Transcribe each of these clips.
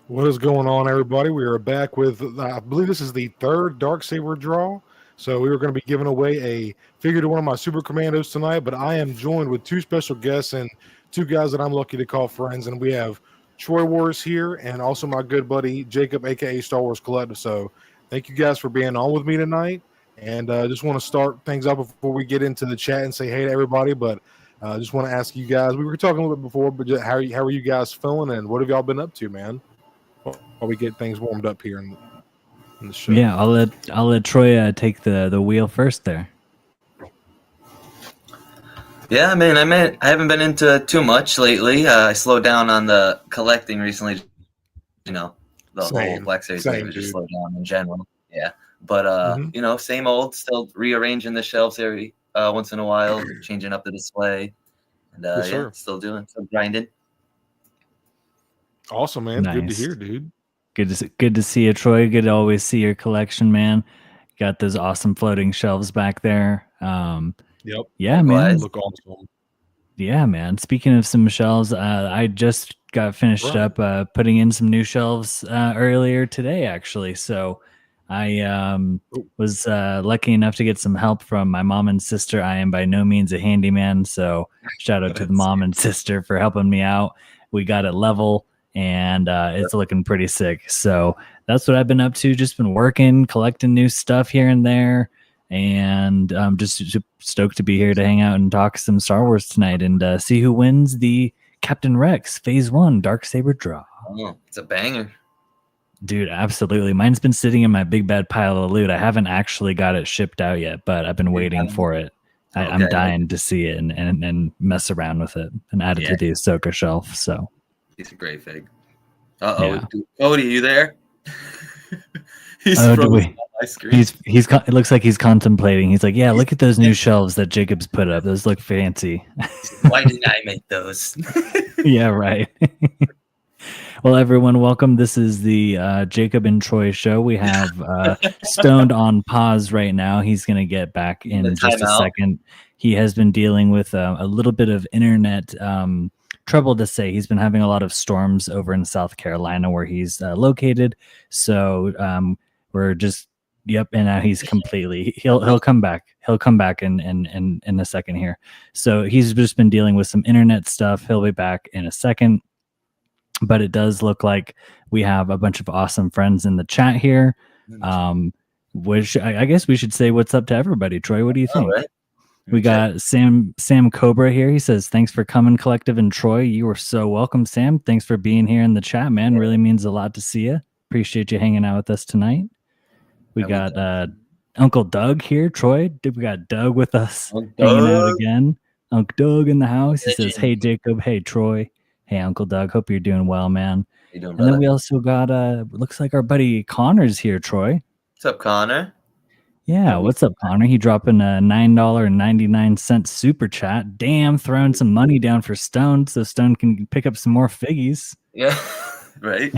What is going on, everybody? We are back with, I believe this is the third Darksaber draw. So we were going to be giving away a figure to one of my Super Commandos tonight, but I am joined with two special guests and two guys that I'm lucky to call friends. And we have Troy Wars here and also my good buddy Jacob, aka Star Wars Collector. So thank you guys for being on with me tonight. And just want to start things up before we get into the chat and say hey to everybody. But just want to ask you guys, we were talking a little bit before, but just how are you guys feeling and what have y'all been up to, man? While we get things warmed up here in the show. Yeah, I'll let Troy take the wheel first there. Yeah, I haven't been into too much lately. I slowed down on the collecting recently. You know, the whole Black Series was just slowed down in general. Yeah, but you know, same old. Still rearranging the shelves every once in a while, changing up the display, and yeah, still grinding. Awesome, man. Nice. Good to hear, dude. Good to see you, Troy. Good to always see your collection, man. Got those awesome floating shelves back there. Yep. Yeah, man. Look awesome. Yeah, man. Speaking of some shelves, I just got finished up putting in some new shelves earlier today, actually. So I was lucky enough to get some help from my mom and sister. I am by no means a handyman, so shout out to the mom and sister for helping me out. We got it level. And it's looking pretty sick. So that's what I've been up to. Just been working, collecting new stuff here and there. And I'm just stoked to be here to hang out and talk some Star Wars tonight and see who wins the Captain Rex Phase 1 Darksaber draw. Oh, it's a banger. Dude, absolutely. Mine's been sitting in my big bad pile of loot. I haven't actually got it shipped out yet, but I've been waiting for it. I'm dying to see it and mess around with it and add it to the Ahsoka shelf. So. He's a great fig. Yeah. Cody, you there? He's my screen. It looks like he's contemplating. He's like, yeah, look at those new shelves that Jacob's put up. Those look fancy. Why didn't I make those? Yeah, right. Well, everyone, welcome. This is the Jacob and Troy show. We have Stoned on pause right now. He's going to get back in just a second. He has been dealing with a little bit of internet trouble to say. He's been having a lot of storms over in South Carolina where he's located. So we're just and now he's completely he'll come back. He'll come back in a second here. So he's just been dealing with some internet stuff. He'll be back in a second. But it does look like we have a bunch of awesome friends in the chat here. Which I guess we should say what's up to everybody. Troy, what do you think? Right. We got Sam Cobra here. He says, thanks for coming, Collective, and Troy. You are so welcome, Sam. Thanks for being here in the chat, man. Really means a lot to see you. Appreciate you hanging out with us tonight. We got Uncle Doug here. Troy, we got Doug with us hanging out again. Uncle Doug in the house. He says, hey, Jacob. Hey, Troy. Hey, Uncle Doug. Hope you're doing well, man. How you doing, brother? And then we also got, looks like our buddy Connor's here, Troy. What's up, Connor? Yeah, what's up, Connor? He dropping a $9.99 super chat. Damn, throwing some money down for Stone so Stone can pick up some more figgies. Yeah, right.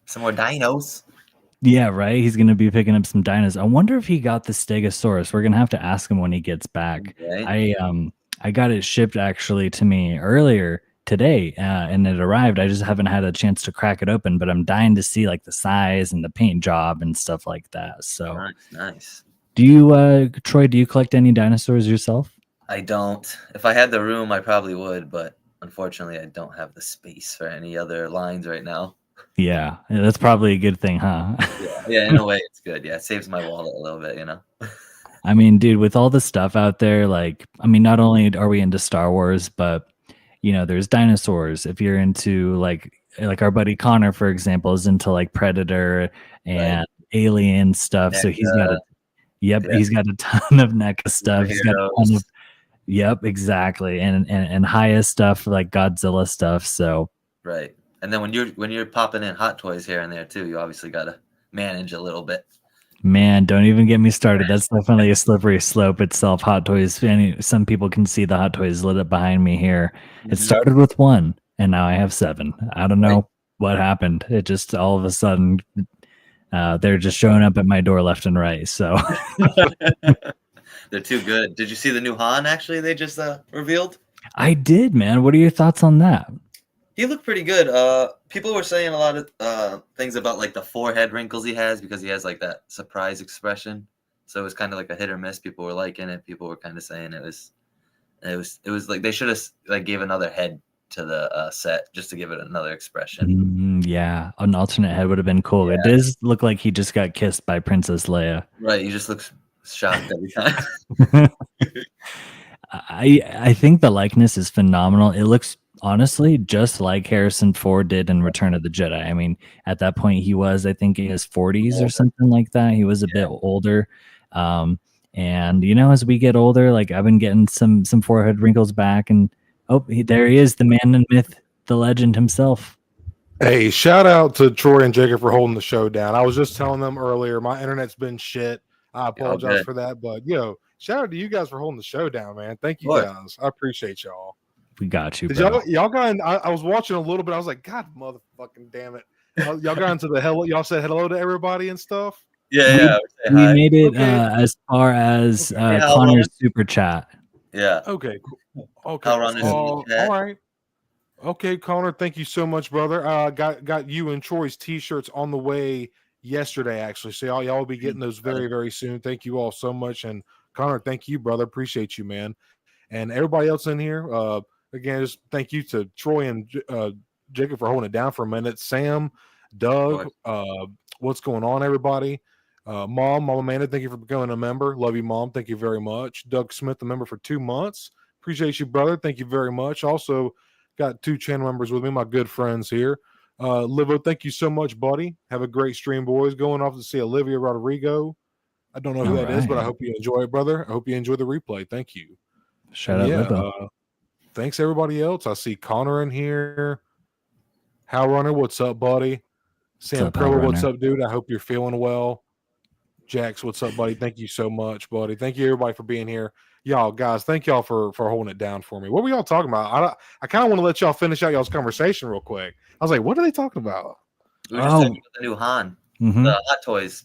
Some more dinos. Yeah, right. He's gonna be picking up some dinos. I wonder if he got the Stegosaurus. We're gonna have to ask him when he gets back. Okay. I got it shipped actually to me earlier today, and it arrived. I just haven't had a chance to crack it open, but I'm dying to see like the size and the paint job and stuff like that. So nice. Do you, Troy? Do you collect any dinosaurs yourself? I don't. If I had the room, I probably would, but unfortunately, I don't have the space for any other lines right now. Yeah, that's probably a good thing, huh? Yeah, in a way, it's good. Yeah, it saves my wallet a little bit, you know. I mean, dude, with all the stuff out there, like, I mean, not only are we into Star Wars, but you know, there's dinosaurs. If you're into like our buddy Connor, for example, is into like Predator and Alien stuff. So he's got he's got a ton of NECA stuff. He's got a ton of exactly, and highest stuff like Godzilla stuff. So right, and then when you're popping in Hot Toys here and there too, you obviously gotta manage a little bit. Man, don't even get me started. That's definitely a slippery slope itself. Hot Toys. Some people can see the Hot Toys lit up behind me here. It started with 1, and now I have 7. I don't know what happened. It just all of a sudden, they're just showing up at my door left and right. So they're too good. Did you see the new Han? Actually, they just revealed. I did, man. What are your thoughts on that? He looked pretty good. People were saying a lot of things about like the forehead wrinkles he has because he has like that surprise expression. So it was kind of like a hit or miss. People were liking it. People were kind of saying it was like they should have like gave another head to the set just to give it another expression. Yeah, an alternate head would have been cool. It does look like he just got kissed by Princess Leia. Right, he just looks shocked every time. I think the likeness is phenomenal. It looks honestly just like Harrison Ford did in Return of the Jedi. I mean, at that point he was, I think, in his 40s or something like that. He was a bit older. And you know, as we get older, like I've been getting some forehead wrinkles back, and there he is, the man and myth, the legend himself. Hey, shout out to Troy and Jacob for holding the show down. I was just telling them earlier, my internet's been shit. I apologize for that, but shout out to you guys for holding the show down, man. Thank you guys. I appreciate y'all. We got you. Did bro. y'all got in, I was watching a little bit. I was like, God motherfucking damn it. Y'all got into the hello. Y'all said hello to everybody and stuff. Yeah. We made it as far as Connor's super chat. Yeah. Okay. Cool. Okay. All right. Okay, Connor. Thank you so much, brother. Got you and Troy's t-shirts on the way yesterday, actually. So y'all will be getting those very, very soon. Thank you all so much. And Connor, thank you, brother. Appreciate you, man. And everybody else in here, again, just thank you to Troy and Jacob for holding it down for a minute. Sam, Doug, what's going on, everybody? Mama Amanda, thank you for becoming a member. Love you, Mom. Thank you very much. Doug Smith, the member for 2 months. Appreciate you, brother. Thank you very much. Also got 2 channel members with me, my good friends here. Livo, thank you so much, buddy. Have a great stream, boys. Going off to see Olivia Rodrigo. I don't know who that is, but I hope you enjoy it, brother. I hope you enjoy the replay. Thank you. Shout out, Livo. Thanks, everybody else. I see Connor in here. Howlrunner, what's up, buddy? Sam Kroll, what's up, dude? I hope you're feeling well. Jax, what's up, buddy? Thank you so much, buddy. Thank you, everybody, for being here. Y'all, guys, thank y'all for holding it down for me. What were y'all talking about? I kind of want to let y'all finish out y'all's conversation real quick. I was like, what are they talking about? We were just talking about the new Han, the Hot Toys.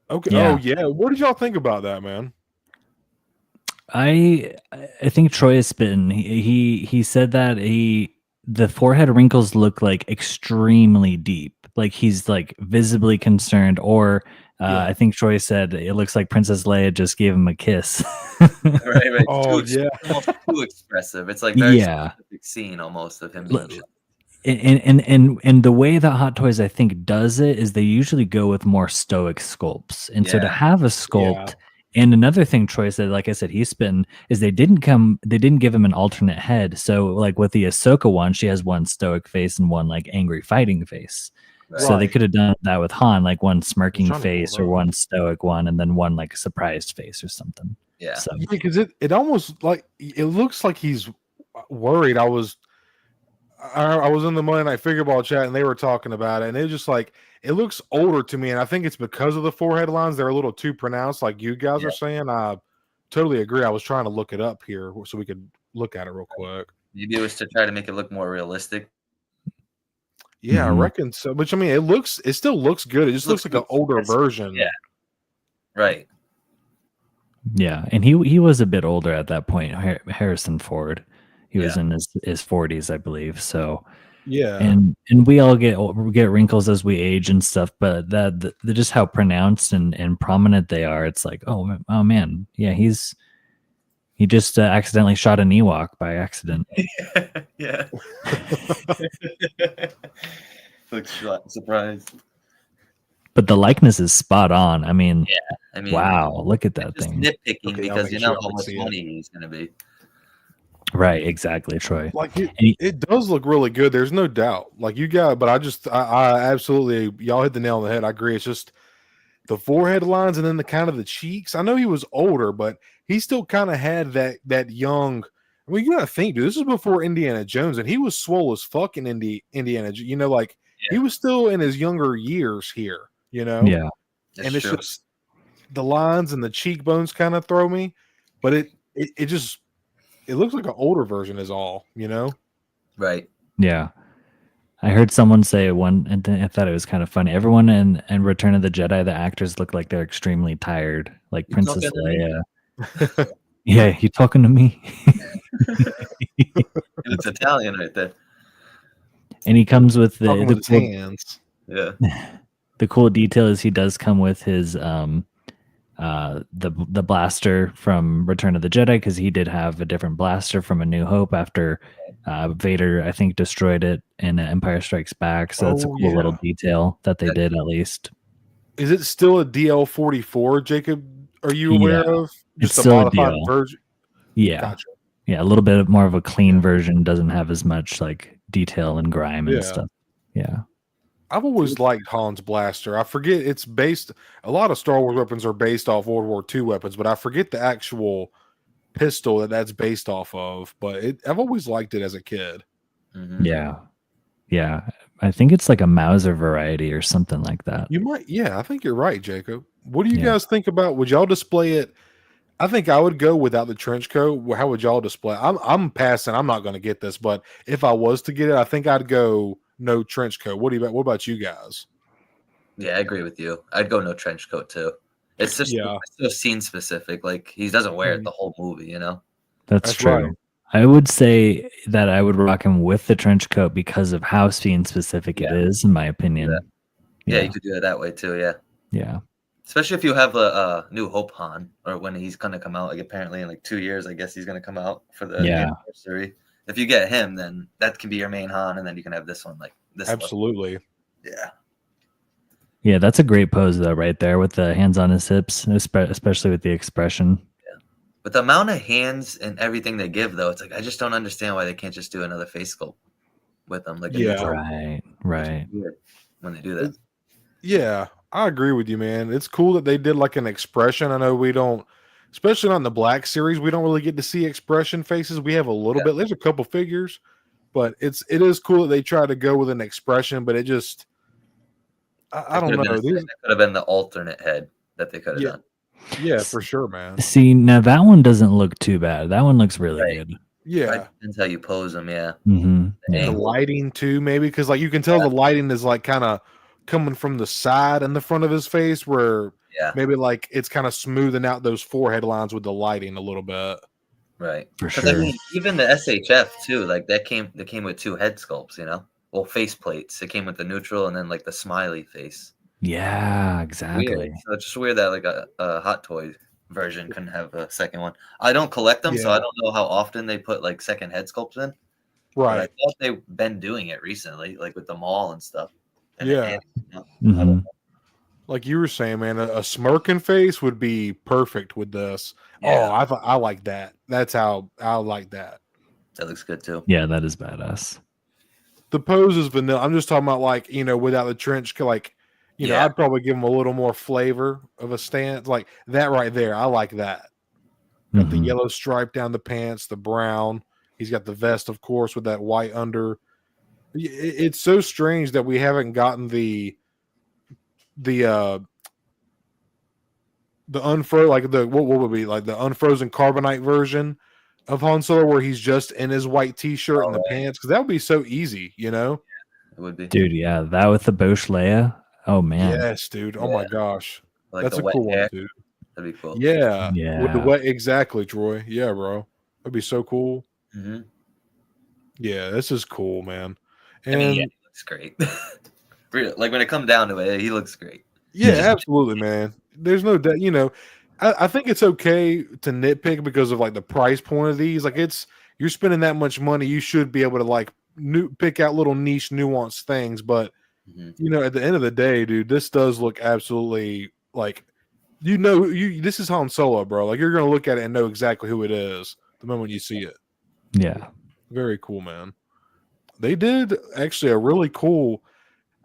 Okay. Yeah. Oh, yeah. What did y'all think about that, man? I think Troy has been. He said that the forehead wrinkles look like extremely deep. Like he's like visibly concerned, or I think Troy said it looks like Princess Leia just gave him a kiss. right. Oh, almost too expressive. It's like very specific scene almost of him being and the way that Hot Toys I think does it is they usually go with more stoic sculpts, and so to have a sculpt. And another thing Troy said, like I said, he's been is they didn't give him an alternate head. So like with the Ahsoka one, she has one stoic face and one like angry fighting face. Right. So they could have done that with Han, like one smirking face or one stoic one, and then one like surprised face or something. Yeah. So because it almost like it looks like he's worried. I was in the Monday Night Figureball chat and they were talking about it, and it was just like it looks older to me, and I think it's because of the forehead lines. They're a little too pronounced, like you guys are saying. I totally agree. I was trying to look it up here so we could look at it real quick. Maybe it was to try to make it look more realistic. Yeah, I reckon so. Which I mean, it still looks good. It just looks like an older version. Yeah. Right. Yeah, and he was a bit older at that point. Harrison Ford. He was in his 40s, I believe. So yeah, and we all get wrinkles as we age and stuff, but that just how pronounced and prominent they are. It's like, oh man, yeah, he's He just accidentally shot an Ewok by accident. Yeah. Looks surprised. But the likeness is spot on. I mean, wow, look at that just thing. nitpicking because you know how much money he's going to be. Right, exactly, Troy. Like it does look really good. There's no doubt. Like but I absolutely, y'all hit the nail on the head. I agree. It's just the forehead lines and then the kind of the cheeks. I know he was older, but he still kind of had that young. I mean, you gotta think, dude. This is before Indiana Jones, and he was swole as fuck in Indiana. You know, like he was still in his younger years here. You know, yeah. And it's just the lines and the cheekbones kind of throw me, but it looks like an older version is all, you know? Right. Yeah. I heard someone say and I thought it was kind of funny. Everyone in Return of the Jedi, the actors look like they're extremely tired, like Princess Leia. Yeah, you talking to me? It's Italian right there. And he comes with the cool hands. Yeah. The cool detail is he does come with his the blaster from Return of the Jedi, because he did have a different blaster from A New Hope after Vader, I think, destroyed it in Empire Strikes Back. So that's a cool little detail that they did, at least. Is it still a DL-44, Jacob? Are you aware of? Just a modified version? Yeah. Gotcha. Yeah, a little bit more of a clean version. Doesn't have as much like detail and grime and stuff. Yeah. I've always liked Han's blaster. I forget it's based. A lot of Star Wars weapons are based off World War II weapons, but I forget the actual pistol that's based off of. But I've always liked it as a kid. Mm-hmm. Yeah. I think it's like a Mauser variety or something like that. You might. Yeah, I think you're right, Jacob. What do you guys think about? Would y'all display it? I think I would go without the trench coat. How would y'all display? I'm passing. I'm not going to get this, but if I was to get it, I think I'd go no trench coat. What about you guys? Yeah, I agree with you. I'd go no trench coat too. It's just so scene specific. Like he doesn't wear it the whole movie, you know. That's true. Right. I would say that I would rock him with the trench coat because of how scene specific it is, in my opinion. Yeah, you could do it that way too. Yeah. Especially if you have a New Hope Han, or when he's going to come out, like apparently in like 2 years, I guess he's going to come out for the anniversary. If you get him, then that can be your main Han, and then you can have this one like this. Absolutely. One. Yeah. Yeah, that's a great pose though, right there with the hands on his hips, especially with the expression. Yeah. But the amount of hands and everything they give, though, it's like I just don't understand why they can't just do another face sculpt with them. Like right. When they do that. Yeah. I agree with you, man. It's cool that they did like an expression. I know we don't, especially on the Black series, we don't really get to see expression faces. We have a little bit. There's a couple figures, but it is cool that they try to go with an expression. But it just, I don't know. That could have been the alternate head that they could have done. Yeah, for sure, man. See, now that one doesn't look too bad. That one looks really good. Yeah, depends how you pose them. Yeah, the lighting too, maybe, because like you can tell the lighting is like kind of coming from the side and the front of his face, where maybe like it's kind of smoothing out those forehead lines with the lighting a little bit. Right, for sure. I mean, even the SHF too, like they came with two head sculpts, you know, well, face plates. It came with the neutral and then like the smiley face. Yeah, exactly. Weird. So it's just weird that like a Hot Toy version couldn't have a second one. I don't collect them, so I don't know how often they put like second head sculpts in. Right. But I thought they've been doing it recently, like with the mall and stuff. And like you were saying, man, a smirking face would be perfect with this. I like that. That's how I like that. That looks good too. Yeah, that is badass. The pose is vanilla. I'm just talking about like, you know, without the trench, like, you know, I'd probably give him a little more flavor of a stance like that right there. I like that. Got the yellow stripe down the pants, the brown. He's got the vest, of course, with that white under. It's so strange that we haven't gotten the unfrozen, like the what would be like the unfrozen carbonite version of Han Solo, where he's just in his white t-shirt and the pants, because that would be so easy, you know. It would be, dude. Yeah, that with the Bosch Leia. Oh man, yes, dude. Oh my gosh, like that's a cool one, dude. That'd be cool. Yeah, with the wet, exactly, Troy. Yeah, bro, that'd be so cool. Yeah, this is cool, man. And I mean, he looks great. Like when it comes down to it, he looks great. Yeah, absolutely, man. There's no doubt. You know, I think it's okay to nitpick because of like the price point of these. Like you're spending that much money, you should be able to like pick out little niche, nuanced things. But at the end of the day, dude, this does look absolutely like this is Han Solo, bro. Like you're gonna look at it and know exactly who it is the moment you see it. Yeah, very cool, man. They did actually a really cool.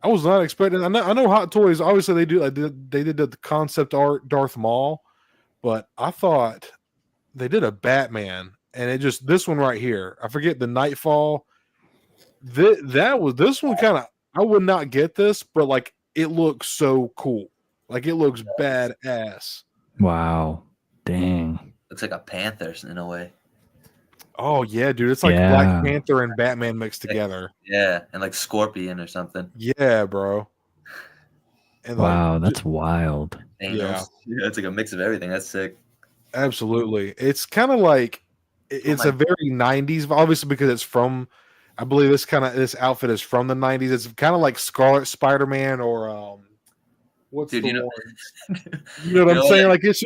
I was not expecting. I know Hot Toys. Obviously, they did the concept art Darth Maul, but I thought they did a Batman, and this one right here. I forget the Nightfall. This one kind of. I would not get this, but like it looks so cool. Like it looks badass. Wow, dang. Looks like a panther in a way. Oh yeah, dude! It's like Black Panther and Batman mixed together. Yeah, and like Scorpion or something. Yeah, bro. And wow, that's wild. Yeah, it's like a mix of everything. That's sick. Absolutely, it's kind of like it's a very '90s, obviously because it's from. I believe this outfit is from the '90s. It's kind of like Scarlet Spider-Man or what's the one? You know what I'm saying? Like it's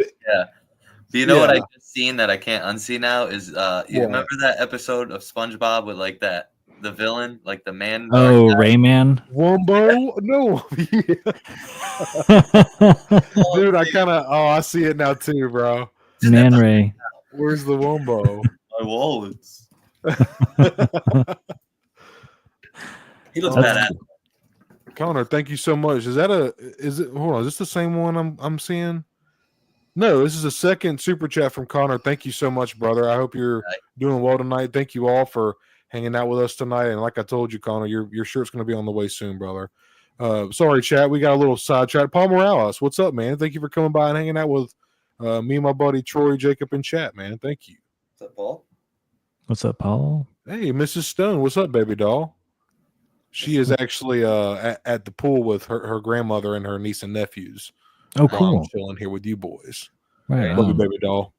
Do you know what I just seen that I can't unsee now? Is you remember that episode of SpongeBob with like the villain, like the man? Oh, Rayman. Wombo? No. Dude, I see it now too, bro. Man Ray. Where's the Wombo? My wallets. He looks badass. Connor, thank you so much. Hold on, is this the same one I'm seeing? No, this is a second super chat from Connor. Thank you so much, brother. I hope you're doing well tonight. Thank you all for hanging out with us tonight. And like I told you, Connor, your shirt's going to be on the way soon, brother. Sorry, chat. We got a little side chat. Paul Morales, what's up, man? Thank you for coming by and hanging out with me and my buddy Troy, Jacob, and chat, man. Thank you. What's up, Paul? What's up, Paul? Hey, Mrs. Stone. What's up, baby doll? She is actually at the pool with her grandmother and her niece and nephews. Oh, cool. I'm chilling here with you boys. Right. Love you, baby doll.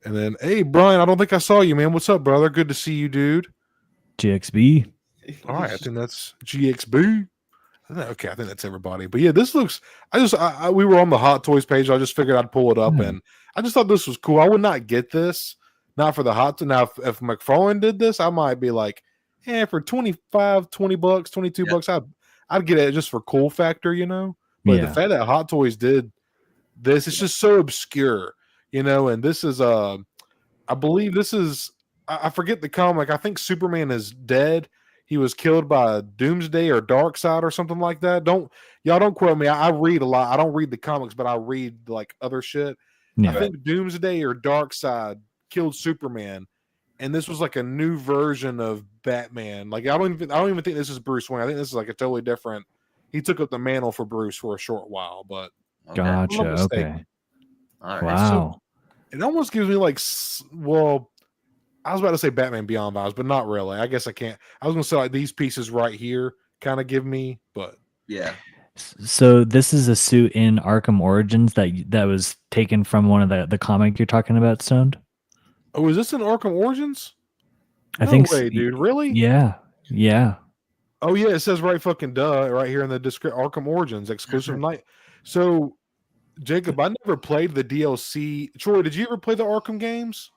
And then, hey, Brian, I don't think I saw you, man. What's up, brother? Good to see you, dude. GXB. All right. I think that's GXB. Okay, I think that's everybody. But yeah, this looks. We were on the Hot Toys page. I just figured I'd pull it up, and I just thought this was cool. I would not get this, not for the Hot Toys. Now, if McFarlane did this, I might be like, for $20, $22, I'd get it just for cool factor, But the fact that Hot Toys did this, it's just so obscure, And this is, I believe this is, I forget the comic. I think Superman is dead. He was killed by Doomsday or Darkseid or something like that. Y'all don't quote me. I read a lot. I don't read the comics, but I read like other shit. Yeah. I think Doomsday or Darkseid killed Superman, and this was like a new version of Batman. Like I don't even think this is Bruce Wayne. I think this is like a totally different. He took up the mantle for Bruce for a short while, but gotcha. Okay. All right. Wow. So it almost gives me like, well, I was about to say Batman Beyond vibes, but not really. I guess I can't. I was going to say like these pieces right here kind of give me, but yeah. So this is a suit in Arkham Origins that was taken from one of the comic you're talking about, Stoned. Oh, is this in Arkham Origins? I think so, dude. Really? Yeah. Oh yeah, it says right fucking duh right here in the description. Arkham Origins exclusive night. So, Jacob, I never played the DLC. Troy, did you ever play the Arkham games?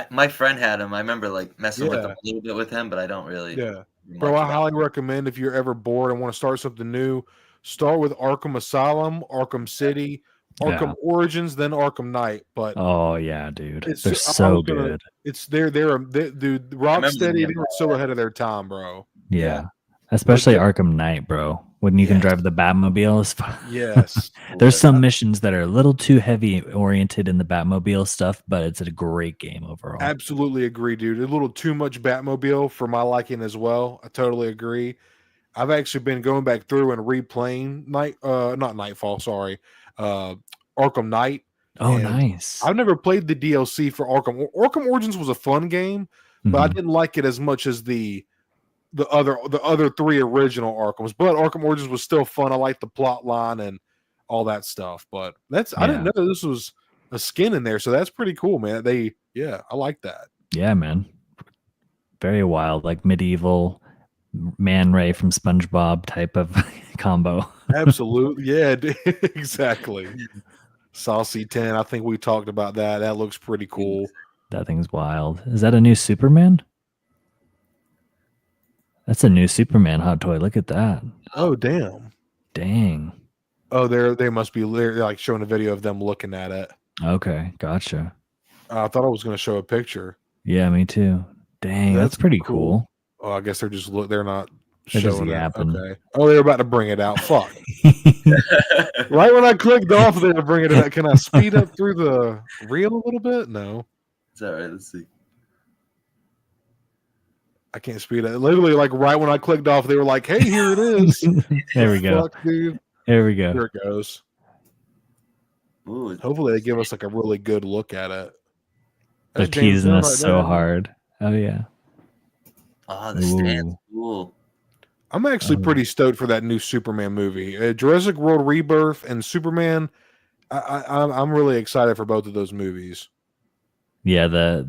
My friend had him. I remember like messing with him a little bit with him, but I don't really. Yeah, bro. I highly recommend if you're ever bored and want to start something new, start with Arkham Asylum, Arkham City, Arkham Origins, then Arkham Knight. But oh yeah, dude, they're so good. It's dude. Rocksteady, they were so ahead of their time, bro. Yeah, especially Arkham Knight, bro. When you can drive the Batmobile. Yes. There's some missions that are a little too heavy oriented in the Batmobile stuff, but it's a great game overall. Absolutely agree, dude. A little too much Batmobile for my liking as well. I totally agree. I've actually been going back through and replaying Arkham Knight. Oh, nice. I've never played the DLC for Arkham. Arkham Origins was a fun game, but I didn't like it as much as the other three original Arkhams, but Arkham Origins was still fun. I liked the plot line and all that stuff. But I didn't know this was a skin in there, so that's pretty cool, man. I like that. Yeah, man. Very wild, like medieval Man Ray from SpongeBob type of combo. Absolutely, yeah, exactly. Saucy 10. I think we talked about that. That looks pretty cool. That thing's wild. Is that a new Superman? That's a new Superman hot toy. Look at that. Oh, damn. Dang. Oh, they must be like showing a video of them looking at it. Okay, gotcha. I thought I was going to show a picture. Yeah, me too. Dang, that's pretty cool. Oh, I guess they're not They're showing just it. Okay. Oh, they're about to bring it out. Fuck. Right when I clicked off, they were bringing it out. Can I speed up through the reel a little bit? No. It's all right. Let's see. I can't speed it. Literally, like right when I clicked off, they were like, "Hey, here it is." There we go. Fuck, dude. There we go. Here it goes. Ooh, Hopefully, they give us like a really good look at it. They're teasing us so hard. Oh yeah. Oh, the stand's cool. I'm actually pretty stoked for that new Superman movie. Jurassic World Rebirth and Superman. I'm really excited for both of those movies. Yeah, the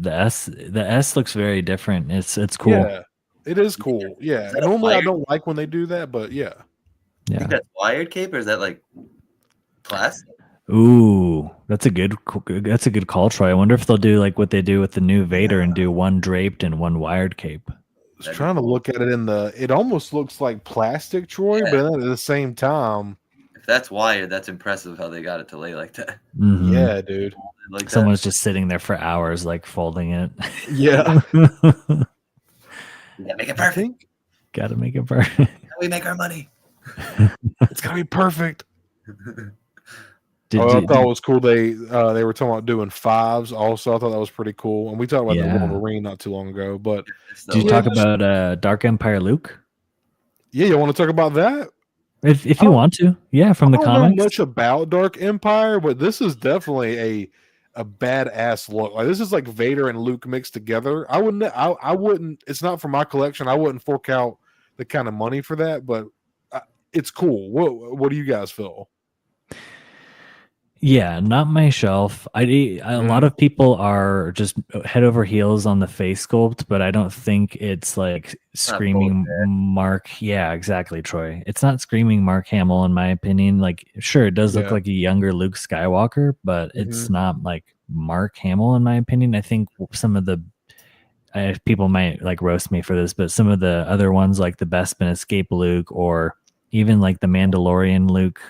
S looks very different. It's cool. Yeah, it is cool. Yeah, normally I don't like when they do that, but yeah. I think that's wired cape, or is that like plastic? Ooh, that's a good call, Troy. I wonder if they'll do like what they do with the new Vader and do one draped and one wired cape. I was trying to look at it it almost looks like plastic, Troy, but then at the same time, if that's wired, that's impressive how they got it to lay like that. Mm-hmm. Yeah, dude. Like someone's just sitting there for hours, like folding it. Yeah. Gotta make it perfect. Gotta make it perfect. How we make our money? It's gotta be perfect. I thought it was cool. They were talking about doing fives. Also, I thought that was pretty cool. And we talked about the Wolverine not too long ago. But did you talk about Dark Empire Luke? Yeah, you want to talk about that? If you want to, yeah, from the comics. I don't know much about Dark Empire, but this is definitely a badass look. Like this is like Vader and Luke mixed together. I wouldn't. It's not for my collection. I wouldn't fork out the kind of money for that, but it's cool. What do you guys feel? Yeah, not my shelf. A lot of people are just head over heels on the face sculpt, but I don't think it's like screaming Mark. Yeah, exactly, Troy. It's not screaming Mark Hamill, in my opinion. Like, sure, it does look like a younger Luke Skywalker, but it's not like Mark Hamill, in my opinion. I think some of the people might like roast me for this, but some of the other ones, like the Bespin Escape Luke, or even like the Mandalorian Luke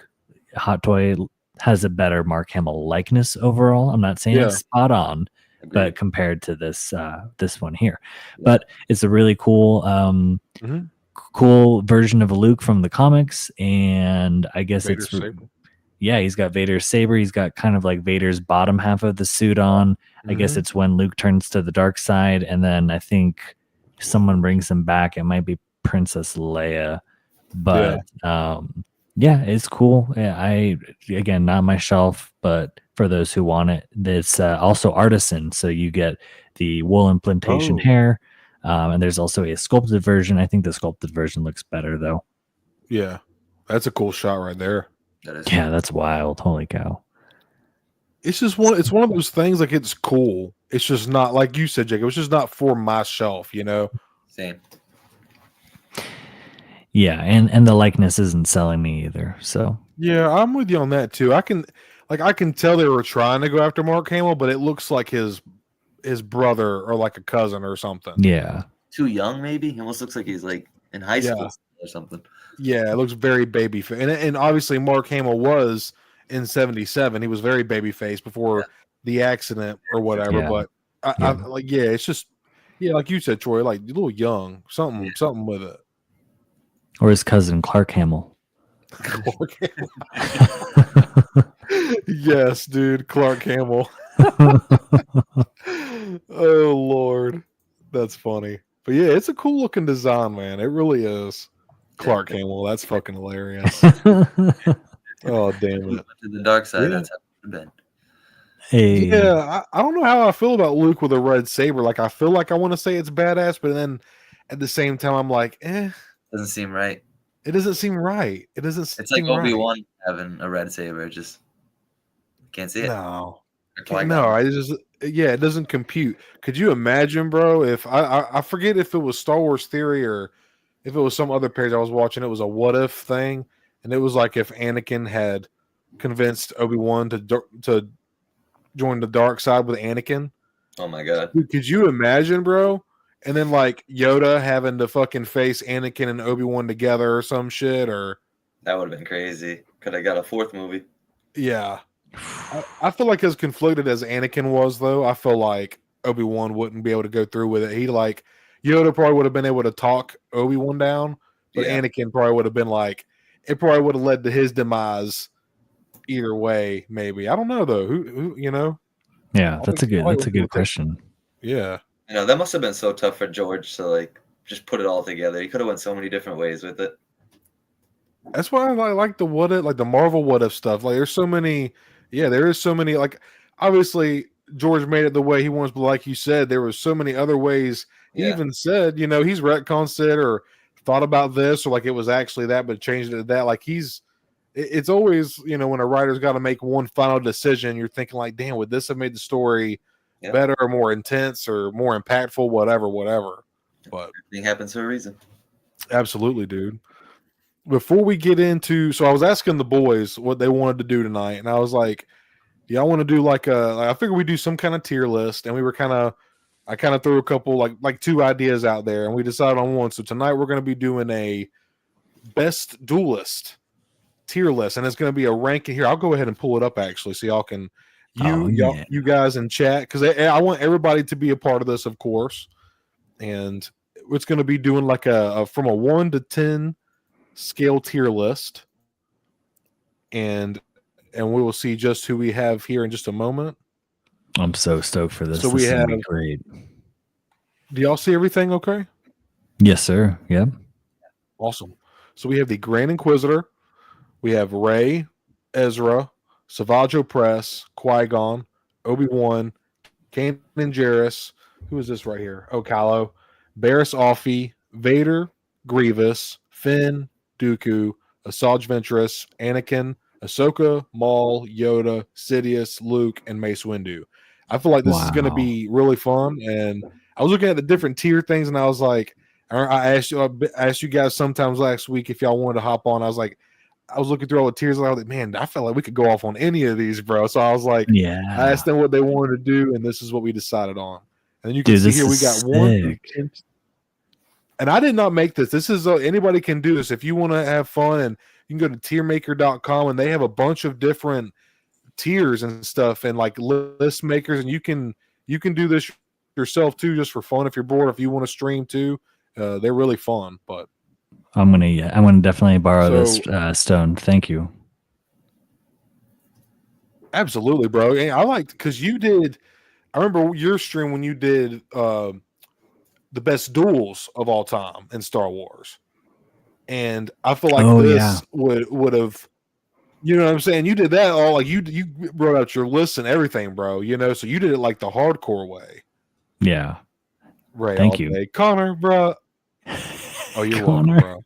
hot toy, has a better Mark Hamill likeness overall. I'm not saying it's spot on, but compared to this one here, but it's a really cool cool version of a Luke from the comics. And I guess Vader's saber. Yeah, he's got Vader's saber. He's got kind of like Vader's bottom half of the suit on. I guess it's when Luke turns to the dark side, and then I think someone brings him back. It might be Princess Leia, but yeah, it's cool. Yeah, again, not my shelf, but for those who want it, it's also Artisan. So you get the wool implantation hair, and there's also a sculpted version. I think the sculpted version looks better, though. Yeah, that's a cool shot right there. That's wild. Holy cow! It's just it's one of those things. Like it's cool. It's just not like you said, Jake. It was just not for my shelf, you know. Same. Yeah, and the likeness isn't selling me either. So yeah, I'm with you on that too. I can tell they were trying to go after Mark Hamill, but it looks like his brother or like a cousin or something. Yeah, too young maybe. He almost looks like he's like in high school or something. Yeah, it looks very baby face, and obviously Mark Hamill was in '77. He was very baby face before the accident or whatever. Yeah. But I like it's just like you said, Troy, like a little young, something with it. Or his cousin, Clark Hamill. Clark Hamill. Yes, dude. Clark Hamill. Oh, Lord. That's funny. But yeah, it's a cool looking design, man. It really is. Clark Hamill. That's fucking hilarious. Oh, damn it. To the dark side, that's how it's been. Hey. Yeah, I don't know how I feel about Luke with a red saber. Like, I feel like I want to say it's badass, but then at the same time, I'm like, Doesn't seem right. It doesn't seem right. It doesn't seem right. It's like Obi-Wan having a red saber. Just can't see it. No. It doesn't compute. Could you imagine, bro, if I forget if it was Star Wars Theory or if it was some other page I was watching, it was a what if thing, and it was like if Anakin had convinced Obi-Wan to join the dark side with Anakin. Oh my god. Dude, could you imagine, bro? And then like Yoda having to fucking face Anakin and Obi-Wan together or some shit, or that would have been crazy. Could have got a 4th movie. Yeah. I feel like as conflicted as Anakin was, though, I feel like Obi-Wan wouldn't be able to go through with it. Yoda probably would have been able to talk Obi-Wan down, but Anakin probably would have been like, it probably would have led to his demise either way, maybe. I don't know though. Who you know? Yeah, that's a good question. Yeah. That must have been so tough for George to like just put it all together. He could have went so many different ways with it. That's why I like the what if, like the Marvel what if stuff. Like there's so many, there is so many, like obviously George made it the way he wants, but like you said, there was so many other ways. He even said, he's retcon said or thought about this, or like it was actually that, but changed it to that. Like it's always, when a writer's got to make one final decision, you're thinking like, damn, would this have made the story better or more intense or more impactful, whatever. But everything happens for a reason. Absolutely, dude. Before we get into, so I was asking the boys what they wanted to do tonight, and I was like, "Do y'all want to do like I figured we do some kind of tier list?" And we were I kind of threw a couple like 2 ideas out there, and we decided on one. So tonight we're going to be doing a best duelist tier list, and it's going to be a ranking here. I'll go ahead and pull it up actually, so y'all can you guys in chat, because I want everybody to be a part of this, of course, and it's going to be doing like a from a 1 to 10 scale tier list, and we will see just who we have here in just a moment. I'm so stoked for this. So this we have great. Do y'all see everything okay? Yes, sir. Yep. Awesome. So we have the Grand Inquisitor, we have Rey, Ezra, Savage Opress, Qui-Gon, Obi-Wan, Kanan Jarrus. Who is this right here? Kylo, Barriss Offee, Vader, Grievous, Finn, Dooku, Asajj Ventress, Anakin, Ahsoka, Maul, Yoda, Sidious, Luke, and Mace Windu. I feel like this is going to be really fun. And I was looking at the different tier things, and I was like, I asked you guys sometimes last week if y'all wanted to hop on. I was looking through all the tiers, and I was like, man, I felt like we could go off on any of these, bro. So I was like, I asked them what they wanted to do, and this is what we decided on. And you can see here we got 1. And I did not make this. This is anybody can do this. If you want to have fun, and you can go to tiermaker.com, and they have a bunch of different tiers and stuff, and like list makers, and you can do this yourself too, just for fun. If you're bored, if you want to stream too, they're really fun. But I'm gonna definitely borrow this Stone. Thank you. Absolutely, bro. And I liked because you did. I remember your stream when you did the best duels of all time in Star Wars, and I feel like this would have, you know what I'm saying? You did that all like you wrote out your list and everything, bro. So you did it like the hardcore way. Yeah. Ray, thank you, Connor, bro. Oh, you're welcome, bro.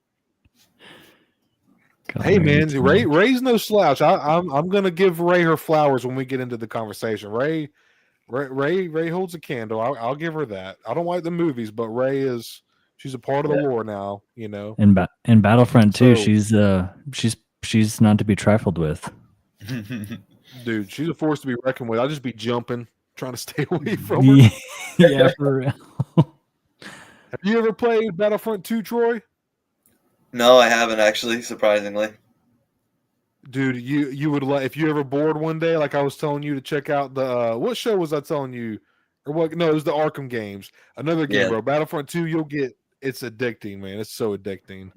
Hey man, Ray's no slouch. I'm gonna give Ray her flowers when we get into the conversation. Ray holds a candle. I'll give her that. I don't like the movies, but she's a part of the lore now. In Battlefront 2, she's not to be trifled with. Dude, she's a force to be reckoned with. I'll just be jumping, trying to stay away from her. Yeah, for real. Have you ever played Battlefront 2, Troy? No, I haven't actually, surprisingly. Dude, you would if you ever bored one day, like I was telling you to check out the what show was I telling you? Or what? No, it was the Arkham games. Another game, bro. Battlefront 2, it's addicting, man. It's so addicting.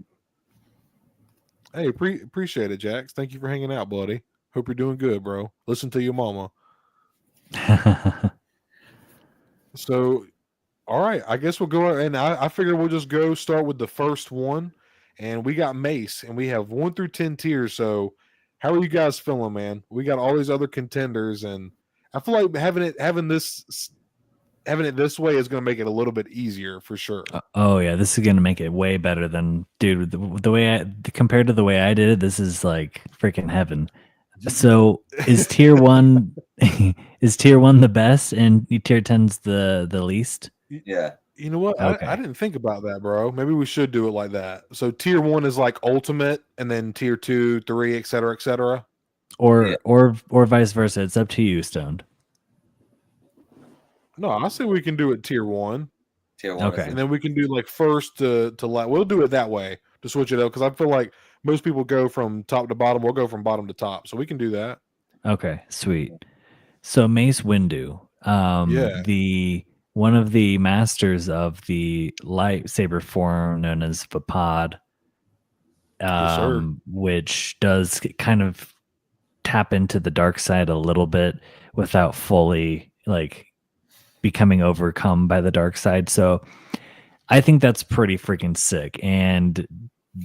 Hey, appreciate it, Jax. Thank you for hanging out, buddy. Hope you're doing good, bro. Listen to your mama. So, all right, I guess we'll go, and I figure we'll just go start with the first one, and we got Mace, and we have 1 through 10 tiers. So, how are you guys feeling, man? We got all these other contenders, and I feel like having it this way is going to make it a little bit easier for sure. Oh yeah, this is going to make it way better than, dude. The way compared to the way I did it, this is like freaking heaven. So is tier 1 the best and tier 10's the least? Yeah. You know what? Okay. I didn't think about that, bro. Maybe we should do it like that. So tier 1 is like ultimate, and then tier 2, 3, etc., etc. or vice versa. It's up to you, Stoned. No, I say we can do it tier 1. Tier 1. Okay. And then we can do like first to last. We'll do it that way to switch it up because I feel like most people go from top to bottom. We'll go from bottom to top, so we can do that. Okay, sweet. So Mace Windu, the one of the masters of the lightsaber form known as Vapad, which does kind of tap into the dark side a little bit without fully like becoming overcome by the dark side. So I think that's pretty freaking sick. And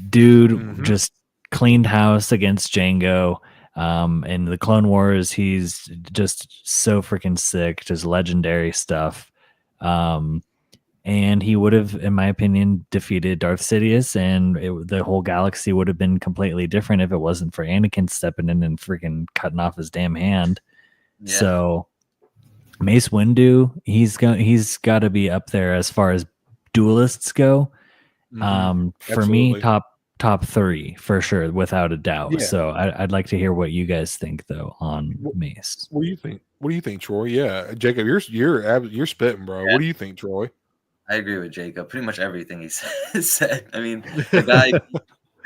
dude just cleaned house against Django. In the Clone Wars, he's just so freaking sick, just legendary stuff. And he would have, in my opinion, defeated Darth Sidious, and the whole galaxy would have been completely different if it wasn't for Anakin stepping in and freaking cutting off his damn hand. Yeah. So Mace Windu, he's got to be up there as far as duelists go. For me, top 3 for sure, without a doubt. Yeah. So I'd like to hear what you guys think though on Mace. What do you think? What do you think, Troy? Yeah, Jacob, you're spitting, bro. Yeah. What do you think, Troy? I agree with Jacob. Pretty much everything he said. I mean, the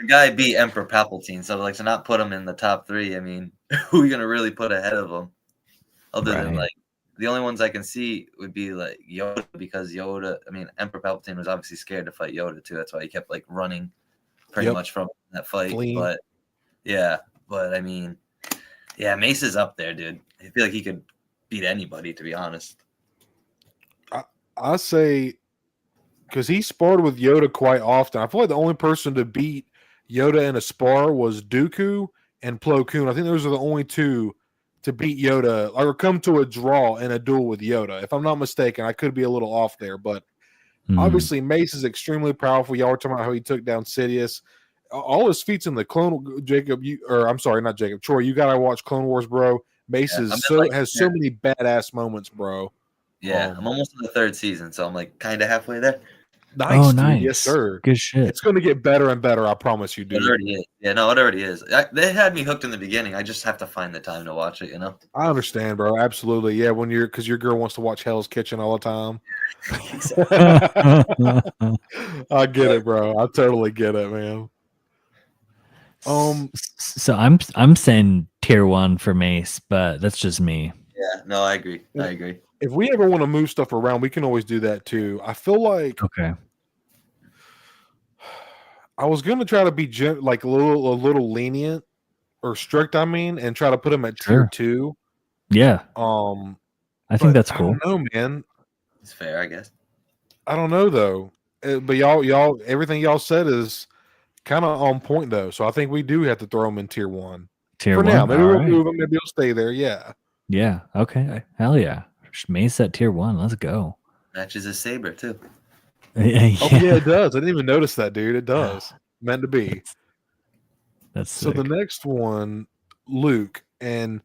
guy beat Emperor Palpatine, so like to not put him in the top 3. I mean, who are you gonna really put ahead of him? Other than like the only ones I can see would be like Yoda, because Yoda. I mean, Emperor Palpatine was obviously scared to fight Yoda too. That's why he kept like running pretty much from that fight. Fleeing. But I mean, yeah, Mace is up there, dude. I feel like he could beat anybody, to be honest. I say, because he sparred with Yoda quite often. I feel like the only person to beat Yoda in a spar was Dooku and Plo Koon. I think those are the only 2 to beat Yoda or come to a draw in a duel with Yoda. If I'm not mistaken, I could be a little off there, but obviously Mace is extremely powerful. Y'all were talking about how he took down Sidious. All his feats in the Clone Troy, you gotta watch Clone Wars, bro. Mace has so many badass moments, bro. Yeah, I'm almost in the 3rd season, so I'm like kind of halfway there. Nice, dude. Nice. Yes, sir. Good shit. It's going to get better and better, I promise you, dude. It already is. Yeah, no, it already is. They had me hooked in the beginning. I just have to find the time to watch it, you know? I understand, bro. Absolutely. Yeah, because your girl wants to watch Hell's Kitchen all the time. I get it, bro. I totally get it, man. So I'm saying tier 1 for Mace, but that's just me. Yeah, no, I agree. If we ever want to move stuff around, we can always do that too. I feel like I was going to try to be like a little lenient or strict. I mean, and try to put him at tier 2. Yeah. I think that's cool. I don't know, man. It's fair, I guess. I don't know though. But y'all, everything y'all said is kind of on point though. So I think we do have to throw him in tier 1 for now. Maybe we'll move him. Maybe he'll stay there. Yeah. Yeah. Okay. Hell yeah. Mace at tier 1. Let's go. Matches his saber too. Yeah. Oh yeah, it does. I didn't even notice that, dude. It does. Meant to be. That's so. Sick. The next one, Luke, and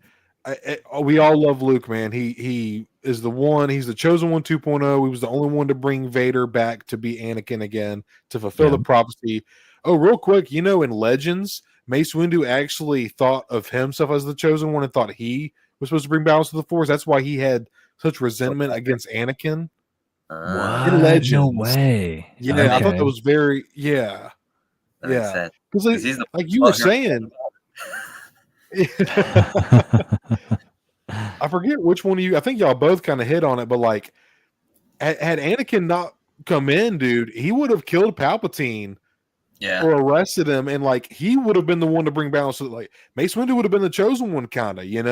we all love Luke, man. He is the one. He's the chosen one 2.0. He was the only one to bring Vader back to be Anakin again to fulfill the prophecy. Oh, real quick, in Legends, Mace Windu actually thought of himself as the chosen one and thought he was supposed to bring balance to the Force. That's why he had such resentment against Anakin. What? In Legends. No way. Yeah, okay. I thought that was very because like you were saying. I forget which one of you. I think y'all both kind of hit on it, but like, had Anakin not come in, dude, he would have killed Palpatine. Yeah. Or arrested him, and like he would have been the one to bring balance. Like Mace Windu would have been the chosen one, kind of, in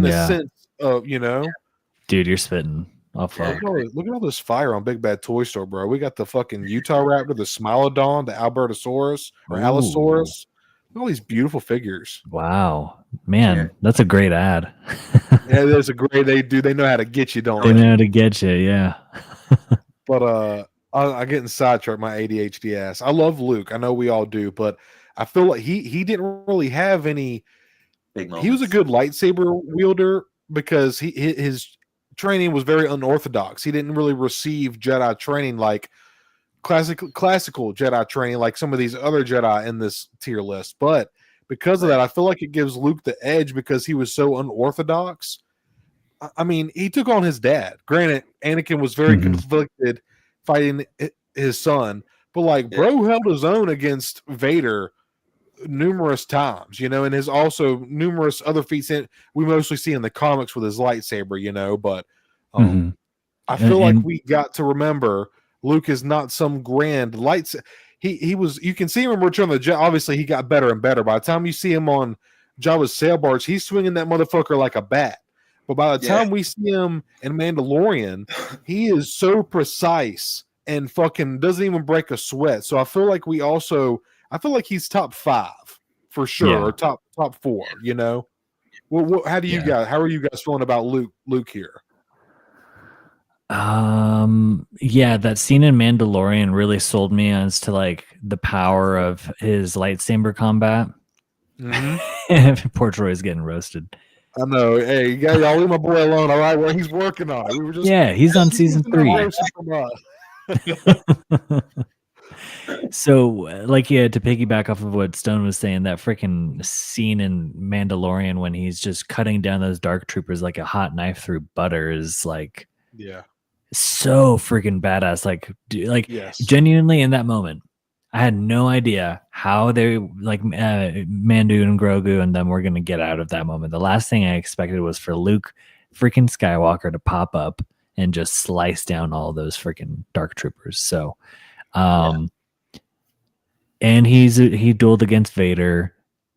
a sense of, Dude, you're spitting. Look at all this fire on Big Bad Toy Store, bro. We got the fucking Utah Raptor, the Smilodon, the Albertosaurus or Allosaurus. All these beautiful figures. Wow, man, that's a great ad. Yeah, there's a great. They know how to get you, don't they? They know how to get you, yeah. But I'm getting sidetracked, my ADHD ass. I love Luke. I know we all do, but I feel like he didn't really have any big moments. He was a good lightsaber wielder because his training was very unorthodox. He didn't really receive Jedi training like classical Jedi training like some of these other Jedi in this tier list. But because of that, I feel like it gives Luke the edge because he was so unorthodox. I mean, he took on his dad. Granted, Anakin was very conflicted fighting his son, but like, bro held his own against Vader numerous times, you know, and his also numerous other feats we mostly see in the comics with his lightsaber, you know, but I feel like we got to remember Luke is not some grand lightsaber. He was, you can see him in Return of the Jedi. Obviously, he got better and better. By the time you see him on Jabba's sail barge, he's swinging that motherfucker like a bat. But by the time we see him in Mandalorian, he is so precise and fucking doesn't even break a sweat. So I feel like he's top 5 for sure, or top 4. You know, how do you guys? How are you guys feeling about Luke here? That scene in Mandalorian really sold me as to like the power of his lightsaber combat. Poor Troy's getting roasted. I know. Hey, y'all leave my boy alone. All right, well, he's working on it. We were just he's on season 3. So, like, to piggyback off of what Stone was saying, that freaking scene in Mandalorian when he's just cutting down those dark troopers like a hot knife through butter is like, so freaking badass. Like, genuinely in that moment, I had no idea how they like Mandu and Grogu and them were going to get out of that moment. The last thing I expected was for Luke freaking Skywalker to pop up and just slice down all those freaking dark troopers. So, and he dueled against Vader,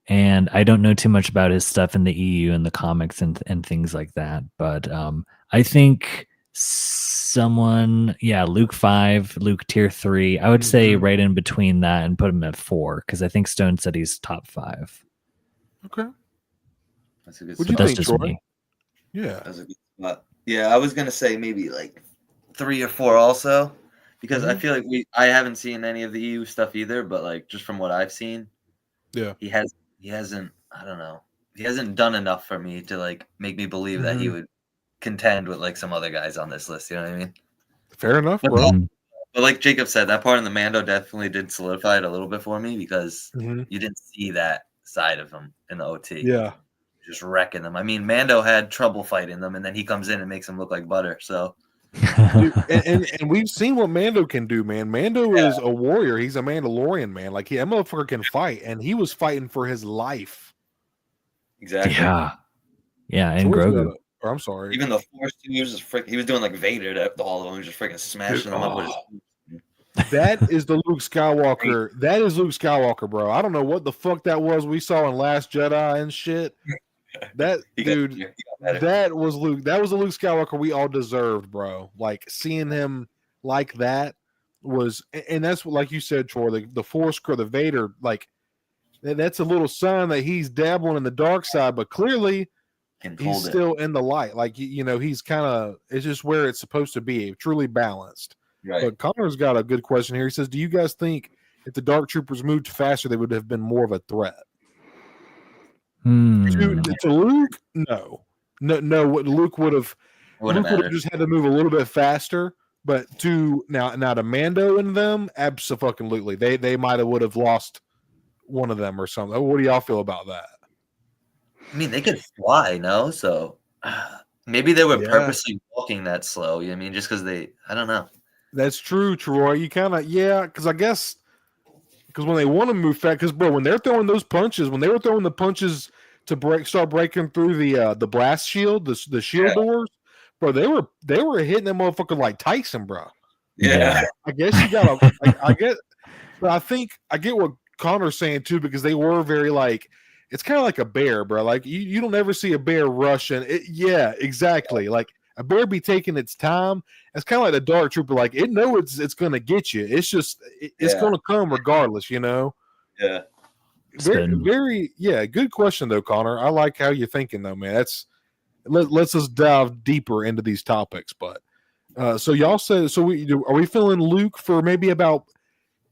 and I don't know too much about his stuff in the EU and the comics and things like that. But I think Luke 5, Luke tier 3. I would say right in between that and put him at 4 because I think Stone said he's top 5. Okay, that's a good. What do you think, think, just Troy? me. Yeah, that's a good spot. Yeah, I was gonna say maybe like 3 or 4 also, because I feel like I haven't seen any of the EU stuff either, but like just from what I've seen, he hasn't I don't know, he hasn't done enough for me to like make me believe that he would contend with like some other guys on this list. You know what I mean? Fair enough, bro. But like Jacob said, that part in the Mando definitely did solidify it a little bit for me because you didn't see that side of him in the OT. Yeah. Just wrecking them. I mean, Mando had trouble fighting them, and then he comes in and makes them look like butter. So, dude, and we've seen what Mando can do, man. Mando is a warrior. He's a Mandalorian, man. Like, that motherfucker can fight, and he was fighting for his life. Exactly. Yeah, and Grogu. I'm sorry. Even the Force, he was doing like Vader to all of them. He was just freaking smashing them up with his. That is the Luke Skywalker. That is Luke Skywalker, bro. I don't know what the fuck that was we saw in Last Jedi and shit. That dude, that was Luke. That was the Luke Skywalker we all deserved, bro. Like seeing him like that was, and that's what, like you said, Troy, the Force, the Vader, like that's a little sign that he's dabbling in the dark side, but clearly he's still in the light. Like you know, he's kind of, it's just where it's supposed to be, truly balanced. Right. But Connor's got a good question here. He says, "Do you guys think if the Dark Troopers moved faster, they would have been more of a threat?" To Luke, no. What Luke would have just had to move a little bit faster. But to now to Mando and them, absolutely, they might have would have lost one of them or something. What do y'all feel about that? I mean, they could fly, no? So maybe they were purposely walking that slow. You know what I mean, just because I don't know. That's true, Troy. You kind of, because I guess, because when they want to move fast, because bro, when they're throwing those punches, when they were throwing the punches to start breaking through the blast shield, the shield doors, bro, they were hitting that motherfucker like Tyson, bro. Yeah. I guess you gotta, I get, but I think I get what Connor's saying too, because they were very like, it's kind of like a bear, bro. Like you don't ever see a bear rushing. Yeah, exactly. Like a bear be taking its time. It's kind of like the Dark Trooper. Like it knows it's going to get you. It's just it's going to come regardless. You know. Yeah. Very good question though, Connor. I like how you're thinking though, man. Let's us dive deeper into these topics. But so y'all said, are we feeling Luke for maybe about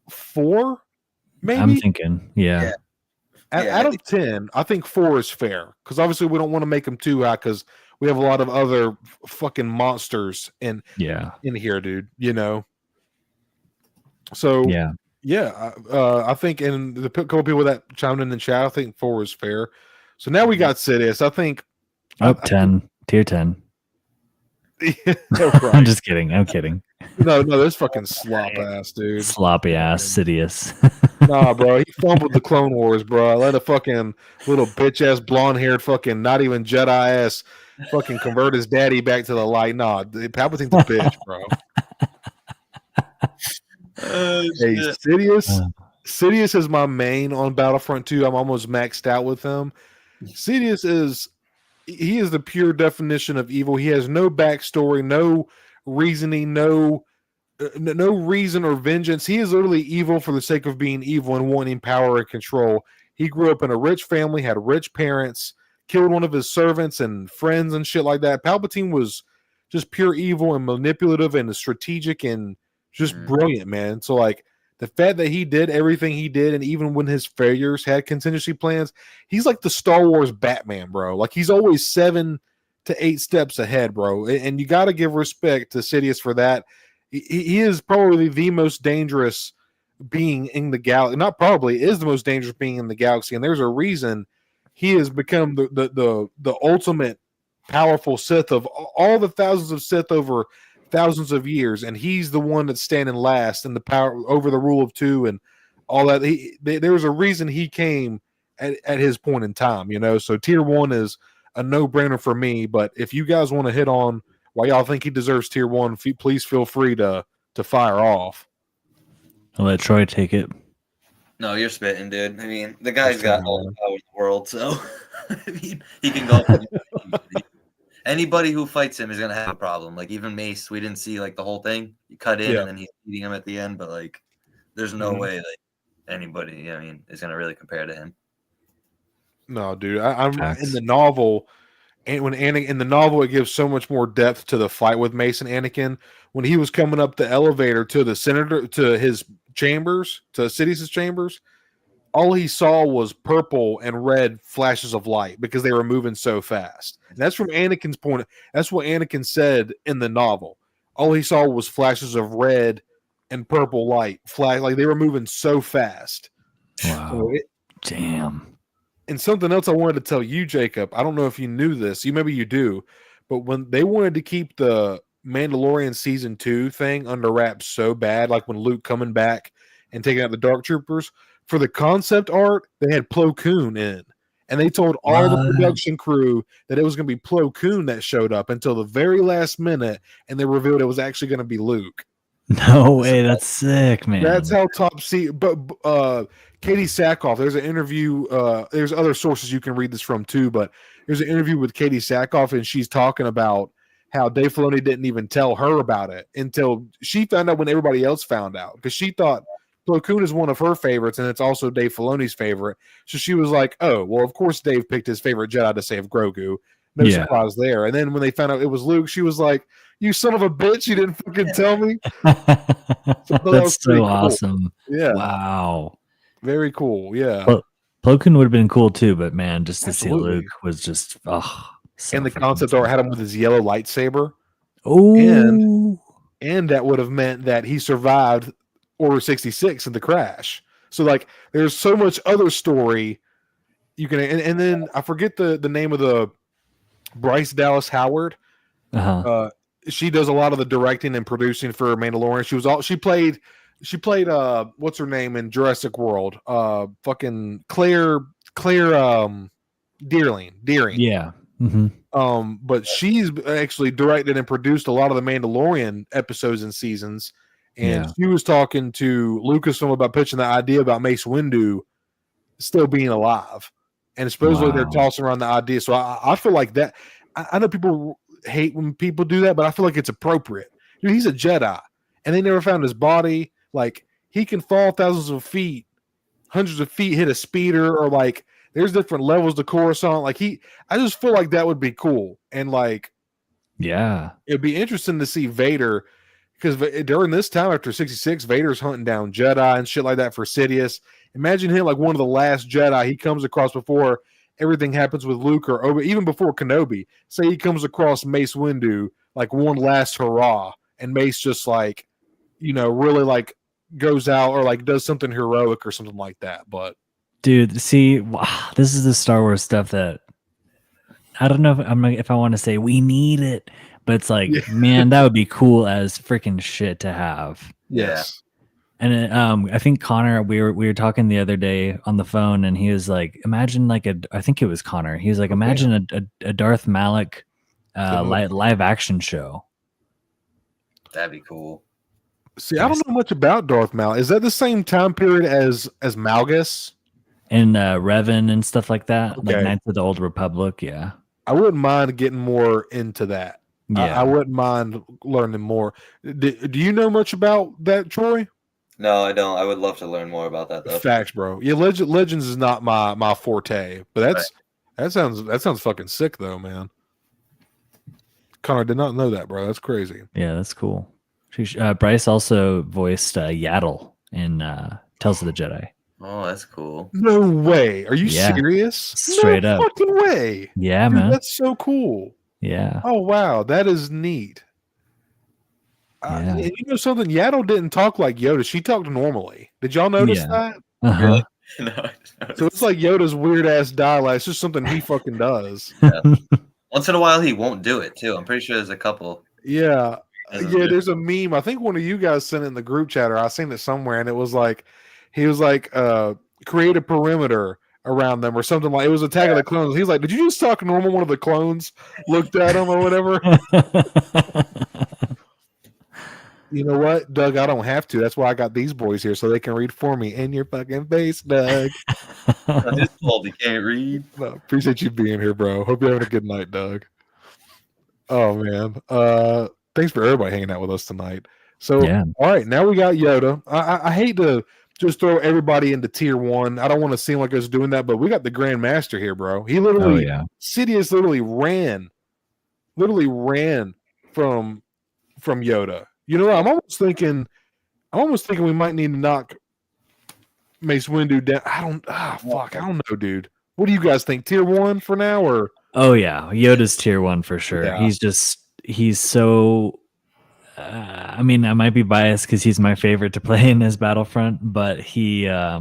4? Maybe I'm thinking, yeah. Out of 10, I think 4 is fair because obviously we don't want to make them too high because we have a lot of other fucking monsters in here, dude. You know. So Yeah, I think, and the couple people that chimed in the chat, I think 4 is fair. So now we got Sidious. I think. Oh, 10. Tier 10. Oh, I'm just kidding. I'm kidding. No, this fucking slop ass dude. Sloppy ass Sidious. Nah, bro, he fumbled the Clone Wars, bro. Let a fucking little bitch ass blonde haired fucking not even Jedi ass fucking convert his daddy back to the light. Nah, Palpatine's a bitch, bro. Hey, Sidious is my main on Battlefront 2. I'm almost maxed out with him. Sidious is the pure definition of evil. He has no backstory, no reasoning, no reason or vengeance. He is literally evil for the sake of being evil and wanting power and control. He grew up in a rich family, had rich parents, killed one of his servants and friends and shit like that. Palpatine was just pure evil and manipulative and strategic and just brilliant, man. So like the fact that he did everything he did, and even when his failures had contingency plans, he's like the Star Wars Batman, bro. Like he's always 7 to 8 steps ahead, bro. And you got to give respect to Sidious for that. He is probably the most dangerous being in the galaxy. Not probably, is the most dangerous being in the galaxy. And there's a reason he has become the ultimate powerful Sith of all the thousands of Sith over thousands of years, and he's the one that's standing last in the power over the rule of 2 and all that. There was a reason he came at his point in time, you know. So tier 1 is a no-brainer for me. But if you guys want to hit on why y'all think he deserves tier 1, please feel free to fire off. I'll let Troy take it. No, you're spitting, dude. I mean, the guy's got all the power in the world, so I mean, he can go. Anybody who fights him is gonna have a problem. Like even Mace, we didn't see like the whole thing. You cut in and then he's eating him at the end, but like, there's no way like anybody, I mean, is gonna really compare to him. No, dude. I'm in the novel, and when in the novel, it gives so much more depth to the fight with Mace and Anakin. When he was coming up the elevator to the senator, to his chambers, to Sidious's chambers, all he saw was purple and red flashes of light because they were moving so fast. And that's from Anakin's point. That's what Anakin said in the novel. All he saw was flashes of red and purple light, like they were moving so fast. Wow. So damn. And something else I wanted to tell you, Jacob, I don't know if you knew this. Maybe you do, but when they wanted to keep the Mandalorian season 2 thing under wraps so bad, like when Luke coming back and taking out the Dark Troopers, for the concept art, they had Plo Koon in. And they told all the production crew that it was going to be Plo Koon that showed up until the very last minute, and they revealed it was actually going to be Luke. No way, that's sick, man. That's how top secret. But Katie Sackhoff, there's an interview. There's other sources you can read this from too, but there's an interview with Katie Sackhoff, and she's talking about how Dave Filoni didn't even tell her about it until she found out when everybody else found out, because she thought Plo Koon is one of her favorites, and it's also Dave Filoni's favorite. So she was like, oh, well, of course Dave picked his favorite Jedi to save Grogu. No surprise there. And then when they found out it was Luke, she was like, you son of a bitch, you didn't fucking tell me. That's so awesome. Yeah. Wow. Very cool. Yeah. Well, Plo Koon would have been cool too, but man, just to see Luke was just, so and the concept art had him with his yellow lightsaber. Oh. And that would have meant that he survived Order 66 in the crash. So like there's so much other story you can, and then I forget the name of the Bryce Dallas Howard. She does a lot of the directing and producing for Mandalorian. She played what's her name in Jurassic World? Fucking Claire Deering. Yeah. Mm-hmm. But she's actually directed and produced a lot of the Mandalorian episodes and seasons. And she was talking to Lucasfilm about pitching the idea about Mace Windu still being alive. And supposedly they're tossing around the idea. So I feel like that. I know people hate when people do that, but I feel like it's appropriate. Dude, he's a Jedi, and they never found his body. Like, he can fall thousands of feet, hundreds of feet, hit a speeder, or like there's different levels to Coruscant. Like I just feel like that would be cool. And like, it'd be interesting to see Vader, because during this time after 66, Vader's hunting down Jedi and shit like that for Sidious. Imagine him like one of the last Jedi he comes across before everything happens with Luke, or even before Kenobi. Say he comes across Mace Windu, like one last hurrah, and Mace just like, really like goes out or like does something heroic or something like that. But dude, see, this is the Star Wars stuff that I don't know if I want to say we need it, but it's like, man, that would be cool as freaking shit to have. Yes. And I think Connor, we were talking the other day on the phone, and he was like, imagine like I think it was Connor. He was like, imagine a Darth Malik live action show. That'd be cool. See, I don't know much about Darth Maul. Is that the same time period as Malgus? And Revan and stuff like that? Okay. Like Knights of the Old Republic, yeah. I wouldn't mind getting more into that. Yeah. I wouldn't mind learning more. Do you know much about that, Troy? No, I don't. I would love to learn more about that, though. Facts, bro. Yeah, Legends is not my forte, but that sounds fucking sick, though, man. Connor, did not know that, bro. That's crazy. Yeah, that's cool. Bryce also voiced Yaddle in Tales of the Jedi. Oh, that's cool. No way. Are you serious? Straight up. Fucking way. Yeah, dude, man. That's so cool. Yeah. Oh, wow. That is neat. Yeah. And you know something? Yaddle didn't talk like Yoda. She talked normally. Did y'all notice that? Uh-huh. Really? No. So it's like Yoda's weird ass dialect. It's just something he fucking does. Yeah. Once in a while, he won't do it too. I'm pretty sure there's a couple. Yeah. There's a meme. I think one of you guys sent it in the group chat, or I seen it somewhere, and it was like, he was like, create a perimeter around them or something like. It was Attack of the Clones. He's like, did you just talk normal? One of the clones looked at him or whatever. You know what, Doug? I don't have to. That's why I got these boys here so they can read for me. In your fucking face, Doug. His fault he can't read. No, appreciate you being here, bro. Hope you're having a good night, Doug. Oh man. Thanks for everybody hanging out with us tonight. So, all right, now we got Yoda. I hate to just throw everybody into tier 1. I don't want to seem like us doing that, but we got the Grand Master here, bro. He literally, Sidious literally ran from Yoda. You know, I'm almost thinking we might need to knock Mace Windu down. I don't know, dude. What do you guys think? Tier 1 for now, or? Oh yeah, Yoda's tier 1 for sure. Yeah. He's so. I mean, I might be biased because he's my favorite to play in this Battlefront, but he. I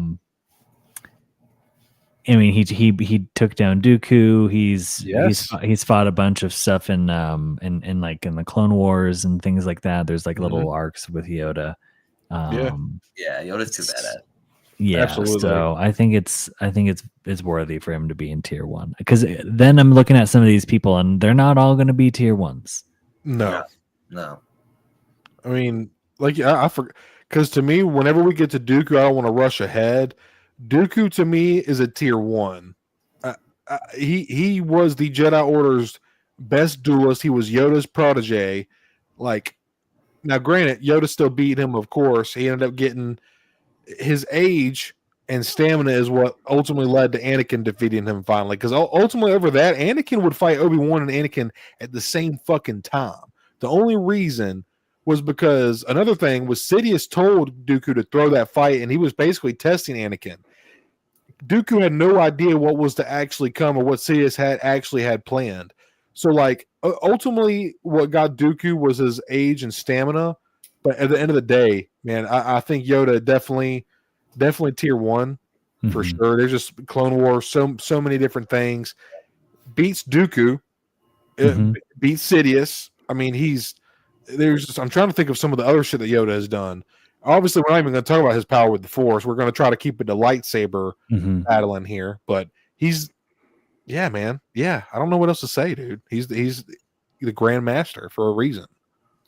mean, he took down Dooku. He's fought a bunch of stuff in like in the Clone Wars and things like that. There's like little arcs with Yoda. Yoda's too badass. Yeah, absolutely. So I think it's worthy for him to be in tier 1, because then I'm looking at some of these people and they're not all going to be tier 1s. No. I mean, like I forgot, because to me, whenever we get to Dooku, I don't want to rush ahead. Dooku to me is a tier 1. He was the Jedi Order's best duelist. He was Yoda's protege. Like, now, granted, Yoda still beat him, of course. He ended up getting his age and stamina is what ultimately led to Anakin defeating him finally. Because ultimately, over that, Anakin would fight Obi-Wan and Anakin at the same fucking time. The only reason was because another thing was Sidious told Dooku to throw that fight, and he was basically testing Anakin. Dooku had no idea what was to actually come or what Sidious had planned. So, like, ultimately, what got Dooku was his age and stamina. But at the end of the day, man, I think Yoda definitely tier 1 for sure. There's just Clone Wars, so many different things. Beats Dooku, beats Sidious. I mean, I'm trying to think of some of the other shit that Yoda has done. Obviously, we're not even going to talk about his power with the Force. We're going to try to keep it to lightsaber battling here. But yeah, man. Yeah, I don't know what else to say, dude. He's the Grand Master for a reason.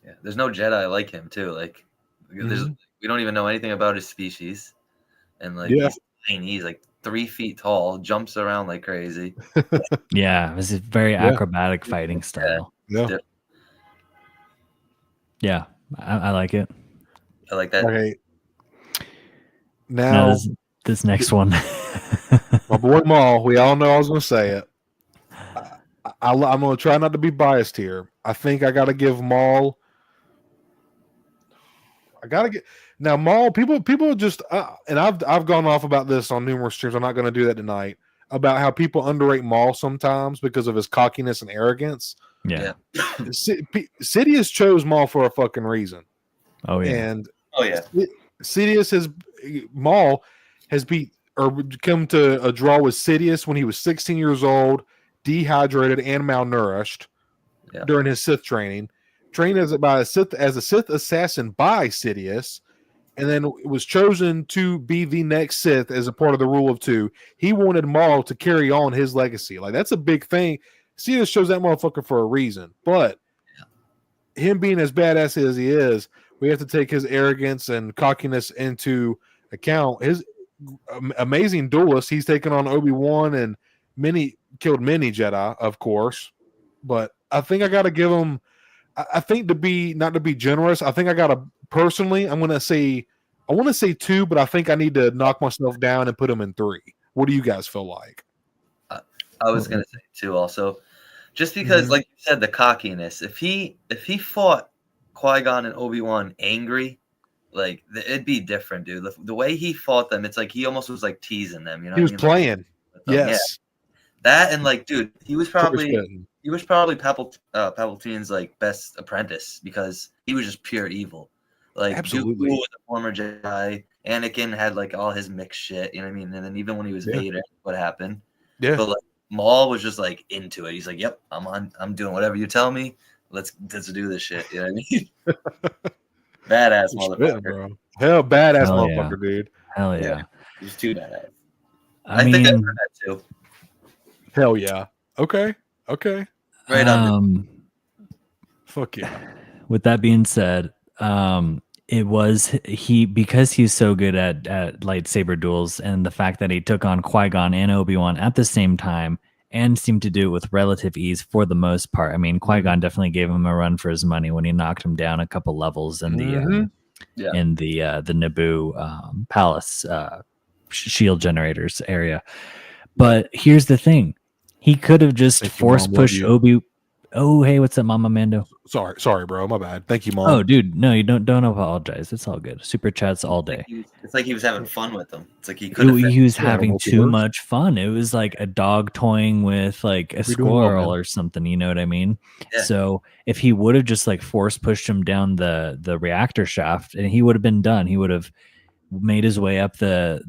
Yeah, there's no Jedi like him, too. Like, we don't even know anything about his species. And, like, he's tiny. He's, like, 3 feet tall, jumps around like crazy. Yeah, it's a very acrobatic fighting style. Yeah, I like it. I like that. Okay. Now this next one. My boy Maul, we all know I was going to say it. I'm going to try not to be biased here. I think I got to give Maul. Now Maul. People just and I've gone off about this on numerous streams. I'm not going to do that tonight. About how people underrate Maul sometimes because of his cockiness and arrogance. Yeah. Sidious chose Maul for a fucking reason. Oh yeah. And Maul has beat or come to a draw with Sidious when he was 16 years old, dehydrated and malnourished during his Sith training. Trained as a Sith assassin by Sidious, and then was chosen to be the next Sith as a part of the Rule of Two. He wanted Maul to carry on his legacy. Like, that's a big thing. Sidious chose that motherfucker for a reason. But him being as badass as he is, we have to take his arrogance and cockiness into account. His amazing duelist, he's taken on Obi-Wan and killed many Jedi, of course. But I think I got to give him, I think not to be generous, I think I got to, personally, I want to say 2, but I think I need to knock myself down and put him in 3. What do you guys feel like? I was going to say 2 also. Just because, like you said, the cockiness. If he fought Qui-Gon and Obi-Wan angry, like, it'd be different, dude. The way he fought them, it's like he almost was like teasing them. You know, he was playing. Yes, that, and like, dude, he was probably Palpatine's like best apprentice because he was just pure evil. Like, absolutely, Dooku was a former Jedi. Anakin had like all his mixed shit. You know what I mean? And then even when he was Vader, what happened? Yeah, but like, Maul was just like into it. He's like, "Yep, I'm doing whatever you tell me. Let's do this shit." You know what I mean? Badass motherfucker, bro. Hell, badass motherfucker, dude. Hell yeah. He's too badass. I think I mean, heard that too. Hell yeah. Okay. Right on. Fuck yeah. With that being said, it was because he's so good at lightsaber duels, and the fact that he took on Qui-Gon and Obi-Wan at the same time and seemed to do it with relative ease for the most part. I mean, Qui-Gon definitely gave him a run for his money when he knocked him down a couple levels in the Naboo palace shield generators area. But here's the thing. He could have just force pushed Obi. Oh, hey, what's up, Mama Mando? Sorry, bro. My bad. Thank you, Mom. Oh, dude, no, you don't apologize. It's all good. Super chats all day. It's like he was having fun with them. It's like he was having too much fun. It was like a dog toying with like a squirrel or something. You know what I mean? Yeah. So if he would have just like force pushed him down the reactor shaft, and he would have been done. He would have made his way up the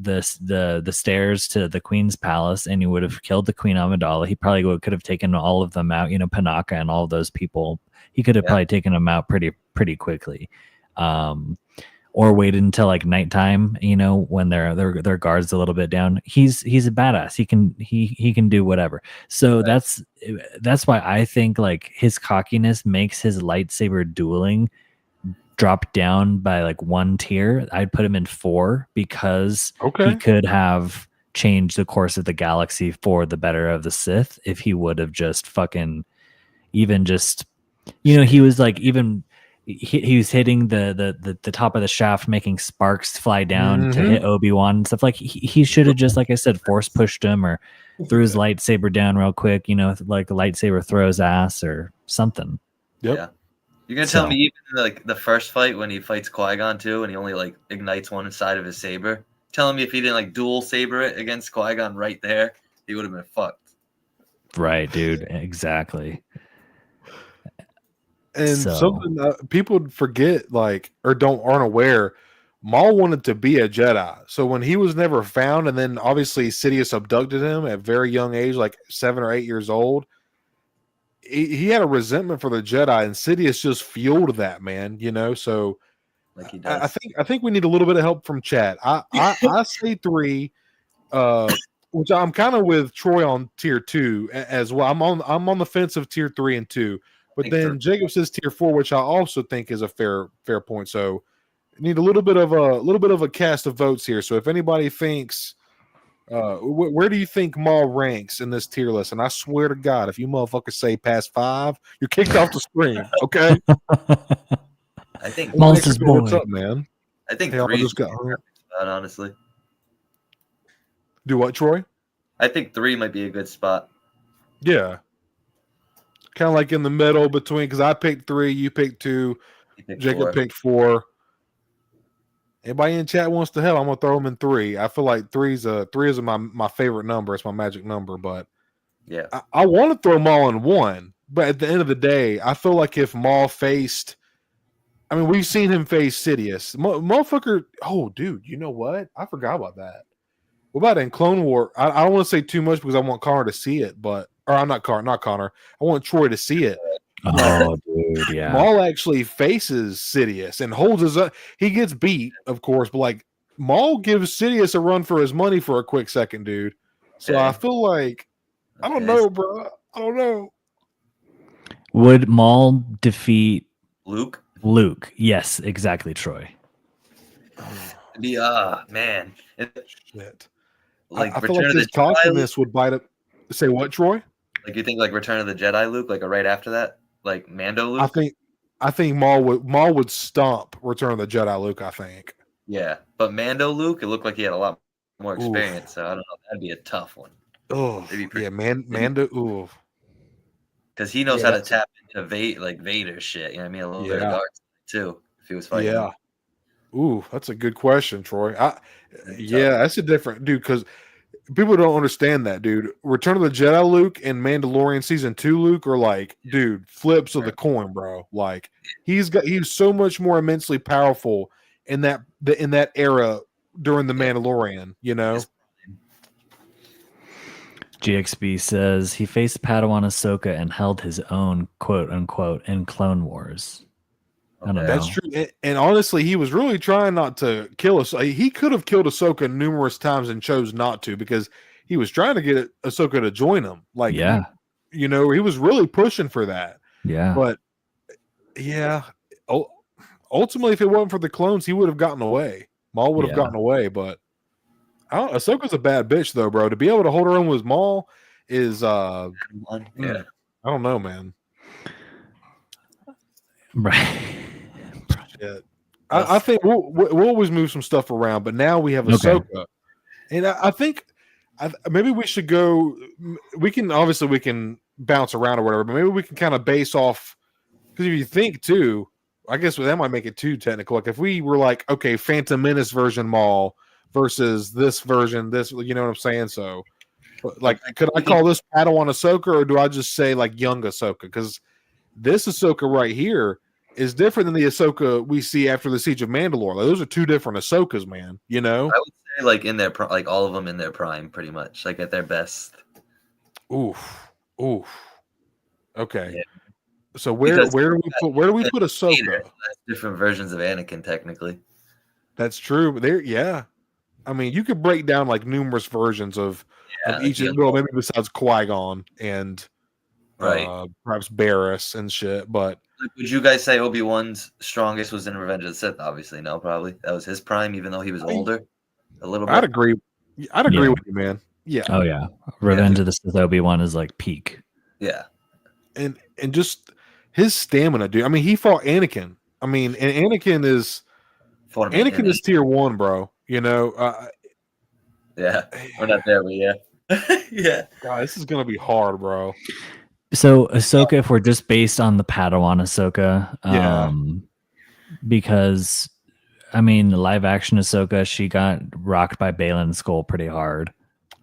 stairs to the Queen's palace, and he would have killed the Queen Amidala. He probably could have taken all of them out. You know, Panaka and all of those people. He could have probably taken them out pretty quickly, or waited until like nighttime. You know, when their guard's a little bit down. He's a badass. He can do whatever. So that's why I think like his cockiness makes his lightsaber dueling drop down by like 1 tier. I'd put him in 4 because he could have changed the course of the galaxy for the better of the Sith if he would have just fucking even just. You know, he was like he was hitting the top of the shaft, making sparks fly down to hit Obi-Wan and stuff. Like he should have just, like I said, force pushed him or threw his lightsaber down real quick. You know, like a lightsaber throws ass or something. Yep. Yeah. You're gonna tell me even like the first fight when he fights Qui-Gon too, and he only like ignites one side of his saber. Telling me if he didn't like dual saber it against Qui-Gon right there, he would have been fucked. Right, dude. Exactly. And something people forget, like, or aren't aware, Maul wanted to be a Jedi. So when he was never found, and then obviously Sidious abducted him at a very young age, like 7 or 8 years old, he had a resentment for the Jedi, and Sidious just fueled that, man. You know, so like he does. I think we need a little bit of help from chat. I say 3, which I'm kind of with Troy on tier 2 as well. I'm on the fence of tier 3 and 2. But then Jacob says tier 4, which I also think is a fair point. So need a little bit of a cast of votes here. So if anybody thinks, where do you think Maul ranks in this tier list? And I swear to God, if you motherfuckers say past 5, you're kicked off the screen. Okay. I think Maul's boy. What's up, man? I think 3 just got honestly. Do what, Troy? I think 3 might be a good spot. Yeah. Kind of like in the middle between, because I picked 3, you picked 2, Jacob picked 4. Anybody in chat wants to help, I'm gonna throw them in 3. I feel like 3 is my favorite number. It's my magic number, but yeah, I want to throw Maul in 1. But at the end of the day, I feel like if Maul faced, I mean, we've seen him face Sidious. Motherfucker. Oh, dude, you know what? I forgot about that. What about in Clone War? I don't want to say too much because I want Connor to see it, but I'm not Connor. I want Troy to see it. Oh, dude, yeah. Maul actually faces Sidious and holds his up. He gets beat, of course, but like Maul gives Sidious a run for his money for a quick second, dude. So I feel like I don't know, bro. I don't know. Would Maul defeat Luke? Luke, yes, exactly, Troy. Man. Shit. Like I feel like his cockiness would bite up. Say what, Troy? Like you think like Return of the Jedi Luke, like right after that, like Mando Luke. I think Maul would stomp Return of the Jedi Luke. I think. Yeah, but Mando Luke, it looked like he had a lot more experience. So I don't know. That'd be a tough one. Oh, yeah, Mando. Ooh, because he knows how to tap into Vader shit. You know what I mean? A little bit of dark too. If he was fighting. Yeah. Ooh, that's a good question, Troy. That's a different dude because people don't understand that, dude. Return of the Jedi Luke and Mandalorian season 2 Luke are like, dude, flips of the coin, bro. Like he's so much more immensely powerful in that era during the Mandalorian, you know. GXB says he faced Padawan Ahsoka and held his own, quote unquote, in Clone Wars. I don't know. That's true. And honestly, he was really trying not to kill us. He could have killed Ahsoka numerous times and chose not to because he was trying to get Ahsoka to join him. Like, you know, he was really pushing for that. Yeah. But ultimately, if it wasn't for the clones, he would have gotten away. Maul would have gotten away. But Ahsoka's a bad bitch, though, bro. To be able to hold her own with Maul is, I don't know, man. Right. Shit. I think we'll always move some stuff around, but now we have Ahsoka, and I think maybe we should go. We can bounce around or whatever, but maybe we can kind of base off because if you think too, I guess that might make it too technical. Like if we were like, okay, Phantom Menace version Maul versus this version, you know what I'm saying? So, like, could I call this Padawan Ahsoka, or do I just say like young Ahsoka? Because this Ahsoka right here is different than the Ahsoka we see after the Siege of Mandalore. Like, those are two different Ahsokas, man. You know, I would say like in their like all of them in their prime, pretty much, like at their best. Oof. Okay. Yeah. So where do we put Ahsoka? Different versions of Anakin, technically. That's true. I mean, you could break down like numerous versions of each. Well, maybe besides Qui-Gon and perhaps Barriss and shit, but. Would you guys say Obi-Wan's strongest was in Revenge of the Sith? Obviously, no, probably. That was his prime, even though he was older a little bit. I'd agree with you, man. Yeah. Oh, yeah. Revenge of the Sith Obi-Wan is like peak. Yeah. And just his stamina, dude. I mean, he fought Anakin. I mean, and Anakin is tier 1, bro. You know? Yeah. We're not there, but yeah. Yeah. God, this is going to be hard, bro. So Ahsoka, if we're just based on the Padawan Ahsoka, because I mean, the live action Ahsoka, she got rocked by Baylan Skoll pretty hard.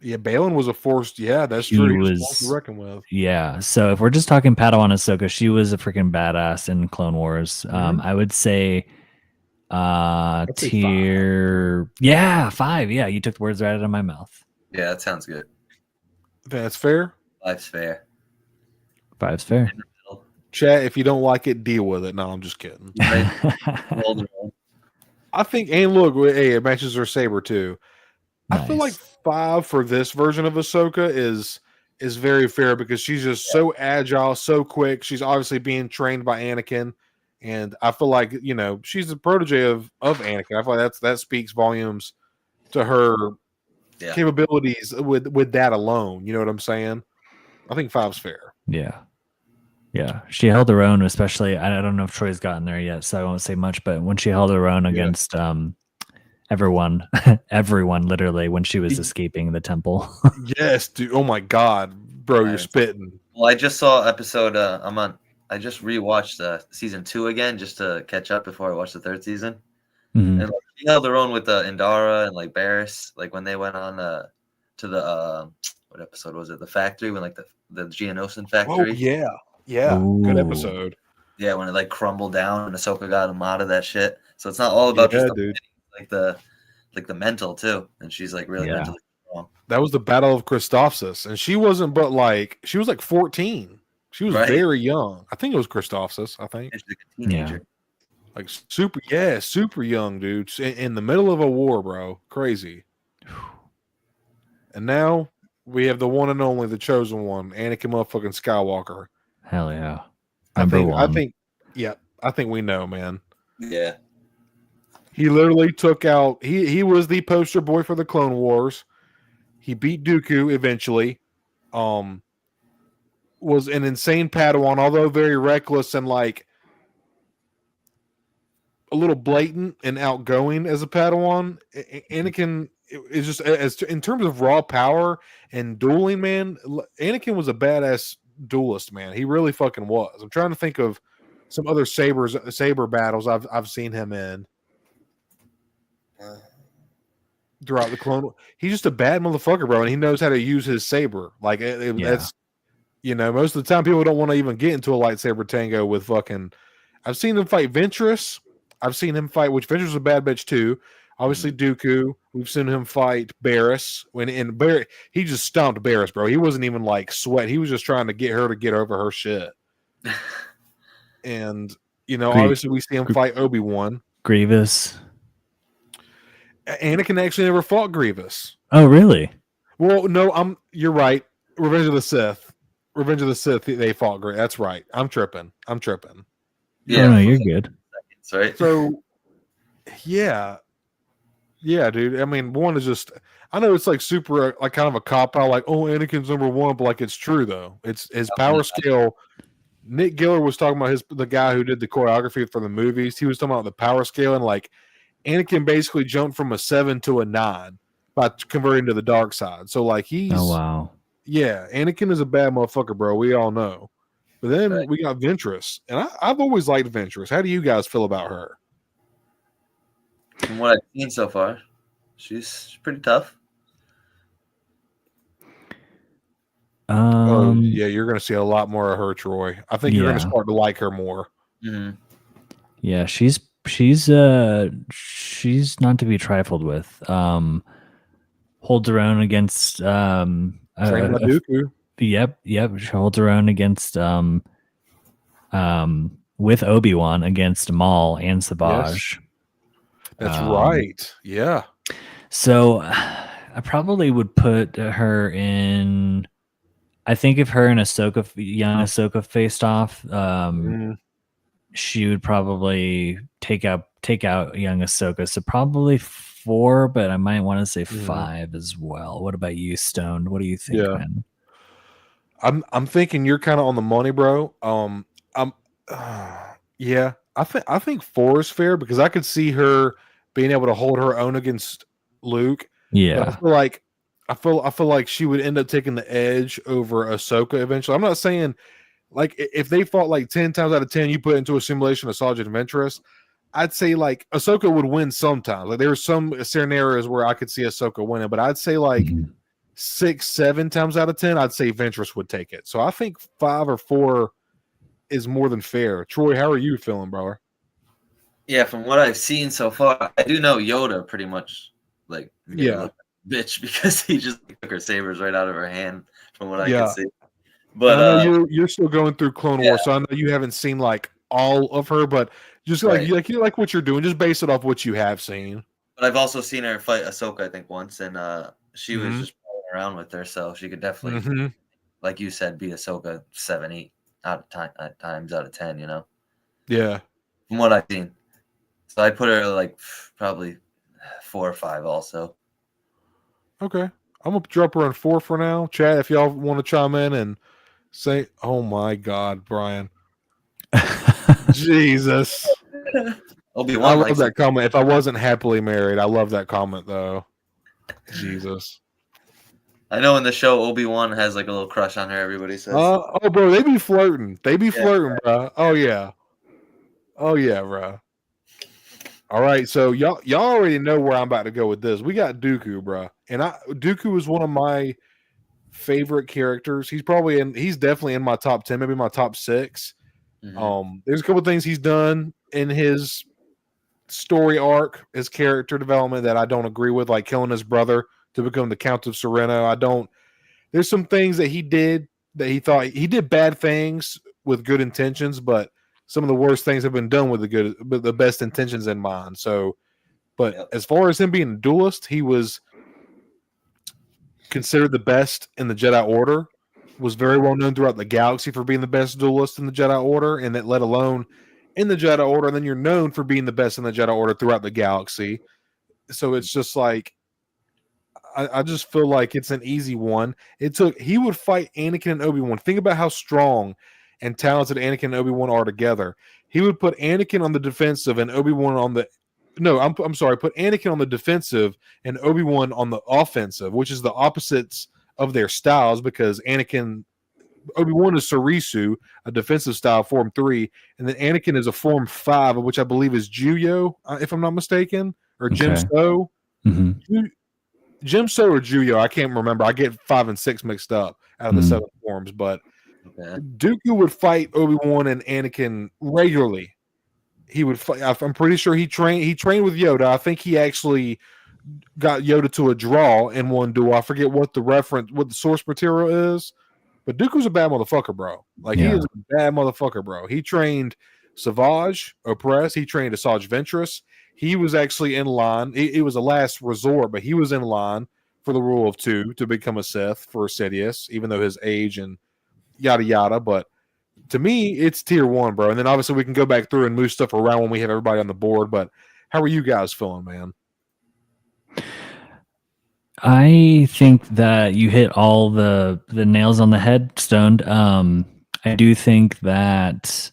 Yeah, Baylan was a force. Yeah, that's true. He was to reckon with. Yeah, so if we're just talking Padawan Ahsoka, she was a freaking badass in Clone Wars. I would say tier 5. Yeah, you took the words right out of my mouth. Yeah, that sounds good. That's fair. 5's fair. 5's fair. Chat, if you don't like it, deal with it. No, I'm just kidding. I think, and look, hey, it matches her saber too. Nice. I feel like 5 for this version of Ahsoka is very fair because she's just so agile, so quick. She's obviously being trained by Anakin, and I feel like, you know, she's the protege of Anakin. I feel like that speaks volumes to her capabilities with that alone. You know what I'm saying? I think 5's fair. Yeah, she held her own, especially. I don't know if Troy's gotten there yet, so I won't say much. But when she held her own against everyone, literally, when she was escaping the temple. Yes, dude. Oh my God, bro, you're spitting. Well, I just saw episode. I just rewatched season 2 again just to catch up before I watched the 3rd season. Mm-hmm. And she held her own with Indara and like Barriss, like when they went on to the what episode was it? The factory when like the Geonosian factory. Oh yeah. Yeah, ooh. Good episode. Yeah, when it like crumbled down and Ahsoka got him out of that shit. So it's not all about just the mental too. And she's like really mentally strong. That was the Battle of Christophsis, and she wasn't but like she was like 14. She was very young. I think it was Christophsis. I think she's like a teenager. Like super young, dude. In the middle of a war, bro. Crazy. And now we have the one and only, the chosen one, Anakin motherfucking Skywalker. Hell yeah. I think we know, man. Yeah. He literally took out he was the poster boy for the Clone Wars. He beat Dooku eventually. Was an insane Padawan, although very reckless and like a little blatant and outgoing as a Padawan. Anakin is just as in terms of raw power and dueling, man. Anakin was a badass duelist, man. He really fucking was. I'm trying to think of some other saber battles I've seen him in throughout the Clone. He's just a bad motherfucker, bro, and he knows how to use his saber. Like that's most of the time people don't want to even get into a lightsaber tango with fucking. I've seen him fight Ventress. I've seen him fight, which Ventress is a bad bitch too. Obviously, Dooku. We've seen him fight Barriss. He just stomped Barriss, bro. He wasn't even like sweat. He was just trying to get her to get over her shit. And obviously, we see him fight Obi-Wan. Grievous. Anakin actually never fought Grievous. Oh, really? Well, no, you're right. Revenge of the Sith. They fought Grievous. That's right. I'm tripping. Yeah, no, you're good. Right. So, yeah, dude. I mean, one is just. I know it's like super, like kind of a cop out, like, oh, Anakin's number one, but like it's true though. It's his power scale. Nick Giller was talking about the guy who did the choreography for the movies. He was talking about the power scale, and like Anakin basically jumped from a 7 to a 9 by converting to the dark side. So like he's Anakin is a bad motherfucker, bro. We all know. But then we got Ventress, and I've always liked Ventress. How do you guys feel about her? From what I've seen so far, she's pretty tough. You're going to see a lot more of her, Troy. I think you're going to start to like her more. Mm-hmm. Yeah, she's not to be trifled with. Holds her own against Dooku. Yep. She holds her own against with Obi-Wan against Maul and Savage. Yes. That's right. Yeah. So I probably would put her in. I think if her and young Ahsoka faced off, she would probably take out young Ahsoka. So probably 4, but I might want to say 5 as well. What about you, Stone? What do you think, man? I'm thinking you're kind of on the money, bro. I think 4 is fair because I could see her being able to hold her own against Luke. Yeah, but I feel like she would end up taking the edge over Ahsoka eventually. I'm not saying like if they fought like 10 times out of 10, you put into a simulation of Sergeant Ventress, I'd say like Ahsoka would win sometimes. Like there were some scenarios where I could see Ahsoka winning, but I'd say like 6-7 times out of 10, I'd say Ventress would take it. So I think 5 or 4 is more than fair. Troy, how are you feeling, brother? Yeah, from what I've seen so far, I do know Yoda pretty much like bitch because he just took her sabers right out of her hand. From what I can see, but I know you're still going through Clone Wars, so I know you haven't seen like all of her, but just like you like what you're doing, just base it off what you have seen. But I've also seen her fight Ahsoka, I think, once, and she was just playing around with her, so she could definitely, like you said, beat Ahsoka 7-8 times out of 10. Yeah. From what I've seen, so I'd put her like probably 4 or 5 also. Okay, I'm gonna drop her on 4 for now. Chad, if y'all want to chime in and say, "Oh my God, Brian, Jesus." Obi-Wan, I love that comment. If I wasn't happily married, I love that comment though. Jesus. I know in the show Obi-Wan has like a little crush on her. Everybody says. Bro, they be flirting. Flirting, bro. Oh yeah, bro. All right, so y'all already know where I'm about to go with this. We got Dooku, bro, and Dooku is one of my favorite characters. He's definitely in my top 10, maybe my top 6. There's a couple things he's done in his story arc, his character development that I don't agree with, like killing his brother to become the Count of Sereno. There's some things that he did that he thought he did bad things with good intentions, but some of the worst things have been done with the best intentions in mind. So, but as far as him being a duelist, he was considered the best in the Jedi Order, was very well known throughout the galaxy for being the best duelist in the Jedi Order, and that let alone in the Jedi Order, and then you're known for being the best in the Jedi Order throughout the galaxy. So it's just like, I just feel like it's an easy one. He would fight Anakin and Obi-Wan. Think about how strong and talented Anakin and Obi-Wan are together. He would put Anakin on the defensive and Obi-Wan on the I'm sorry, put Anakin on the defensive and Obi-Wan on the offensive, which is the opposites of their styles, because Obi-Wan is Sarisu, a defensive style, Form 3, and then Anakin is a Form 5, which I believe is Juyo, if I'm not mistaken, or Jim So. Mm-hmm. Jim So or Juyo, I can't remember. I get 5 and 6 mixed up out of the 7 forms, but Dooku would fight Obi-Wan and Anakin regularly. He would fight. I'm pretty sure he trained with Yoda. I think he actually got Yoda to a draw in one duel. I forget what the source material is, but Dooku's a bad motherfucker, bro. He is a bad motherfucker, bro. He trained Savage Opress. He trained Asajj Ventress. He was actually in line. It was a last resort, but he was in line for the rule of 2 to become a Sith for Sidious, even though his age and yada yada. But to me, it's tier 1, bro. And then obviously we can go back through and move stuff around when we have everybody on the board. But how are you guys feeling, man? I think that you hit all the nails on the head, Stoned. I do think that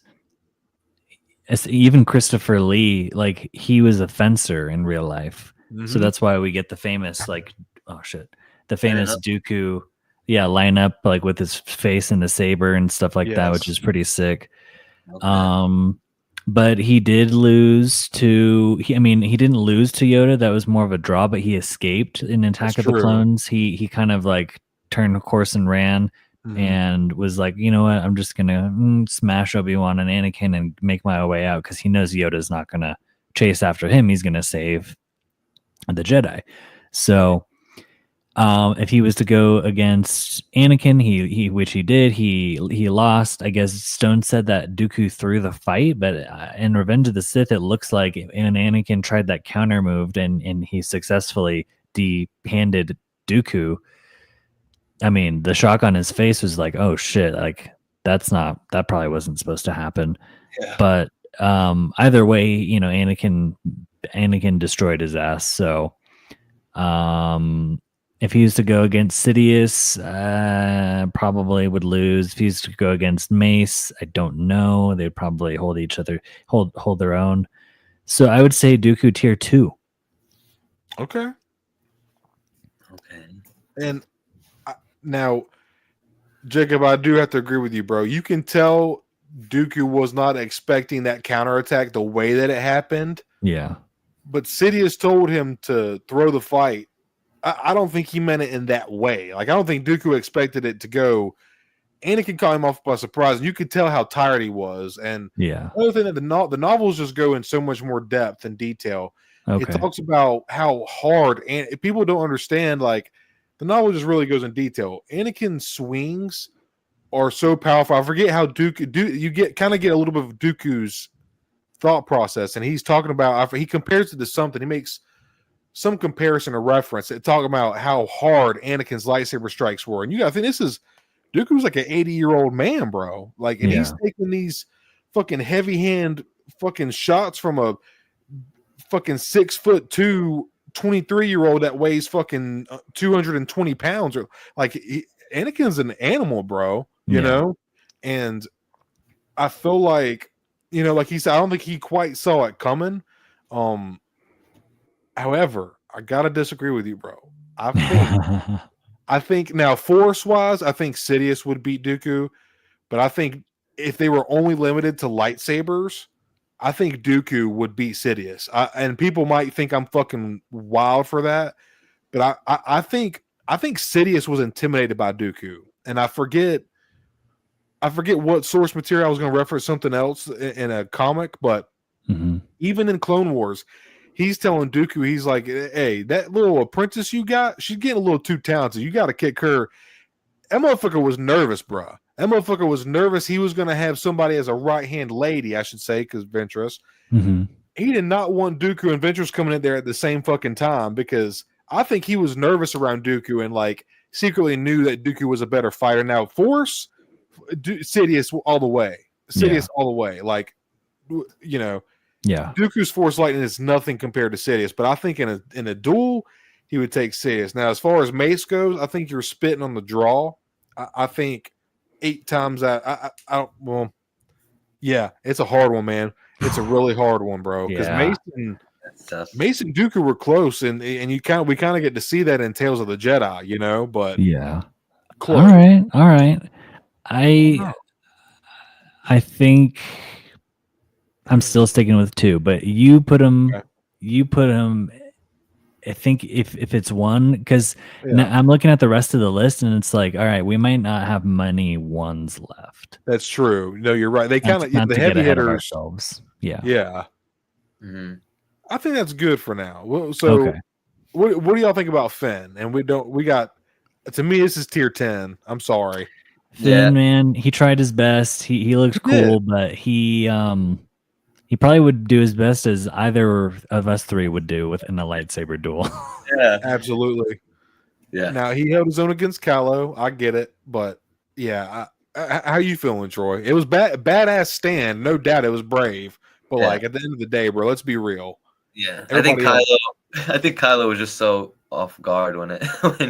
even Christopher Lee, he was a fencer in real life. So that's why we get the famous, Dooku, line up with his face and the saber and stuff like that, which is pretty sick. Okay. But he did lose to, he didn't lose to Yoda. That was more of a draw, but he escaped in Attack of the Clones. He kind of turned course and ran. And was like, you know what, I'm just gonna smash Obi-Wan and Anakin and make my way out, because he knows Yoda's not gonna chase after him. He's gonna save the Jedi. So if he was to go against Anakin, he which he did, he lost. I guess Stone said that Dooku threw the fight, but in Revenge of the Sith, it looks like when Anakin tried that counter move and he successfully handed Dooku. The shock on his face was like, oh shit, that probably wasn't supposed to happen. Yeah. But either way, Anakin destroyed his ass. So if he was to go against Sidious, probably would lose. If he was to go against Mace, I don't know. They'd probably hold their own. So I would say Dooku tier 2. Okay. And now, Jacob, I do have to agree with you, bro. You can tell Dooku was not expecting that counterattack the way that it happened. Yeah. But Sidious told him to throw the fight. I don't think he meant it in that way. I don't think Dooku expected it to go. Anakin caught him off by surprise, and you could tell how tired he was. And another thing that the novels just go in so much more depth and detail. Okay. It talks about how hard, and people don't understand, the novel just really goes in detail. Anakin's swings are so powerful. I forget how you get a little bit of Dooku's thought process, and he's talking about, he compares it to something. He makes some comparison or reference, talking about how hard Anakin's lightsaber strikes were. And you got to think Dooku's like an 80-year-old man, bro. He's taking these fucking heavy hand fucking shots from a fucking 6'2" 23-year-old that weighs fucking 220 pounds, or Anakin's an animal, bro. You know, and I feel like he said, I don't think he quite saw it coming. However, I gotta disagree with you, bro. I think now force wise, I think Sidious would beat Dooku, but I think if they were only limited to lightsabers, I think Dooku would beat Sidious. And people might think I'm fucking wild for that, but I think Sidious was intimidated by Dooku. And I forget I forget what source material I was going to reference something else in a comic, but even in Clone Wars, he's telling Dooku, he's like, hey, that little apprentice you got, she's getting a little too talented. You got to kick her. That motherfucker was nervous, bro. That motherfucker was nervous. He was going to have somebody as a right-hand lady, I should say, because Ventress. He did not want Dooku and Ventress coming in there at the same fucking time, because I think he was nervous around Dooku and like secretly knew that Dooku was a better fighter. Now, Force, Sidious all the way. Sidious all the way. Like, you know, Dooku's Force Lightning is nothing compared to Sidious, but I think in a duel, he would take Sidious. Now, as far as Mace goes, I think you're spitting on the draw. I think 8 times that. I don't. Well, yeah, it's a hard one, man. It's a really hard one, bro. Because Mace and Dooku were close, and we kind of get to see that in Tales of the Jedi, you know. But close. All right. I think I'm still sticking with 2, but you put him. Okay. You put him. I think if it's 1, because I'm looking at the rest of the list, and it's like, all right, we might not have many 1s left. That's true. No, you're right. They kind of the heavy hitters. Yeah. I think that's good for now. Well, so, what do y'all think about Finn? And we got. To me, this is tier 10. I'm sorry. Finn, man, he tried his best. He looks cool, but he probably would do his best as either of us 3 would do within a lightsaber duel. Yeah, absolutely. Yeah. Now he held his own against Kylo. I get it, but yeah, how you feeling, Troy? It was badass stand, no doubt. It was brave, but like at the end of the day, bro, let's be real. Yeah, I think Kylo was just so off guard when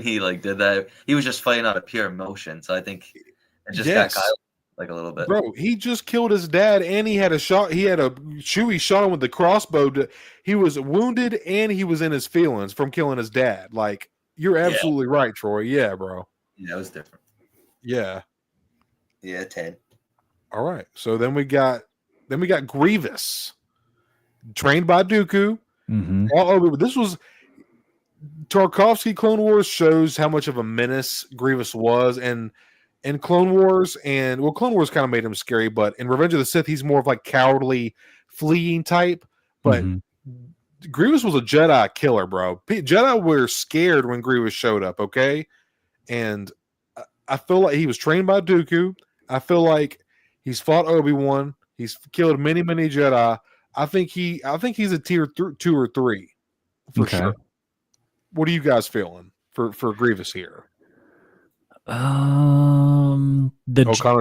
he like did that. He was just fighting out of pure emotion. So I think it just got Kylo like a little bit. Bro, he just killed his dad, and he had a shot. He had a Chewie shot him with the crossbow. He was wounded, and he was in his feelings from killing his dad. Like, you're absolutely right, Troy. Yeah, bro. Yeah, it was different. Yeah. Yeah, 10. All right. So then we got Grievous, trained by Dooku. This was Tarkovsky. Clone Wars shows how much of a menace Grievous was, and in Clone Wars, Clone Wars kind of made him scary, but in Revenge of the Sith, he's more of like cowardly, fleeing type. But Grievous was a Jedi killer, bro. Jedi were scared when Grievous showed up, okay? And I feel like he was trained by Dooku. I feel like he's fought Obi-Wan. He's killed many, many Jedi. I think he's a tier 2 or 3 for sure. What are you guys feeling for Grievous here? O'Connor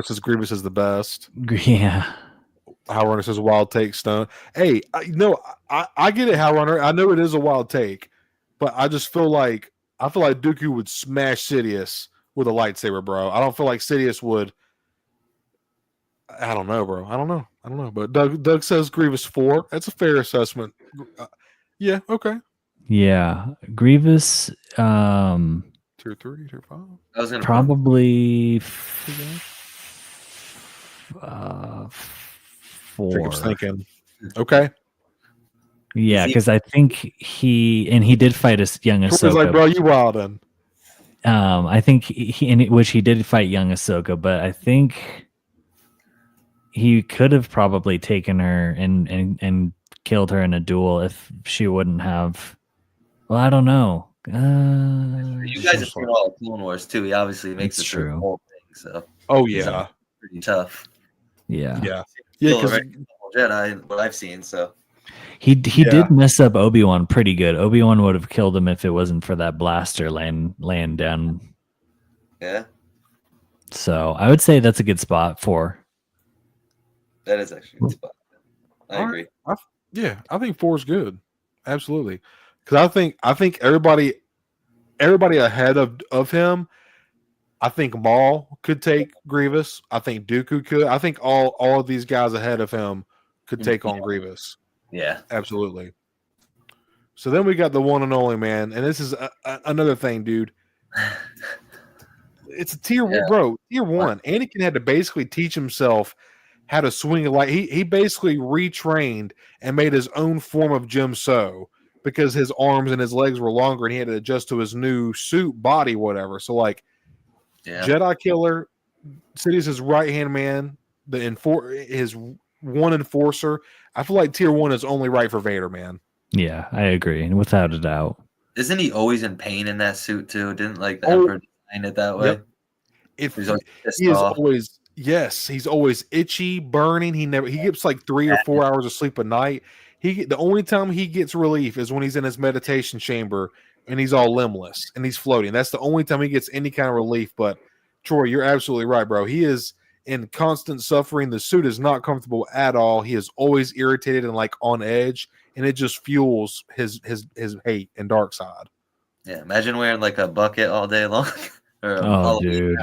says Grievous is the best. Yeah. HowlrunNer says wild take, Stone. Hey, I get it, HowlrunNer. I know it is a wild take, but I just feel like Dooku would smash Sidious with a lightsaber, bro. I don't feel like Sidious would. I don't know, bro. I don't know. But Doug says Grievous 4. That's a fair assessment. Yeah. Okay. Yeah, Grievous. Tier 3, tier 5. I was gonna probably 4. Jacob's thinking. Okay. Yeah, because I think he did fight a young Ahsoka. Like, bro, you wildin'. I think he did fight young Ahsoka, but I think he could have probably taken her and killed her in a duel if she wouldn't have. Well, I don't know. You guys have seen all the Clone Wars too. He obviously makes it through the whole thing. So pretty tough. Yeah. Because Jedi, what I've seen. So he did mess up Obi-Wan pretty good. Obi-Wan would have killed him if it wasn't for that blaster laying down. Yeah. So I would say that's a good spot for. That is actually a good spot. I agree. I think 4 is good. Absolutely. Because I think everybody ahead of him, I think Maul could take Grievous. I think Dooku could. I think all of these guys ahead of him could take on Grievous. Yeah, absolutely. So then we got the one and only, man, and this is another thing, dude. It's a tier 1. Anakin had to basically teach himself how to swing a light. He basically retrained and made his own form of Jim So, because his arms and his legs were longer and he had to adjust to his new suit body, whatever. So like Jedi killer, Sidious's right hand man, his one enforcer. I feel like tier 1 is only right for Vader, man. Yeah, I agree, without a doubt. Isn't he always in pain in that suit too? Didn't like the Emperor design it that way? Yep. He's always pissed he is off. always he's always itchy, burning. He gets like 3 or 4 hours of sleep a night. The only time he gets relief is when he's in his meditation chamber and he's all limbless and he's floating. That's the only time he gets any kind of relief. But Troy, you're absolutely right, bro. He is in constant suffering. The suit is not comfortable at all. He is always irritated and like on edge, and it just fuels his hate and dark side. Yeah, imagine wearing like a bucket all day long. Dude.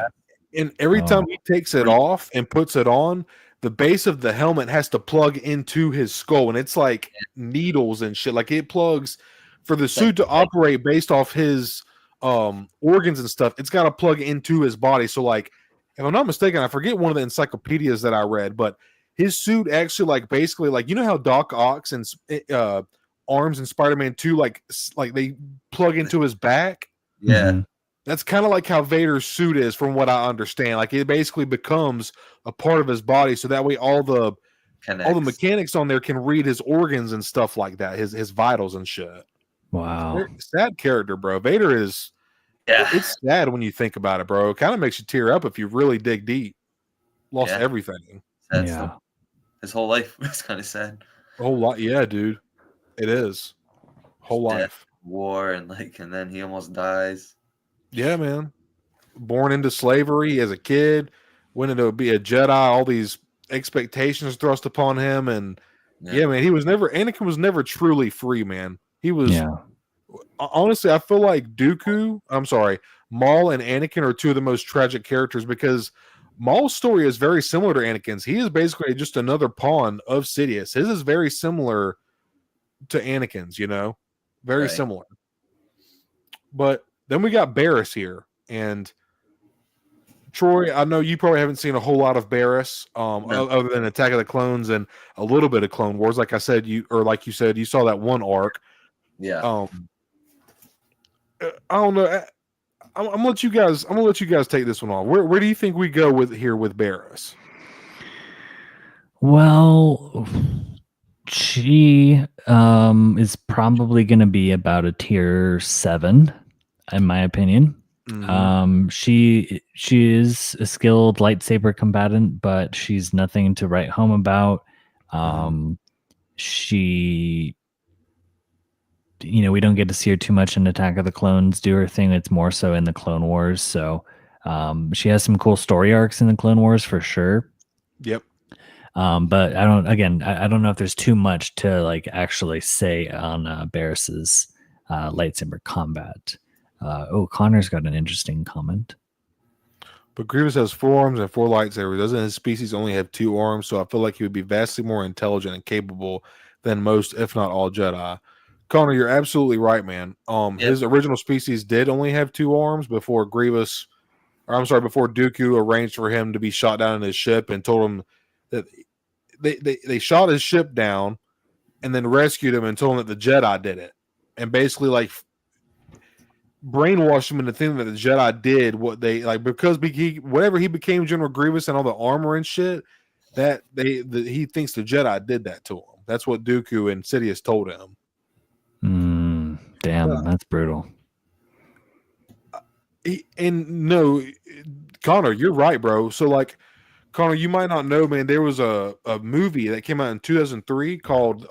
And every time he takes it off and puts it on, the base of the helmet has to plug into his skull, and it's like needles and shit. Like it plugs for the suit to operate based off his organs and stuff. It's got to plug into his body. So, like, if I'm not mistaken, I forget one of the encyclopedias that I read, but his suit actually, like, basically, like, you know how Doc Ock and arms in Spider-Man 2, like they plug into his back? Yeah. Mm-hmm. That's kind of like how Vader's suit is, from what I understand. Like it basically becomes a part of his body, so that way all the mechanics on there can read his organs and stuff like that, his vitals and shit. Wow, sad character, bro. Vader is. Yeah, it's sad when you think about it, bro. It kind of makes you tear up if you really dig deep. Lost everything. His whole life was kind of sad. A whole lot, yeah, dude. It is. Whole life. War and then he almost dies. Yeah, man. Born into slavery as a kid, went into be a Jedi, all these expectations thrust upon him, and man, Anakin was never truly free, man. He was honestly, I feel like Maul and Anakin are two of the most tragic characters, because Maul's story is very similar to Anakin's. He is basically just another pawn of Sidious. His is very similar to Anakin's, very similar. But then we got Barriss here, and Troy, I know you probably haven't seen a whole lot of Barriss, other than Attack of the Clones and a little bit of Clone Wars. Like you said, you saw that one arc. Yeah. I don't know. I'm gonna let you guys take this one on. Where do you think we go with Barriss? Well, she is probably going to be about a tier 7, in my opinion. Mm-hmm. She is a skilled lightsaber combatant, but she's nothing to write home about. She, we don't get to see her too much in Attack of the Clones do her thing. It's more so in the Clone Wars. So she has some cool story arcs in the Clone Wars for sure. Yep. But I don't know if there's too much to like actually say on Barriss's lightsaber combat. Connor's got an interesting comment. But Grievous has 4 arms and 4 lightsabers. Doesn't his species only have 2 arms? So I feel like he would be vastly more intelligent and capable than most, if not all, Jedi. Connor, you're absolutely right, man. His original species did only have 2 arms before Dooku arranged for him to be shot down in his ship and told him that they shot his ship down and then rescued him and told him that the Jedi did it, and basically like brainwashed him into thinking that the Jedi did what they like, because whatever he became General Grievous and all the armor and shit, that he thinks the Jedi did that to him. That's what Dooku and Sidious told him. Damn, that's brutal. Connor, you're right, bro. So like, Connor, you might not know, man, there was a movie that came out in 2003 called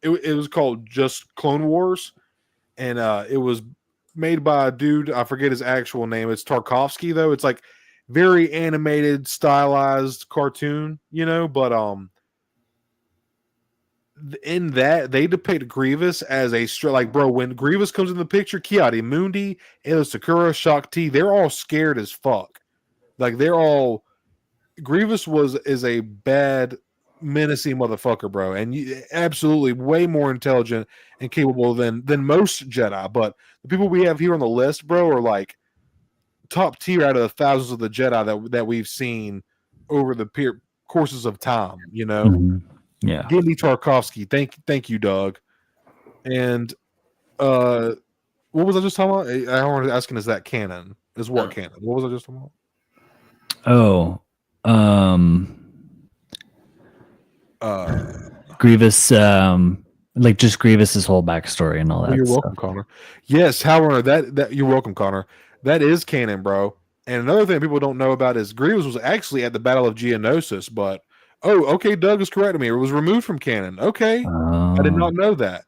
it was called just Clone Wars, and it was made by a dude, I forget his actual name. It's Tarkovsky, though. It's like very animated, stylized cartoon, but in that they depict Grievous as when Grievous comes in the picture, Ki-Adi-Mundi, Aayla Secura, Shakti, they're all scared as fuck. Like Grievous is a bad, menacing motherfucker, bro, and absolutely way more intelligent and capable than most Jedi. But the people we have here on the list, bro, are like top tier out of the thousands of the Jedi that we've seen over the courses of time. Mm-hmm. Yeah, give me Tarkovsky. Thank you, Doug. And what was I just talking about? I wanted to ask, is that canon? Is what canon? What was I just talking Oh, Grievous, like just Grievous's whole backstory and all that. You're stuff. welcome, Connor. Yes, HowlrunNer, that you're welcome, Connor. That is canon, bro. And another thing people don't know about is Grievous was actually at the Battle of Geonosis, but okay, Doug is correcting me. It was removed from canon. Okay, I did not know that.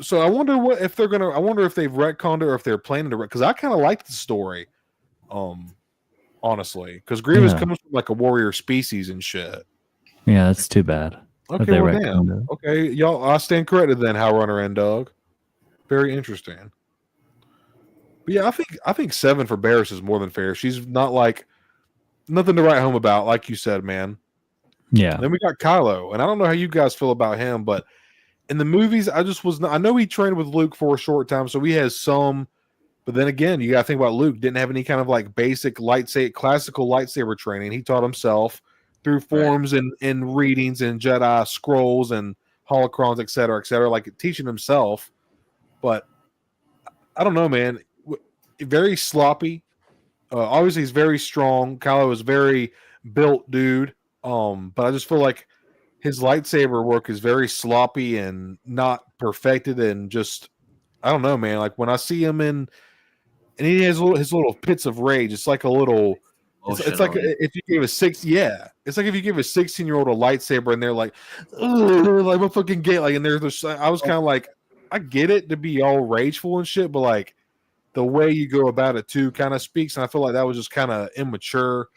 So I wonder what if they're gonna. I wonder if they've retconned it or if they're planning to. Because I kind of liked the story, honestly, because Grievous comes from like a warrior species and shit. Yeah, that's too bad. Okay, well, damn. Okay, y'all, I stand corrected then, HowlrunNer and Doug. Very interesting. But yeah, I think 7 for Barris is more than fair. She's not like nothing to write home about, like you said, man. Yeah. Then we got Kylo, and I don't know how you guys feel about him, but in the movies, I just was not. I know he trained with Luke for a short time, so he has some. But then again, you got to think about Luke. Didn't have any kind of like basic classical lightsaber training. He taught himself through forms and readings and Jedi scrolls and holocrons, et cetera, like teaching himself. But I don't know, man. Very sloppy. Obviously, he's very strong. Kylo is very built dude. But I just feel like his lightsaber work is very sloppy and not perfected, and just I don't know, man. Like when I see him and he has his little pits of rage. It's like a little. It's like if you gave it's like if you give a 16-year-old a lightsaber and they're like a fucking gay, like, and there's. I was kind of like, I get it to be all rageful and shit, but like the way you go about it too kind of speaks, and I feel like that was just kind of immature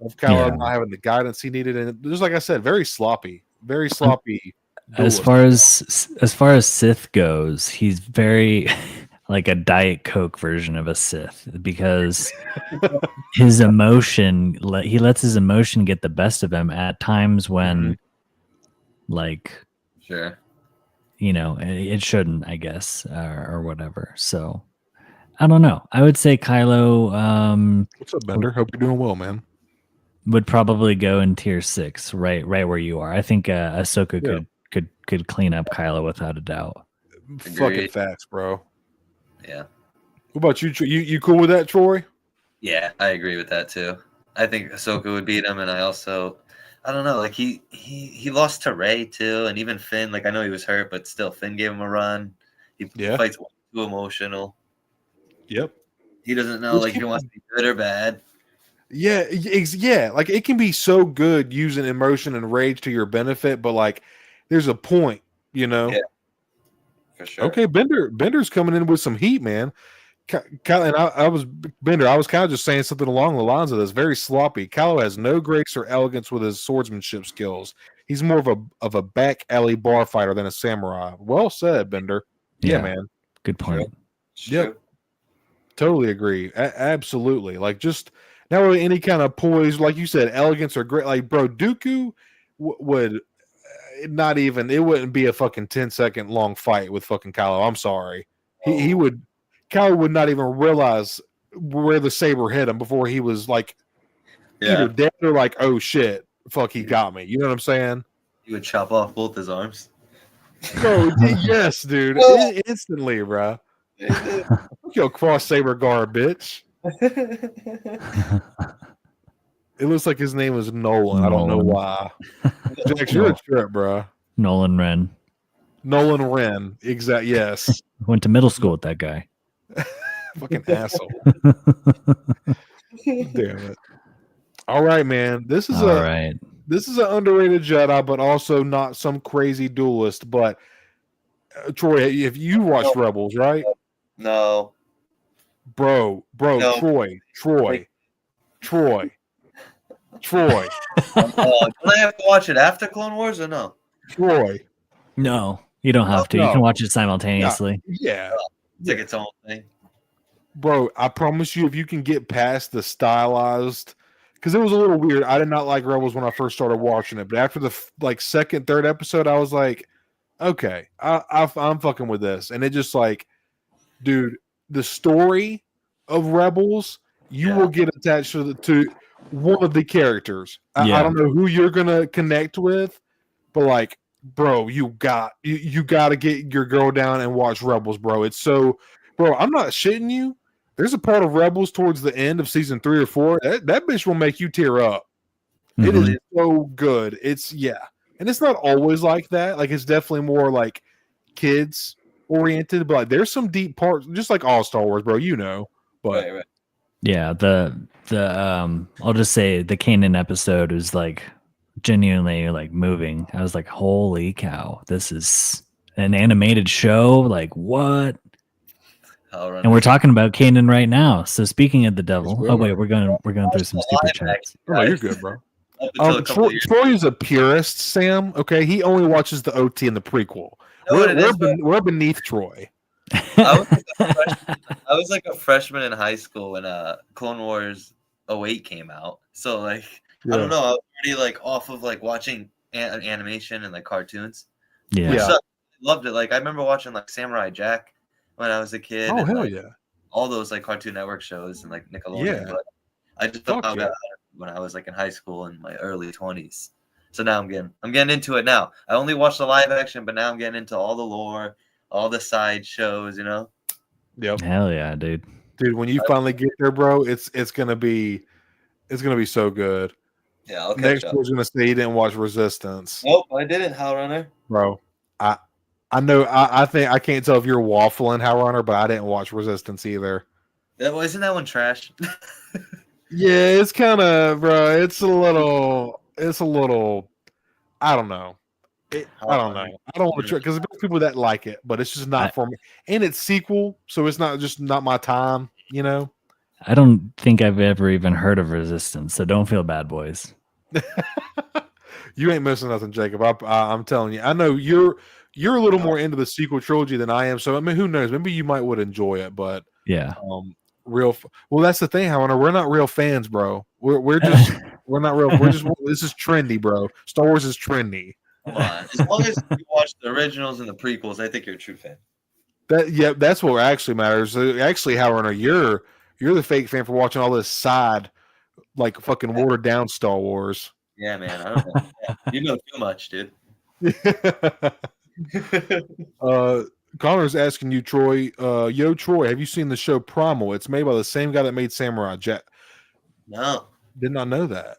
of Kylo not having the guidance he needed, and just like I said, very sloppy. As far as Sith goes, he's very like a Diet Coke version of a Sith, because his emotion, he lets his emotion get the best of him at times when like it shouldn't, I guess, or whatever. So I don't know. I would say Kylo. What's up, Bender? Hope you're doing well, man. Would probably go in tier 6, right where you are. I think Ahsoka could clean up Kylo without a doubt. Fucking facts, bro. Yeah. What about you? You cool with that, Troy? Yeah, I agree with that too. I think Ahsoka would beat him, and I don't know. Like he lost to Rey too, and even Finn. Like I know he was hurt, but still, Finn gave him a run. He fights too emotional. Yep. He doesn't know like he wants to be good or bad. Yeah, like it can be so good using emotion and rage to your benefit, but like there's a point, you know. Yeah, for sure. Okay, Bender's coming in with some heat, man. And I was kind of just saying something along the lines of this. Very sloppy. Kylo has no grace or elegance with his swordsmanship skills. He's more of a back alley bar fighter than a samurai. Well said, Bender. Yeah, man. Good point. Yep. Totally agree. Absolutely. Like just not really any kind of poise, like you said, elegance or great. Like, bro, Dooku would not even. It wouldn't be a fucking 10-second long fight with fucking Kylo. I'm sorry. He would. Kylo would not even realize where the saber hit him before he was like either dead or like, oh shit, fuck, he got me. You know what I'm saying? He would chop off both his arms. Bro, yes, dude, instantly, bro. Yo, cross saber guard, bitch. It looks like his name is Nolan. I don't know why. Jax, you're a trip, bro. Nolan Wren. Exactly. Yes. Went to middle school with that guy. Fucking asshole. Damn it. All right, man. This is an underrated Jedi, but also not some crazy duelist. But Troy, if you watched Rebels, right? No. Bro, no. Troy. Do I have to watch it after Clone Wars or no? Troy. No, you don't have to. You can watch it simultaneously. Yeah. It's like its own thing. Bro, I promise you, if you can get past the stylized, because it was a little weird. I did not like Rebels when I first started watching it, but after the second, third episode, I was like, okay, I'm fucking with this. And it just like, dude, the story of Rebels, you will get attached to one of the characters. I don't know who you're gonna connect with, but like, bro, you got to get your girl down and watch Rebels, bro. It's so, bro. I'm not shitting you. there's a part of Rebels towards the end of season 3 or 4 that bitch will make you tear up. It is so good. And it's not always like that. Like it's definitely more like kids oriented, but like, there's some deep parts, just like all Star Wars, bro. You know, but right. Yeah, the I'll just say the Kanan episode is like genuinely like moving. I was like, holy cow, this is an animated show. Like what? And we're talking about Kanan right now. So speaking of the devil, oh wait, we're going through some super chats. Oh, you're good, bro. Troy is a purist, Sam. Okay, he only watches the OT and the prequel. We're beneath Troy. I was like a freshman in high school when Clone Wars 08 came out. So like I don't know, I was already like off of like watching animation and like cartoons. Yeah. So I loved it. Like I remember watching like Samurai Jack when I was a kid. Oh, and, hell like, yeah. All those like Cartoon Network shows and like Nickelodeon. Yeah. But I just found out when I was like in high school in my early 20s. So now I'm getting into it now. I only watched the live action, but now I'm getting into all the lore, all the side shows, you know? Yep. Hell yeah, dude. Dude, when you finally get there, bro, it's gonna be so good. Yeah, okay. Next year's gonna say he didn't watch Resistance. Nope, I didn't, HowlrunNer. Bro, I know I think I can't tell if you're waffling, HowlrunNer, but I didn't watch Resistance either. Isn't that one trash? Yeah, it's kind of, bro. It's a little. I don't know. I don't know. I don't want to try because there's people that like it, but it's just not for me. And it's sequel, so it's not my time. You know. I don't think I've ever even heard of Resistance, so don't feel bad, boys. You ain't missing nothing, Jacob. I'm telling you. I know you're a little more into the sequel trilogy than I am. So I mean, who knows? Maybe you might would enjoy it, but yeah. Well, that's the thing, however, we're not real fans, bro. We're not real. This is trendy, bro. Star Wars is trendy. Come on. As long as you watch the originals and the prequels, I think you're a true fan. That's what actually matters. Actually, HowlrunNer, you're the fake fan for watching all this side, like fucking watered down Star Wars. Yeah, man. I don't know. Yeah. You know too much, dude. Connor's asking you, Troy. Yo, Troy, have you seen the show Primal? It's made by the same guy that made Samurai Jack. No, did not know that.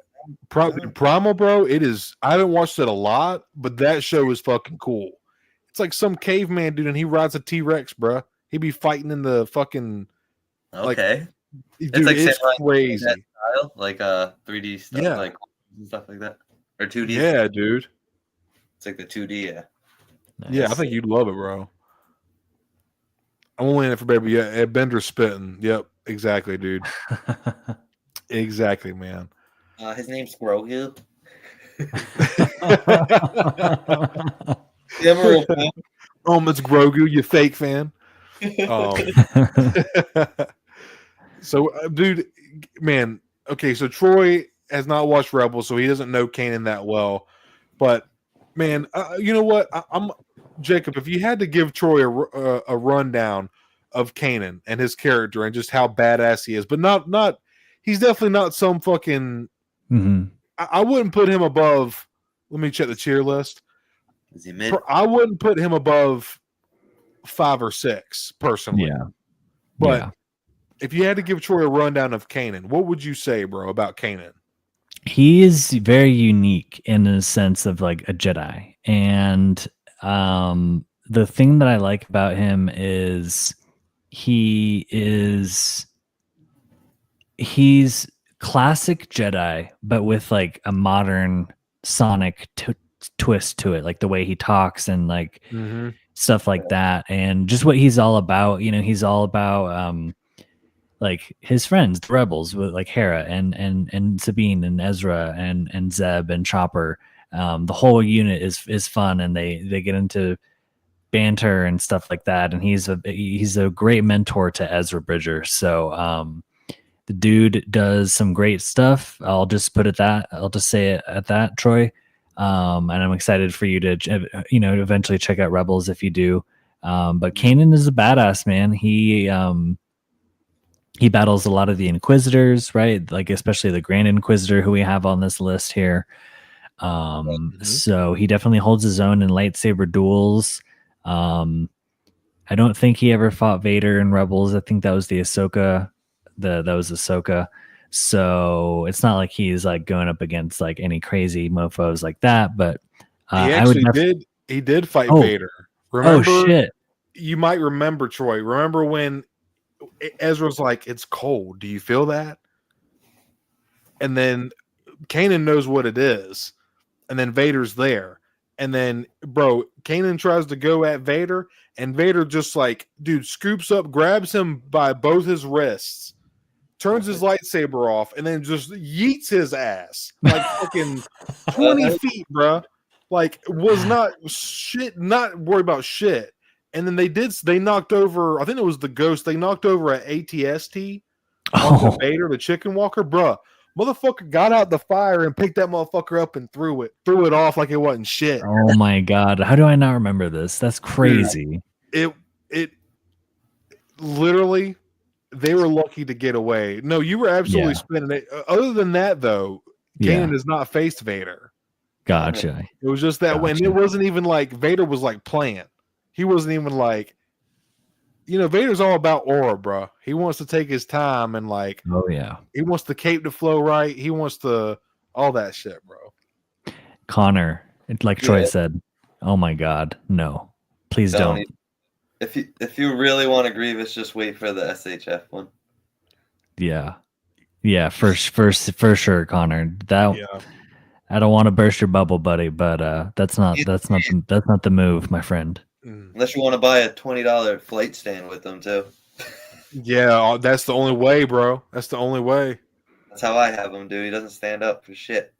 Primal, bro. It is. I haven't watched it a lot, but that show is fucking cool. It's like some caveman dude, and he rides a T-Rex, bro. He be fighting in the fucking. Okay. Dude, it's crazy. Style, like 3D stuff, like stuff like that, or 2D. Yeah, dude. It's like the 2D. Yeah. Nice. Yeah, I think you'd love it, bro. I'm only in it for baby. Yeah, Bender's spitting. Yep, exactly, dude. Exactly, man. His name's Grogu. It's Grogu, you fake fan. So, dude, man. Okay, so Troy has not watched Rebels, so he doesn't know Kanan that well. But man, you know what? I'm Jacob. If you had to give Troy a rundown of Kanan and his character and just how badass he is, but not he's definitely not some fucking. Mm-hmm. I wouldn't put him above. Let me check the cheer list. Is he mid? I wouldn't put him above 5 or 6 personally. Yeah, but if you had to give Troy a rundown of Kanan, what would you say, bro, about Kanan? He is very unique in the sense of like a Jedi, and the thing that I like about him is he's classic Jedi, but with like a modern Sonic twist to it, like the way he talks and like stuff like that, and just what he's all about. You know, he's all about like his friends, the rebels, with like Hera and Sabine and Ezra and Zeb and Chopper. The whole unit is fun, and they get into banter and stuff like that. And he's a great mentor to Ezra Bridger. So the dude does some great stuff. I'll just say it at that, Troy. And I'm excited for you to eventually check out Rebels if you do. But Kanan is a badass, man. He battles a lot of the Inquisitors, right? Like especially the Grand Inquisitor who we have on this list here. So he definitely holds his own in lightsaber duels. I don't think he ever fought Vader in Rebels. I think that was the Ahsoka. That was Ahsoka. So it's not like he's like going up against like any crazy mofo's like that. But He I would actually did. He did fight Oh. Vader. Oh Remember? shit! You might remember, Troy. Remember when Ezra's like, "It's cold. Do you feel that?" And then Kanan knows what it is, and then Vader's there, and then bro, Kanan tries to go at Vader, and Vader just like, dude, scoops up, grabs him by both his wrists, turns his lightsaber off, and then just yeets his ass like fucking 20 feet, bro. Like was not worried about shit. And then they knocked over, I think it was the Ghost, they knocked over at ATST onto Vader, the chicken walker, bruh. Motherfucker got out the fire and picked that motherfucker up and threw it off like it wasn't shit. Oh my god, how do I not remember this? That's crazy. It literally, they were lucky to get away. No, you were absolutely spinning it. Other than that, though, Kanan has not faced Vader. Gotcha. It was just that when it wasn't even like Vader was like playing. He wasn't even like, Vader's all about aura, bro. He wants to take his time and like, he wants the cape to flow right. He wants to all that shit, bro. Connor, like Troy said, oh my god, no, please don't. If you really want a Grievous, just wait for the SHF one. Yeah, for sure, Connor. I don't want to burst your bubble, buddy, but that's not the move, my friend. Unless you want to buy a $20 flight stand with them too. Yeah, that's the only way, bro. That's the only way. That's how I have him, dude. He doesn't stand up for shit.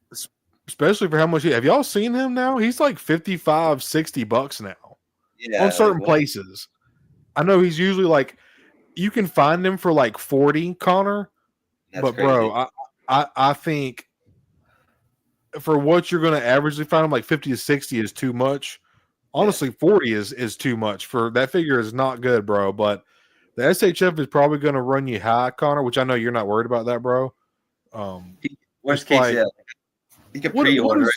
Especially for how much have y'all seen him now? He's like $55-$60 now. Yeah, on certain places. I know he's usually like, you can find him for like 40, Connor. That's crazy. Bro, I think for what you're going to averagely find him, like 50 to 60 is too much. Honestly, 40 is too much. For that figure is not good, bro. But the SHF is probably going to run you high, Connor, which I know you're not worried about that, bro. Worst case, you can pre-order it.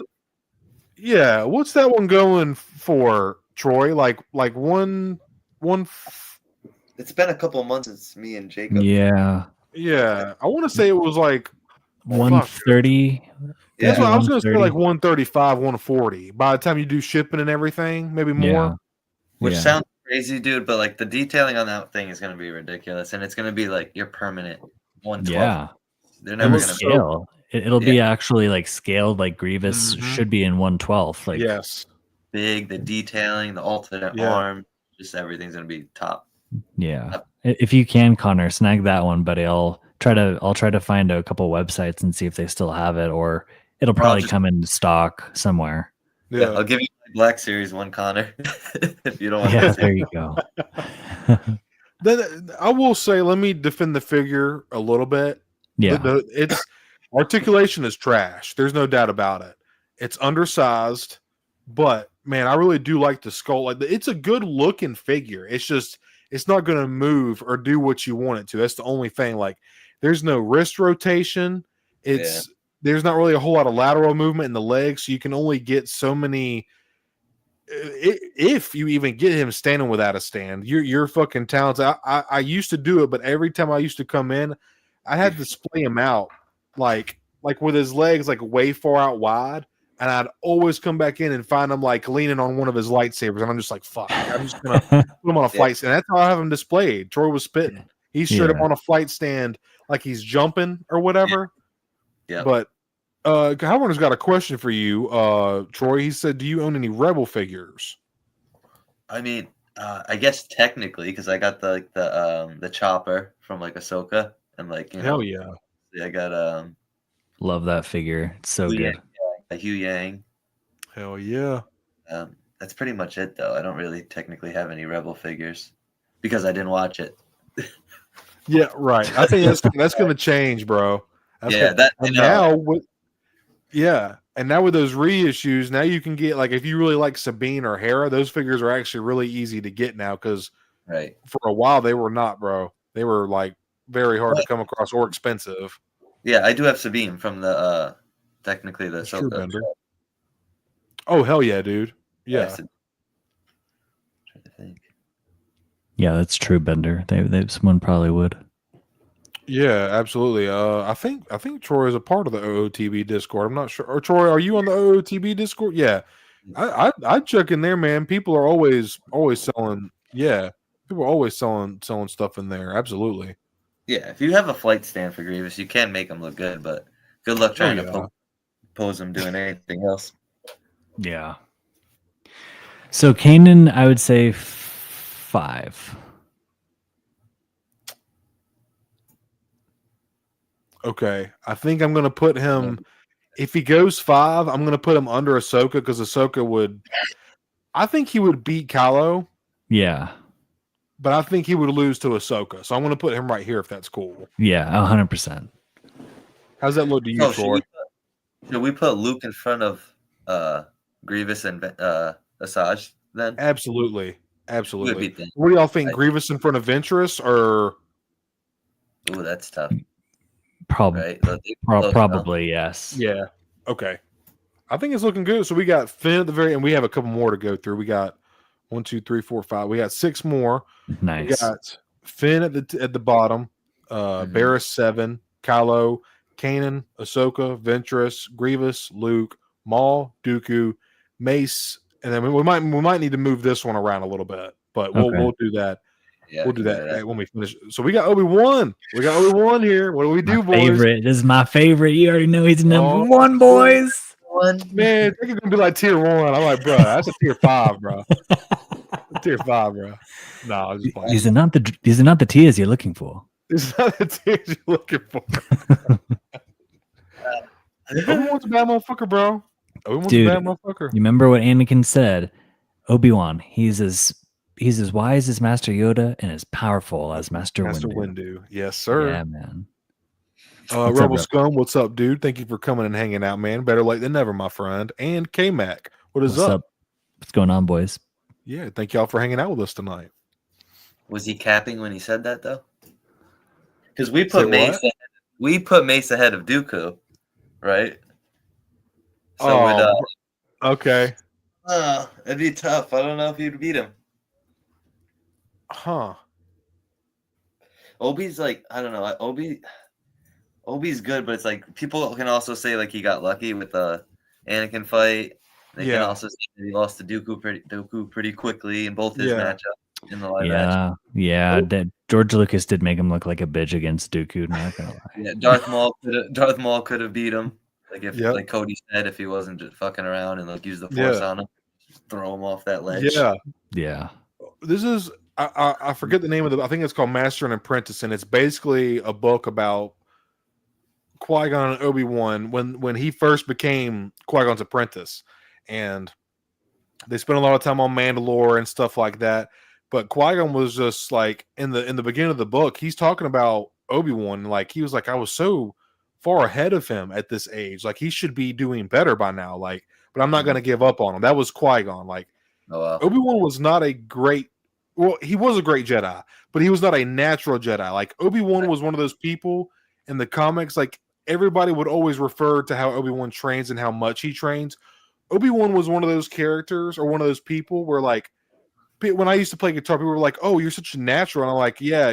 Yeah, what's that one going for, Troy? Like one. It's been a couple of months since me and Jacob. Yeah. I want to say it was like 130. Yeah, that's what I was going to say, like 135, 140. By the time you do shipping and everything, maybe more. Which sounds crazy, dude, but like the detailing on that thing is going to be ridiculous, and it's going to be like your permanent 112. Yeah, they're never going to scale. It'll be actually like scaled, like Grievous should be in 112. Like big, the detailing, the alternate arm, just everything's going to be top. Yeah, if you can, Connor, snag that one, buddy. I'll try to find a couple websites and see if they still have it, or it'll probably come into stock somewhere. Yeah, I'll give you my Black Series one, Connor. If you don't want to. There you go. Then I will say, let me defend the figure a little bit. Yeah, its articulation is trash. There's no doubt about it. It's undersized, but man, I really do like the skull. Like, it's a good looking figure. It's just, it's not going to move or do what you want it to. That's the only thing. Like, there's no wrist rotation. There's not really a whole lot of lateral movement in the legs, so you can only get so many. If you even get him standing without a stand, you're fucking talented. I used to do it, but every time I used to come in, I had to splay him out like with his legs like way far out wide, and I'd always come back in and find him like leaning on one of his lightsabers, and I'm just like, fuck, I'm just gonna put him on a flight stand. That's how I have him displayed. Troy was spitting. He's straight up on a flight stand like he's jumping or whatever. Yeah. But Howlrunner's got a question for you, Troy. He said, do you own any Rebel figures? I mean, I guess technically, because I got the chopper from like Ahsoka, and like, hell yeah. I got love that figure. It's so good. Hugh Yang. Hell yeah. That's pretty much it, though. I don't really technically have any Rebel figures because I didn't watch it. Yeah, right. I think that's going to change, bro. And now with those reissues, now you can get, like, if you really like Sabine or Hera, those figures are actually really easy to get now, because for a while they were not, bro. They were like very hard to come across or expensive. Yeah, I do have Sabine from the technically the Bender. Oh hell yeah, dude. Yeah. Trying to think. Yeah, that's true, Bender. Someone probably would. Yeah, absolutely. I think Troy is a part of the OOTB Discord. I'm not sure. Or Troy, are you on the OOTB Discord? Yeah, I check in there, man. People are always selling. Yeah, people are always selling stuff in there. Absolutely. Yeah, if you have a flight stand for Grievous, you can make him look good, but good luck trying to pose him doing anything else. Yeah. So Kanan, I would say 5. Okay, I think I'm going to put him. If he goes 5, I'm going to put him under Ahsoka because Ahsoka would. I think he would beat Kylo. Yeah. But I think he would lose to Ahsoka, so I'm going to put him right here if that's cool. Yeah, 100%. How's that look to you, Troy? Should we put Luke in front of Grievous and Asajj then? Absolutely. What do y'all think? Grievous in front of Ventress or? Ooh, that's tough. Probably, probably yes. Yeah. Okay. I think it's looking good. So we got Finn at the very end. We have a couple more to go through. We got 1, 2, 3, 4, 5. We got 6 more. Nice. We got Finn at the bottom. Barriss 7, Kylo, Kanan, Ahsoka, Ventress, Grievous, Luke, Maul, Dooku, Mace, and then we might need to move this one around a little bit, but we'll do that. Yeah, we'll do that when we finish. So we got Obi-Wan. We got Obi-Wan here. What do we do, boys? Favorite. This is my favorite. You already know he's number 1, boys. Man, I think it's gonna be like tier 1. I'm like, bro, that's a tier 5, bro. Tier 5, bro. No, I was just playing. These are not the tiers you're looking for. It's not the tiers you're looking for. Obi-Wan's a bad motherfucker, bro. Obi-Wan's a bad motherfucker. You remember what Anakin said? Obi-Wan, he's as wise as Master Yoda and as powerful as Master Windu. Yes, sir. Yeah, man. Rebel Scum, what's up, dude? Thank you for coming and hanging out, man. Better late than never, my friend. And K-Mac, what's up? What's going on, boys? Yeah, thank y'all for hanging out with us tonight. Was he capping when he said that, though? Because we put Mace ahead of Dooku, right? So okay. It'd be tough. I don't know if you'd beat him. Huh. Obi's like, I don't know. Obi's good, but it's like people can also say like he got lucky with the Anakin fight. They can also say that he lost to Dooku pretty quickly in both his matchups in the live action. Yeah. George Lucas did make him look like a bitch against Dooku. Not gonna lie. Yeah, Darth Maul could have beat him. Like if like Cody said, if he wasn't just fucking around and like use the Force on him, throw him off that ledge. Yeah. This is I forget the name of I think it's called Master and Apprentice, and it's basically a book about Qui-Gon and Obi-Wan when he first became Qui-Gon's apprentice, and they spent a lot of time on Mandalore and stuff like that. But Qui-Gon was just like in the beginning of the book, he's talking about Obi-Wan, like he was like, I was so far ahead of him at this age, like he should be doing better by now, like, but I'm not going to give up on him. That was Qui-Gon. Like, Obi-Wan was not a great, well, he was a great Jedi, but he was not a natural Jedi. Like Obi-Wan was one of those people in the comics, like everybody would always refer to how Obi-Wan trains and how much he trains. Obi-Wan was one of those characters or one of those people where, like, when I used to play guitar, people were like, "Oh, you're such a natural." And I'm like, "Yeah."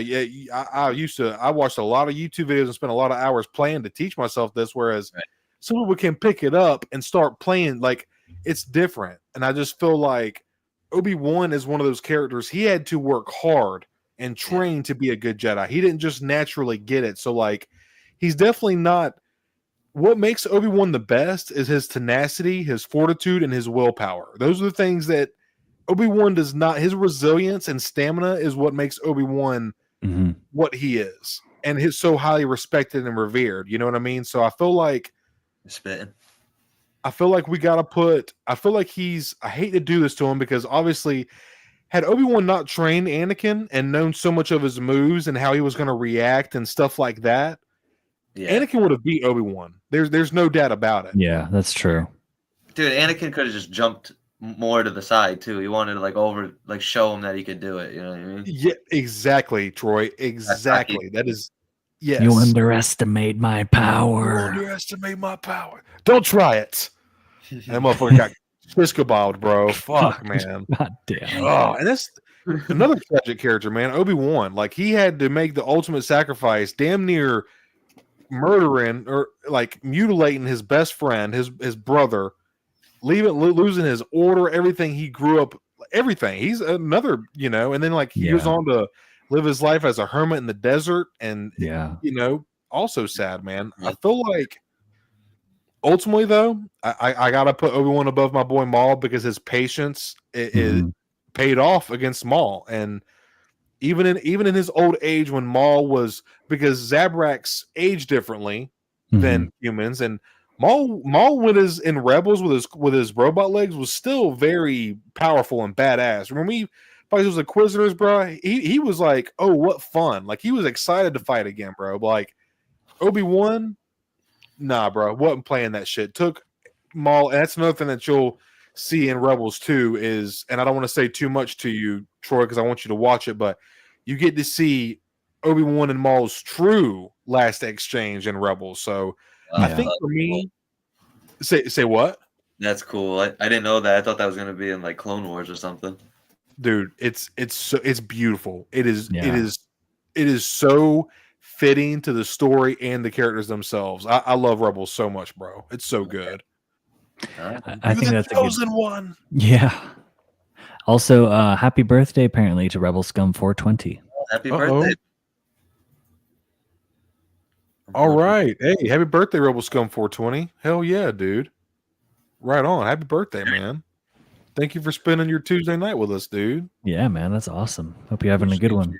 I watched a lot of YouTube videos and spent a lot of hours playing to teach myself this. Whereas some people can pick it up and start playing, like it's different. And I just feel like Obi-Wan is one of those characters. He had to work hard and train to be a good Jedi. He didn't just naturally get it. So, like, he's definitely not. What makes Obi-Wan the best is his tenacity, his fortitude, and his willpower. Those are the things that Obi-Wan does not. His resilience and stamina is what makes Obi-Wan what he is, and he's so highly respected and revered. You know what I mean? So I feel like we gotta put. I feel like he's. I hate to do this to him because obviously, had Obi-Wan not trained Anakin and known so much of his moves and how he was going to react and stuff like that, Anakin would have beat Obi-Wan. There's no doubt about it. Yeah, that's true. Dude, Anakin could have just jumped more to the side too. He wanted to show him that he could do it. You know what I mean? Yeah, exactly, Troy. Exactly. That is. Yes. You underestimate my power. You underestimate my power. Don't try it. That motherfucker got Figureball, bro. Fuck, man. God damn. Oh, and another tragic character, man. Obi-Wan, like he had to make the ultimate sacrifice, damn near murdering or like mutilating his best friend, his brother, losing his order, everything he grew up, everything. He's another, and then like he goes on to live his life as a hermit in the desert, and also sad, man. I feel like ultimately, though, I gotta put Obi-Wan above my boy Maul because his patience is paid off against Maul, and even in his old age when Maul was, because Zabraks age differently than humans, and Maul in Rebels with his robot legs was still very powerful and badass. When we fight those Inquisitors, bro, he was like, oh, what fun! Like he was excited to fight again, bro. But like Obi-Wan, nah, bro, wasn't playing that shit. Took Maul, and that's another thing that you'll see in Rebels too is, and I don't want to say too much to you, Troy, because I want you to watch it, but you get to see Obi-Wan and Maul's true last exchange in Rebels. So I think for me, say what? That's cool. I didn't know that. I thought that was gonna be in like Clone Wars or something. Dude, it's beautiful. It is so fitting to the story and the characters themselves. I love Rebels so much, bro. It's so good. I think that's chosen one. Yeah. Also, happy birthday apparently to RebelScum420. Happy birthday. All right. Hey, happy birthday, RebelScum420. Hell yeah, dude. Right on. Happy birthday, man. Thank you for spending your Tuesday night with us, dude. Yeah, man. That's awesome. Hope you're having a good one.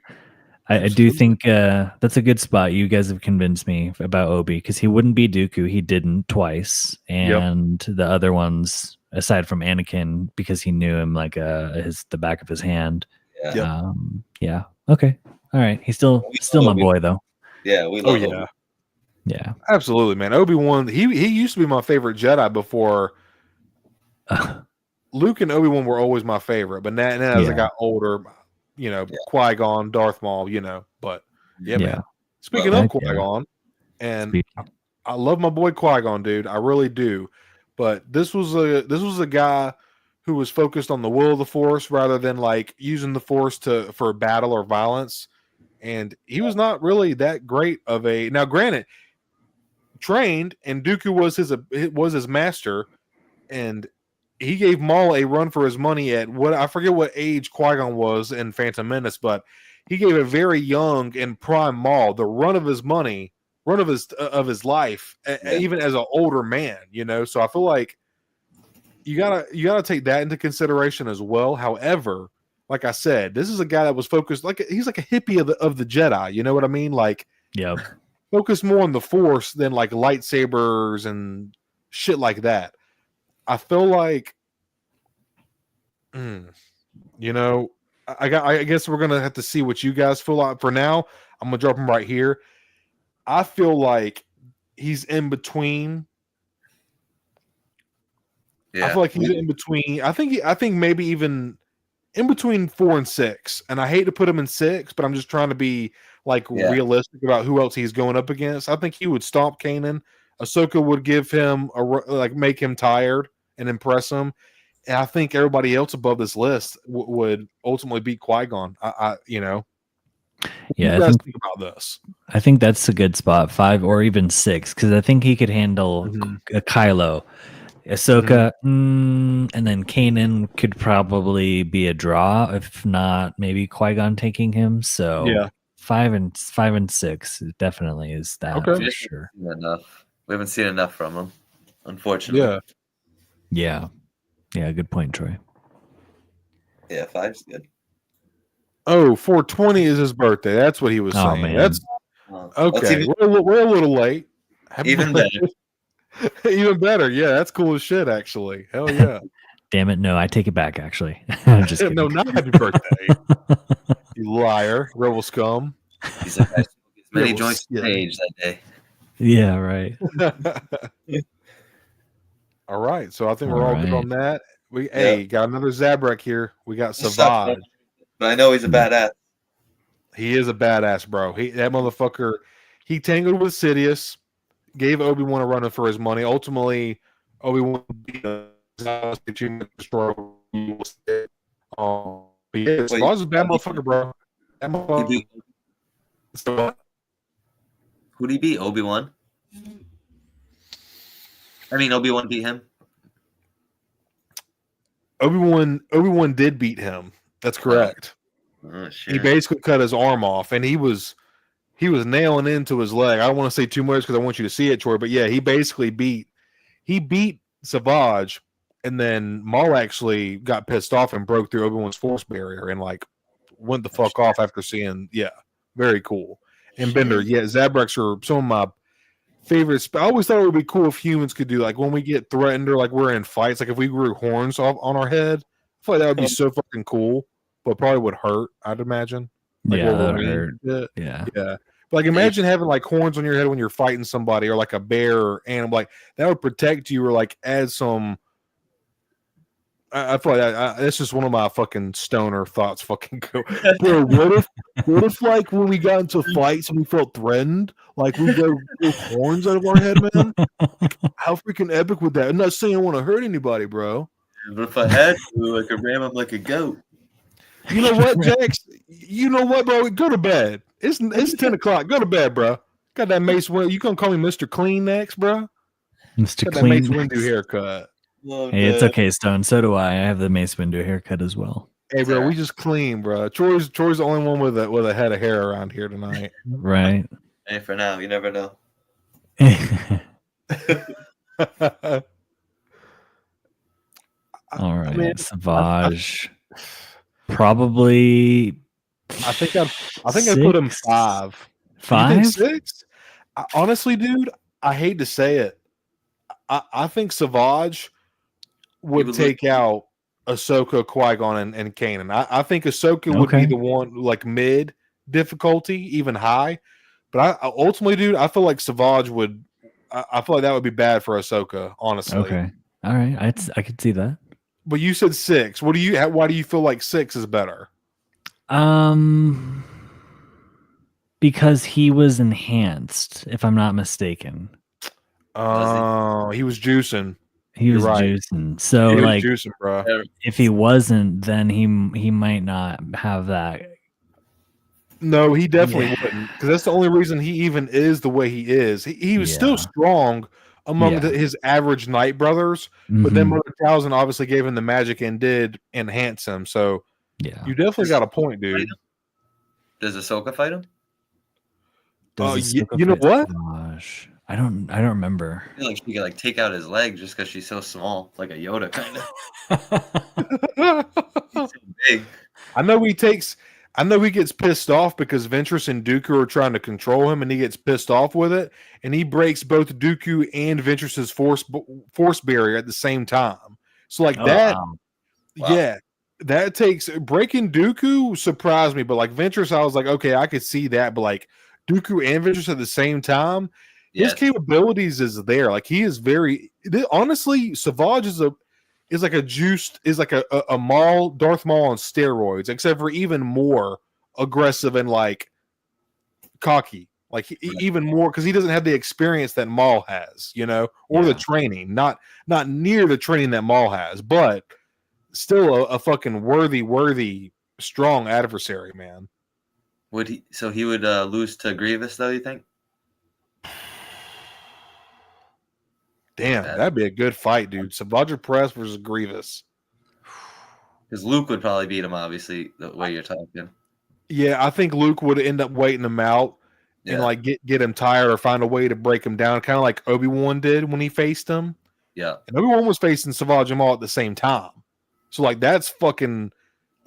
I do think that's a good spot. You guys have convinced me about Obi because he wouldn't be Dooku. He didn't twice. And the other ones, aside from Anakin, because he knew him like the back of his hand. Yeah. Okay. All right. He's still my boy though. Yeah, we love him. Yeah. Absolutely, man. Obi-Wan, he used to be my favorite Jedi before. Luke and Obi-Wan were always my favorite, but now as I got older, Qui-Gon, Darth Maul, but man. Speaking of Qui-Gon, and I love my boy Qui-Gon, dude. I really do. But this was a guy who was focused on the will of the Force rather than like using the Force for battle or violence. And he was not really that great of a. Now, granted, trained, and Dooku was his master, and he gave Maul a run for his money at I forget what age Qui-Gon was in Phantom Menace, but he gave a very young and prime Maul the run of his money, run of his life, even as an older man. So I feel like you gotta take that into consideration as well. However, like I said, this is a guy that was focused he's like a hippie of the Jedi. You know what I mean? Like, focus more on the Force than like lightsabers and shit like that. I feel like, I guess we're gonna have to see what you guys feel like. For now, I'm gonna drop him right here. I feel like he's in between. Yeah. I feel like he's in between. I think maybe even in between 4 and 6. And I hate to put him in 6, but I'm just trying to be realistic about who else he's going up against. I think he would stomp Kanan. Ahsoka would give him make him tired and impress him. And I think everybody else above this list would ultimately beat Qui-Gon. Yeah, I think about this. I think that's a good spot, 5 or even 6, because I think he could handle a Kylo, Ahsoka, and then Kanan could probably be a draw, if not maybe Qui-Gon taking him. So 5 and 6 definitely is that for sure. Enough. We haven't seen enough from him, unfortunately. Yeah. Good point, Troy. Yeah, 5's good. Oh, 420 is his birthday. That's what he was saying. Man. That's okay. We're a little late. Even better. Even better. Yeah, that's cool as shit, actually. Hell yeah. Damn it. No, I take it back, actually. I'm just kidding. No, not happy birthday. You liar. Rebel scum. He's like, I smoked as many joints as Page that day. Yeah, right. All right. So I think we're all good on that. Got another Zabrak here. We got Savage. But I know he's a badass. He is a badass, bro. That motherfucker, he tangled with Sidious, gave Obi-Wan a run for his money. Ultimately, Obi-Wan beat him. But yeah, Savage is a bad motherfucker, bro. That motherfucker. Who'd he beat? Obi-Wan? I mean, Obi-Wan beat him. Obi-Wan did beat him. That's correct. Oh, shit. He basically cut his arm off, and he was nailing into his leg. I don't want to say too much because I want you to see it, Troy. But yeah, he basically beat Savage, and then Maul actually got pissed off and broke through Obi-Wan's force barrier and like went the fuck off after seeing. Yeah, very cool. And Bender, yeah, Zabraks are some of my favorites. I always thought it would be cool if humans could do like when we get threatened or like we're in fights, like if we grew horns off on our head. I feel like that would be so fucking cool, but probably would hurt, I'd imagine. Like yeah, that would hurt. Yeah. But like imagine having like horns on your head when you're fighting somebody or like a bear or animal, like that would protect you or like add some. I feel like that's just one of my fucking stoner thoughts. Fucking go, bro. What if like when we got into fights and we felt threatened, like we go horns out of our head, man? How freaking epic would that? I'm not saying I want to hurt anybody, bro. But if I had to, I could ram him like a goat. You know what, Jax? You know what, bro? Go to bed. It's 10 o'clock. Go to bed, bro. Got that Mace Windu. You gonna call me Mr. Clean next, bro? Mr. Got Clean. that Mace Windu haircut. Hey, it's okay, Stone. So do I. I have the Mace Windu haircut as well. Hey, bro, we just clean, bro. Troy's the only one with a head of hair around here tonight. Right. Hey, for now, you never know. All right, man, Savage. Probably. I think I put him 5. 5? 6? Honestly, dude, I hate to say it. I think Savage would take out Ahsoka, Qui-Gon, and Kanan. I think Ahsoka would be the one like mid difficulty, even high. But I ultimately, dude, I feel like Savage would. I feel like that would be bad for Ahsoka, honestly. Okay, all right, I could see that. But you said 6. Why do you feel like 6 is better? Because he was enhanced, if I'm not mistaken. Oh, he was juicing. He was juicing. So he was like juicing, bro. If he wasn't, then he might not have that. No, he definitely wouldn't. Because that's the only reason he even is the way he is. He was still strong among his average Knight brothers, but then Mother Talzin obviously gave him the magic and did enhance him. So you definitely got a point, dude. Does Ahsoka fight him? You know what? Gosh. I don't remember. I feel like she could like take out his leg just because she's so small, like a Yoda kind of. He's so big. I know he gets pissed off because Ventress and Dooku are trying to control him, and he gets pissed off with it, and he breaks both Dooku and Ventress's force barrier at the same time. So like that takes breaking Dooku surprised me, but like Ventress, I was like, okay, I could see that, but like Dooku and Ventress at the same time. His capabilities is there. Like he is honestly, Savage is like a Maul, Darth Maul on steroids, except for even more aggressive and like cocky. Like even more because he doesn't have the experience that Maul has, you know, or the training. Not near the training that Maul has, but still a fucking worthy, strong adversary, man. Would he? So he would lose to Grievous, though? You think? Damn, that'd be a good fight, dude. Savage Press versus Grievous. Because Luke would probably beat him, obviously, the way you're talking. Yeah, I think Luke would end up waiting him out and like get him tired or find a way to break him down, kind of like Obi-Wan did when he faced him. Yeah, and Obi-Wan was facing Savage and Maul at the same time, so like that's fucking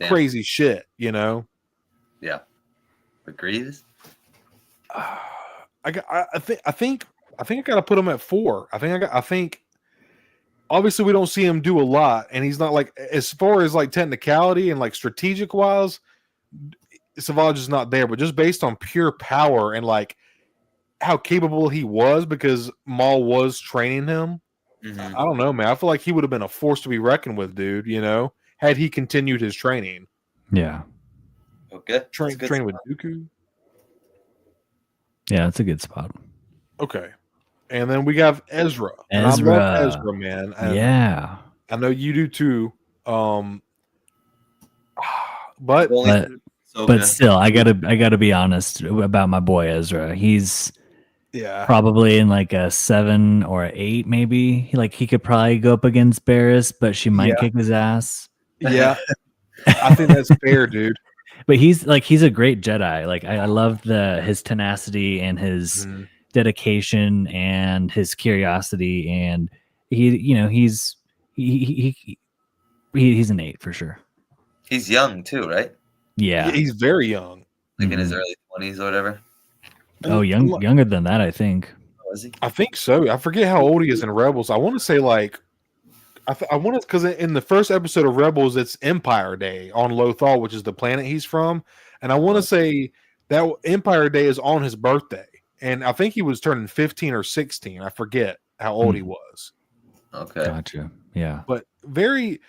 crazy shit, you know? Yeah, but Grievous. I think I gotta put him at 4. I think obviously we don't see him do a lot, and he's not like as far as like technicality and like strategic wise, Savage is not there, but just based on pure power and like how capable he was because Maul was training him. I don't know, man. I feel like he would have been a force to be reckoned with, dude, you know, had he continued his training. Yeah. Okay. Train with Dooku. Yeah, that's a good spot. Okay. And then we have Ezra. Ezra. And I love Ezra, man. And yeah. I know you do too. but still, I gotta be honest about my boy Ezra. He's yeah, probably in like a 7 or 8, maybe. He could probably go up against Barris, but she might kick his ass. Yeah, I think that's fair, dude. But he's a great Jedi. Like I love his tenacity and his dedication and his curiosity, and he's an 8 for sure. He's young too, right? Yeah, he's very young, like in his early 20s or whatever. Oh, younger than that, I think. Oh, is he? I think so. I forget how old he is in Rebels. I want to say like, I want to, because in the first episode of Rebels, it's Empire Day on Lothal, which is the planet he's from, and I want to say that Empire Day is on his birthday, and I think he was turning 15 or 16. I forget how old he was. Okay, gotcha. Yeah, but very,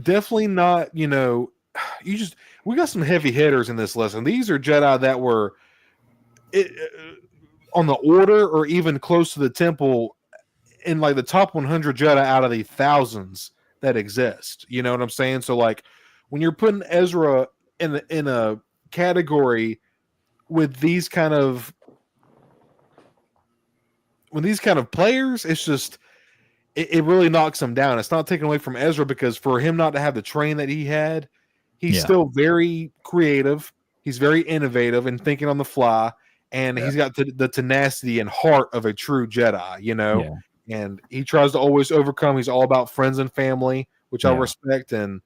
definitely not. We got some heavy hitters in this lesson. These are Jedi that were on the order or even close to the temple in like the top 100 Jedi out of the thousands that exist. You know what I'm saying? So like when you're putting Ezra in a category with these kind of players, it's just it really knocks him down. It's not taken away from Ezra, because for him not to have the train that he had, he's still very creative. He's very innovative and thinking on the fly. And he's got the tenacity and heart of a true Jedi, and he tries to always overcome. He's all about friends and family, which I respect, and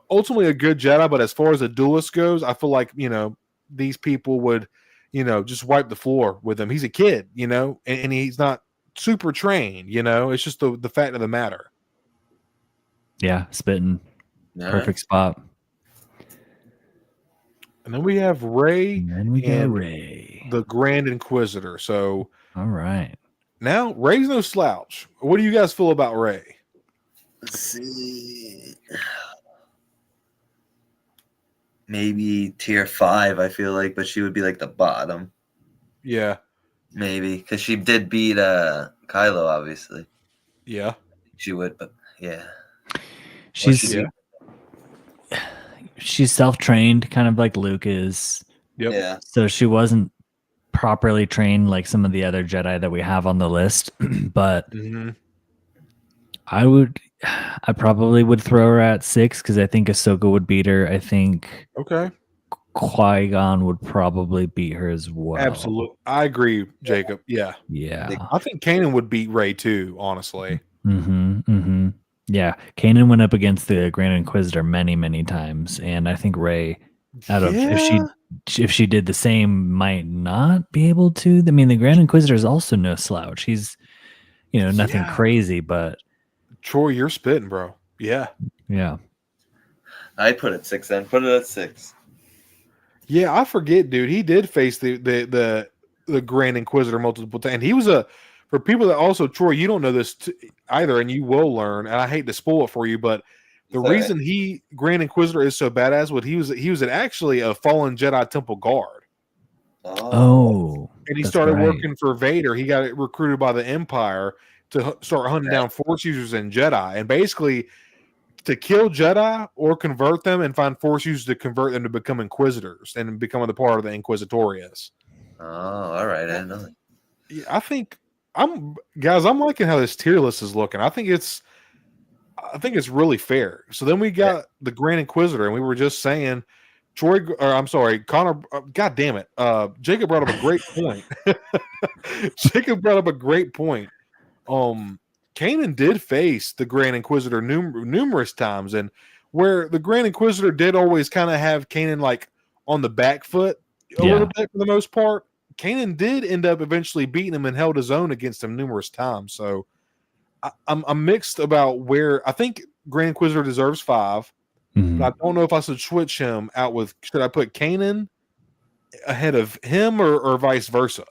ultimately a good Jedi. But as far as a duelist goes, I feel like, these people would, just wipe the floor with him. He's a kid, and he's not super trained, it's just the fact of the matter. Yeah, spitting. Perfect spot. And then we have Rey. And then we got Rey, the Grand Inquisitor. So, all right. Now, Rey's no slouch. What do you guys feel about Rey? Let's see. Maybe tier 5, I feel like, but she would be like the bottom. Yeah. Maybe, because she did beat Kylo, obviously. Yeah. She would, but yeah. She's self-trained, kind of like Luke is. Yep. Yeah. So she wasn't properly trained like some of the other Jedi that we have on the list, but I probably would throw her at 6, because I think Ahsoka would beat her. I think Qui-Gon would probably beat her as well. Absolutely. I agree, Jacob. Yeah. Yeah. I think Kanan would beat Rey too, honestly. Yeah, Kanan went up against the Grand Inquisitor many, many times, and I think Rey, if she did the same, might not be able to. I mean, the Grand Inquisitor is also no slouch. He's, nothing crazy, but Troy, you're spitting, bro. Yeah. I'd put it 6 then. Put it at 6. Yeah, I forget, dude. He did face the Grand Inquisitor multiple times, and he was for people that also, Troy, you don't know this either, and you will learn. And I hate to spoil it for you, but the reason Grand Inquisitor is so badass, he was actually a fallen Jedi Temple guard. Oh, and he started working for Vader. He got recruited by the Empire to start hunting down Force users and Jedi, and basically to kill Jedi or convert them, and find Force users to convert them to become Inquisitors and become a part of the Inquisitorius. Oh, all right. I didn't know that. Yeah, I think I'm liking how this tier list is looking. I think it's really fair. So then we got the Grand Inquisitor, and we were just saying Connor, God damn it. Jacob brought up a great point. Kanan did face the Grand Inquisitor numerous times, and where the Grand Inquisitor did always kind of have Kanan like on the back foot a little bit for the most part, Kanan did end up eventually beating him and held his own against him numerous times. So I'm mixed about where I think Grand Inquisitor deserves 5. But I don't know if I should switch him out with. Should I put Kanan ahead of him or vice versa?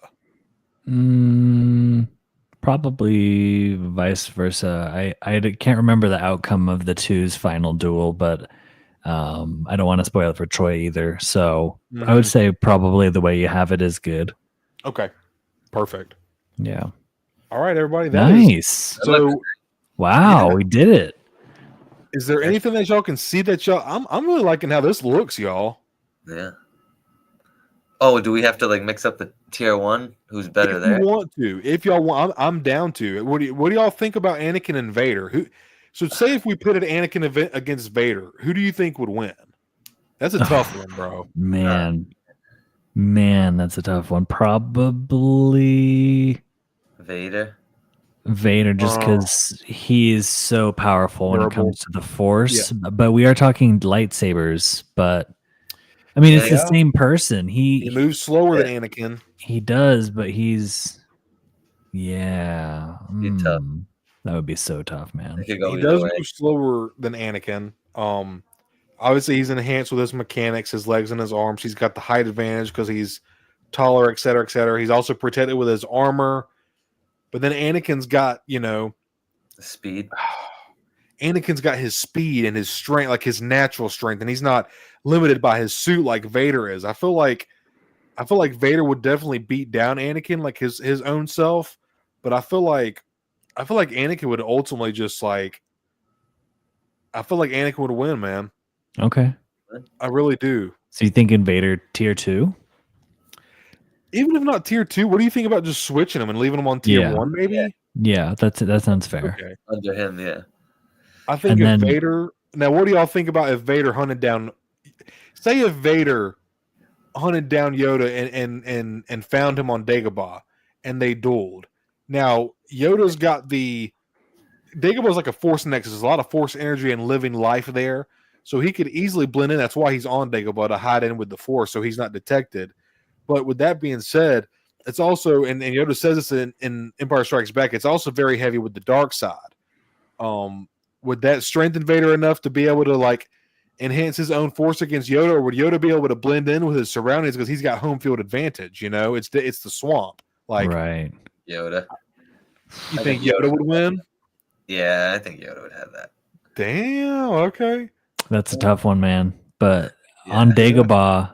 Probably vice versa. I can't remember the outcome of the two's final duel, but I don't want to spoil it for Troy either. So I would say probably the way you have it is good. Okay, perfect. Yeah. All right, everybody. Nice. So, wow, we did it. Is there anything that y'all can see that y'all? I'm really liking how this looks, y'all. Yeah. Oh, do we have to like mix up the tier 1? Who's better If there? you want to, if y'all want, I'm down to. What do y'all think about Anakin and Vader? So say if we pitted Anakin against Vader, who do you think would win? That's a tough one, bro. Man, that's a tough one. Probably Vader, just because he is so powerful when it durable. comes to the Force. Yeah. But we are talking lightsabers. But I mean, it's the same person. He moves slower than Anakin. He does, but he's tough. That would be so tough, man. He does move slower than Anakin. Obviously he's enhanced with his mechanics, his legs and his arms. He's got the height advantage because he's taller, etc., etc. He's also protected with his armor. But then Anakin's got, the speed. Anakin's got his speed and his strength, like his natural strength, and he's not limited by his suit like Vader is. I feel like Vader would definitely beat down Anakin, like his own self. But I feel like Anakin would ultimately just like. I feel like Anakin would win, man. Okay. I really do. So you think Vader tier 2? Even if not tier 2, what do you think about just switching him and leaving him on tier 1, maybe? Yeah, that sounds fair. Okay. Under him, yeah. I think if Vader... Now, what do y'all think about if Vader hunted down... Say if Vader hunted down Yoda and found him on Dagobah, and they dueled. Now, Yoda's got the... Dagobah's like a force nexus. There's a lot of force energy and living life there. So he could easily blend in. That's why he's on Dagobah, to hide in with the force so he's not detected. But with that being said, it's also, and Yoda says this in Empire Strikes Back, it's also very heavy with the dark side. Would that strengthen Vader enough to be able to like enhance his own force against Yoda, or would Yoda be able to blend in with his surroundings because he's got home field advantage? It's the swamp. Like right. Yoda. You think Yoda would win? Yeah, I think Yoda would have that. Damn. Okay. That's a tough one, man. But on Dagobah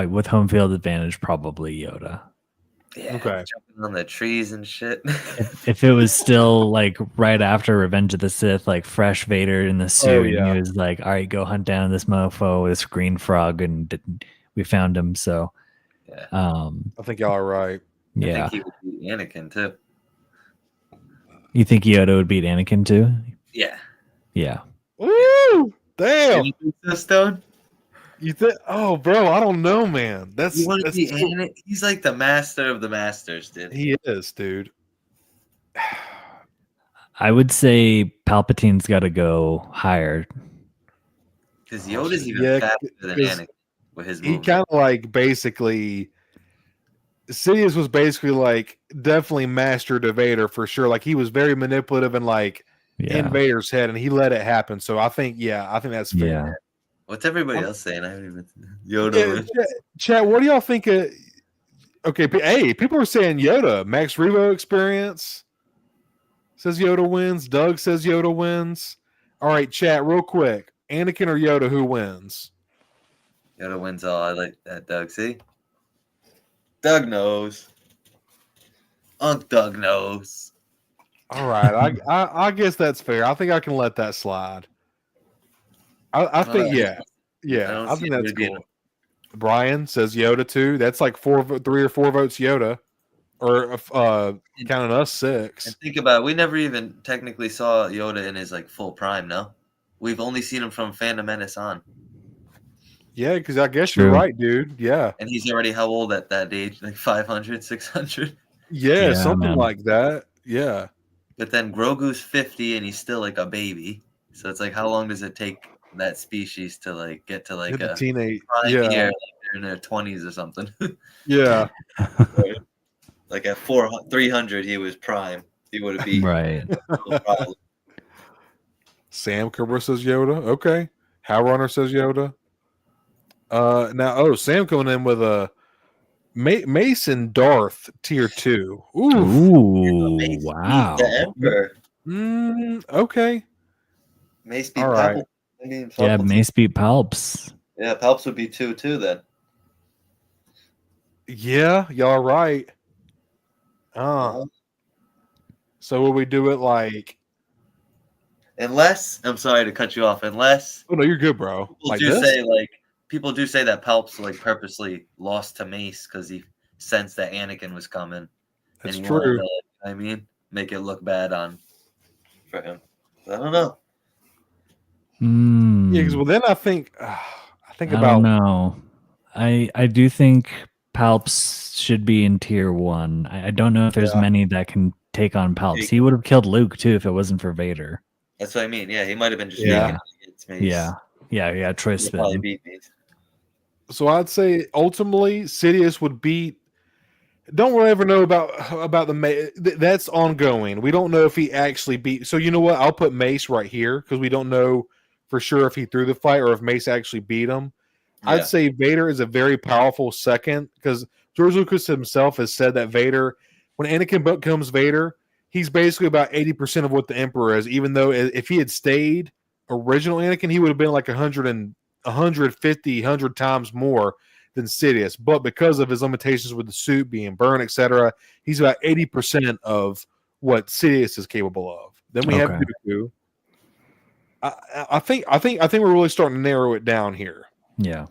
with home field advantage, probably Yoda. Yeah, jumping on the trees and shit. if it was still like right after Revenge of the Sith, like fresh Vader in the suit, and he was like, "All right, go hunt down this mofo, this green frog," and we found him. So, I think y'all are right. Yeah, I think he would beat Anakin too. You think Yoda would beat Anakin too? Yeah. Yeah. Woo! Damn. You think so, Stone? You think? Oh, bro, I don't know, man. You want to be Anakin? He's like the master of the masters, dude. He is, dude. I would say Palpatine's got to go higher. Because Yoda's even faster than Anakin with his movement. He kind of like basically... Sidious was basically like definitely master to Vader for sure. Like he was very manipulative and like in Vader's head, and he let it happen. So I think that's fair. Yeah. What's everybody else saying? I haven't even Yoda. Chat, what do y'all think? Okay, hey, people are saying Yoda. Max Revo experience says Yoda wins. Doug says Yoda wins. All right, chat, real quick. Anakin or Yoda, who wins? Yoda wins all. I like that, Doug. See? Doug knows. Doug knows. All right, I guess that's fair. I think I can let that slide. I think I think that's cool. Brian says Yoda too. That's like 3 or 4 votes Yoda, or counting us 6. And think about it, we never even technically saw Yoda in his like full prime. No, we've only seen him from Phantom Menace on. Yeah, because I guess you're right, dude. Yeah. And he's already how old at that age? Like 500, 600? Yeah, something like that. Yeah. But then Grogu's 50 and he's still like a baby. So it's like, how long does it take that species to like get to like a teenage year, like they're in their 20s or something? Yeah. Like at 300, he was prime. He would have been right. No Sam Cobra says Yoda. Okay. HowlrunnerBase says Yoda. Now, Sam coming in with a Mason Darth tier 2. Ooh, wow. The Emperor. Okay. Mace beat Palps. Yeah, Mace beat Palps. Yeah, Palps would be 2 too then. Yeah, y'all are right. So will we do it like unless I'm sorry to cut you off. Unless Oh no, you're good, bro. People do say that Palps like purposely lost to Mace because he sensed that Anakin was coming. That's and he true. Wanted to, make it look bad for him. I don't know. Yeah, because then I think I don't know. I do think Palps should be in tier 1. I don't know if there's many that can take on Palps. He would have killed Luke too if it wasn't for Vader. That's what I mean. Yeah, he might have been just yeah. Troy spitting. Beat me. So I'd say ultimately Sidious would beat. Don't really ever know about the that's ongoing. We don't know if he actually beat. So you know what? I'll put Mace right here because we don't know for sure if he threw the fight or if Mace actually beat him. Yeah. I'd say Vader is a very powerful second because George Lucas himself has said that Vader, when Anakin becomes Vader, he's basically about 80% of what the Emperor is. Even though if he had stayed original Anakin, he would have been like 100 times more than Sidious, but because of his limitations with the suit being burned, etc., he's about 80% of what Sidious is capable of. Then we have Dooku. I think we're really starting to narrow it down here. Yeah.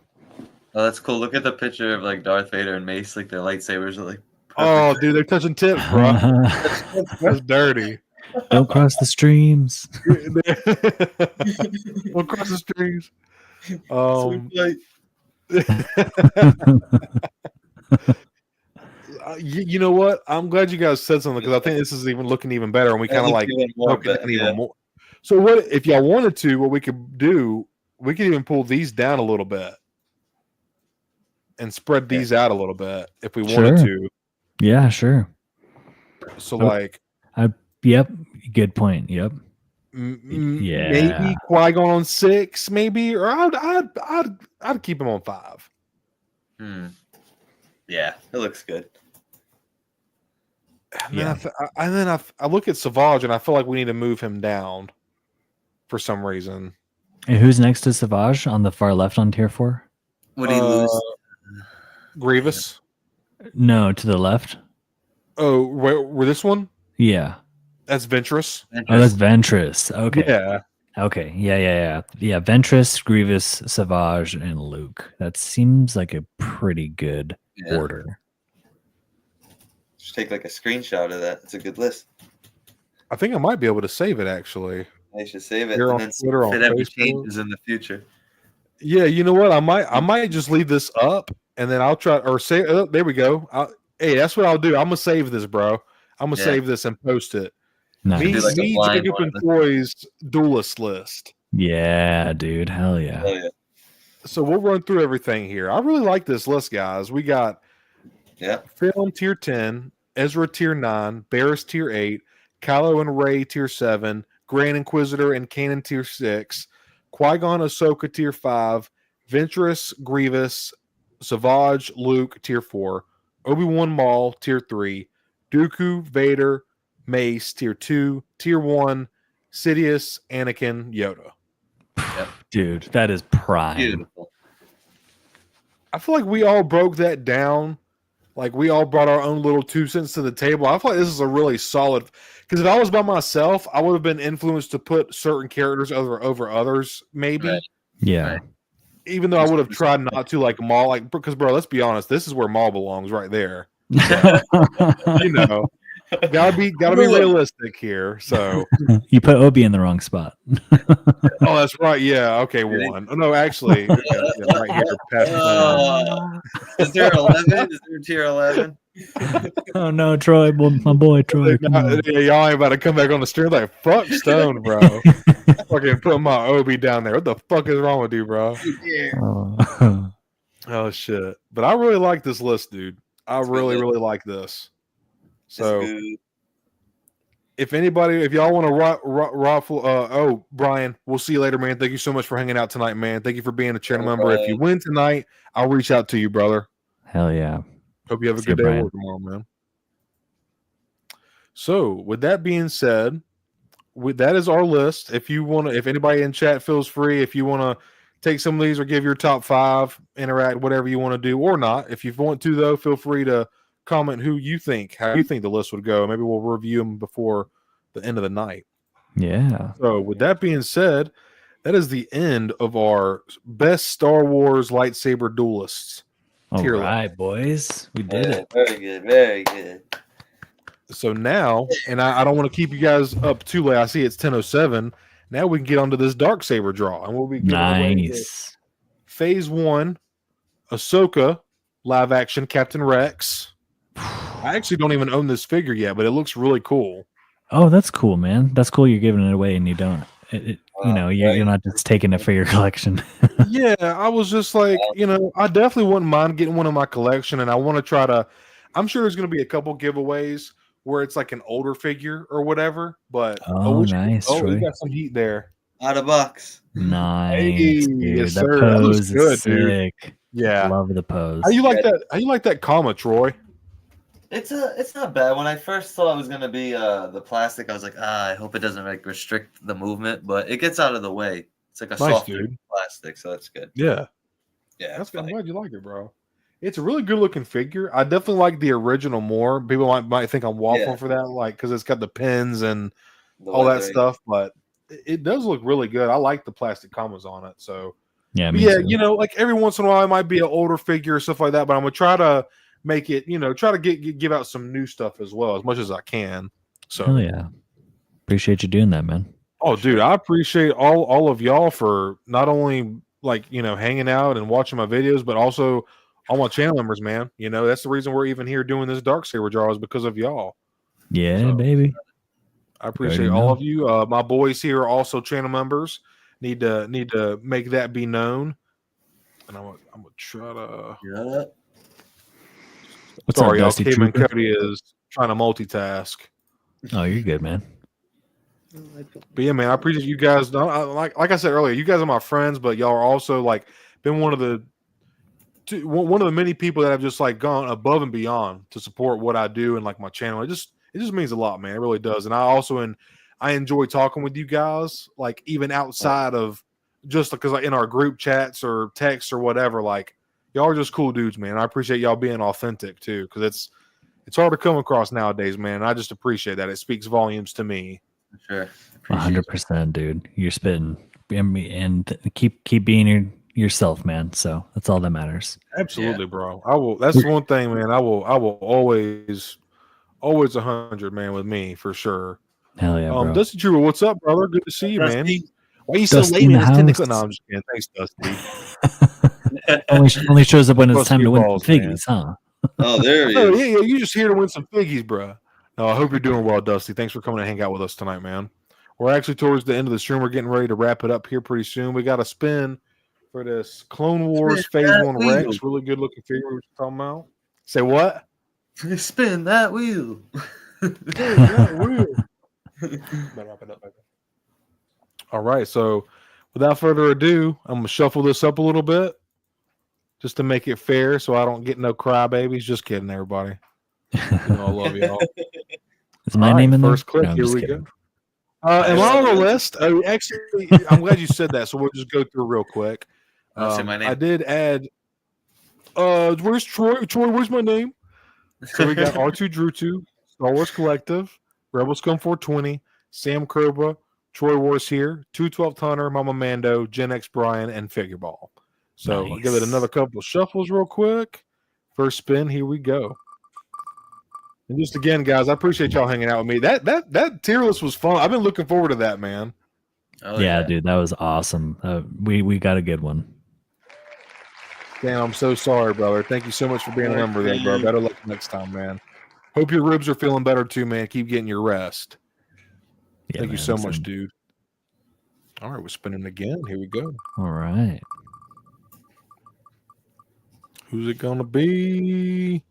Oh, that's cool. Look at the picture of like Darth Vader and Mace, like their lightsabers are like. Oh, dude, they're touching tips, bro. That's dirty. Don't cross the streams. Don't cross the streams. You know what? I'm glad you guys said something because I think this is even looking even better, and we kind of like even more. So, what if y'all wanted to? What we could do? We could even pull these down a little bit and spread these out a little bit if we wanted to. Yeah, sure. So, yep, good point. Yep. Maybe Qui-Gon on 6, maybe, or I'd keep him on 5. Yeah, it looks good. And then I look at Savage and I feel like we need to move him down for some reason. And who's next to Savage on the far left on tier 4? Would he lose? Grievous? No, to the left. Oh, where this one? Yeah. That's Ventress. Oh, that's Ventress. Okay. Yeah. Okay. Yeah. Ventress, Grievous, Savage, and Luke. That seems like a pretty good order. Just take like a screenshot of that. It's a good list. I think I might be able to save it actually. I should save it and then see if it ever changes in the future. Yeah, you know what? I might just leave this up and then I'll try or say. Oh, there we go. Hey, that's what I'll do. I'm gonna save this, bro. I'm gonna save this and post it. Nice. Me, Jacob, and Troy's duelist list. Yeah, dude. Hell yeah. So we'll run through everything here. I really like this list, guys. We got Film tier 10, Ezra tier 9, Barriss tier 8, Kylo and Rey tier 7, Grand Inquisitor and Kanan tier 6, Qui-Gon Ahsoka tier 5, Ventress, Grievous, Savage, Luke tier 4, Obi-Wan Maul tier 3, Dooku, Vader, Mace tier 2, tier 1, Sidious, Anakin, Yoda. Dude, that is prime. Beautiful. I feel like we all broke that down. Like we all brought our own little 2 cents to the table. I feel like this is a really solid. Because if I was by myself, I would have been influenced to put certain characters over others, maybe. Right. Yeah. Right. Even though I would have tried not to, like Maul, like because bro, let's be honest, this is where Maul belongs, right there. So, you know, gotta be realistic here. So you put Obi in the wrong spot. Oh, that's right. Yeah. Okay. 1. Oh, no, actually, right here. Is there 11? Is there tier 11? Oh no, Troy, my boy Troy. Y'all ain't about to come back on the stream like fuck Stone, bro. Fucking put my Obi down there. What the fuck is wrong with you, bro? Oh shit! But I really like this list, dude. I really like this. So, if y'all want to raffle, Brian, we'll see you later, man. Thank you so much for hanging out tonight, man. Thank you for being a channel member. If you win tonight, I'll reach out to you, brother. Hell yeah. Hope you have a good day tomorrow, man. So, with that being said, that is our list. If anybody in chat feels free, if you want to take some of these or give your top 5, interact, whatever you want to do, or not. If you want to, though, feel free to comment how you think the list would go. Maybe we'll review them before the end of the night. Yeah. So with that being said, that is the end of our best Star Wars lightsaber duelists. All tier right, boys. We did it. Very good. Very good. So now, and I don't want to keep you guys up too late. I see it's 10:07. Now we can get onto this Darksaber draw, and we'll be giving away Phase 1, Ahsoka, live action Captain Rex. I actually don't even own this figure yet, but it looks really cool. Oh, that's cool, man. That's cool. You're giving it away, and you don't. You're not just taking it for your collection. Yeah, I was just like, I definitely wouldn't mind getting one in my collection, and I want to try to. I'm sure there's going to be a couple giveaways where it's like an older figure or whatever. But nice. Oh, you got some heat there. Out of box. Nice. Hey, dude. yes, The sir. pose That looks is sick. Dude. Yeah, love the pose. How you like that? How you like that comma, Troy? It's not bad. When I first thought it was gonna be the plastic, I was like, I hope it doesn't like restrict the movement, but it gets out of the way. It's like a softer plastic, so that's good. Yeah, that's I'm glad you like it, bro. It's a really good looking figure. I definitely like the original more. People might think I'm waffling for that, like because it's got the pins and all that stuff, but it does look really good. I like the plastic commas on it. So yeah, like every once in a while it might be an older figure or stuff like that, but I'm gonna try to make it, try to give out some new stuff as well as much as I can. So hell yeah, appreciate you doing that, man. Oh, dude, I appreciate all of y'all for not only hanging out and watching my videos, but also all my channel members, man. That's the reason we're even here doing this Darksaber draw is because of y'all. Yeah, baby. I appreciate all of you. My boys here are also channel members. Need to make that be known. And I'm gonna try to. Yeah. What's Sorry, up, y'all. Cayman Cody is trying to multitask. Oh, you're good, man. But yeah, man, I appreciate you guys. Like I said earlier, you guys are my friends, but y'all are also been one of the many people that have just gone above and beyond to support what I do and my channel. It just means a lot, man. It really does. And I enjoy talking with you guys, even outside of just because in our group chats or texts or whatever. Y'all are just cool dudes, man. I appreciate y'all being authentic too, because it's hard to come across nowadays, man. I just appreciate that. It speaks volumes to me. Sure. 100%, dude. You're spitting and keep being yourself, man. So that's all that matters. Absolutely, bro. I will. That's one thing, man. I will always 100, man, with me for sure. Hell yeah, bro. Dusty Trooper, what's up, brother? Good to see you, man. Why are you so late in this technical? No, I'm just kidding. Thanks, Dusty. only shows up when it's time to win some figgies, huh? Oh, there he is. Yeah, you just here to win some figgies, bro. No, I hope you're doing well, Dusty. Thanks for coming to hang out with us tonight, man. We're actually towards the end of the stream. We're getting ready to wrap it up here pretty soon. We got a spin for this Clone Wars Phase 1 Rex. Really good looking figure we were talking about. Say what? Spin that wheel. All right, so without further ado, I'm going to shuffle this up a little bit just to make it fair so I don't get no crybabies. Just kidding, everybody. I love y'all. Is my name in first there? click? Here we go. Am I on the list? Actually, I'm glad you said that. So we'll just go through real quick. Say my name. I did add. Where's Troy? Troy, where's my name? So we got R2 Drew 2, Star Wars Collective, RebelScum420, Sam Cobra, Troy Wars here, 212 Hunter, Mama Mando, GenXBrian, and Figureball. So nice. I'll give it another couple of shuffles real quick. First spin, here we go. And just again, guys, I appreciate y'all hanging out with me. That tier list was fun. I've been looking forward to that, man. Oh, yeah, dude, that was awesome. We got a good one. Damn, I'm so sorry, brother. Thank you so much for being a member there, bro. Better luck next time, man. Hope your ribs are feeling better too, man. Keep getting your rest. Yeah, Thank you so much, dude. All right, we're spinning again. Here we go. All right. Who's it gonna be?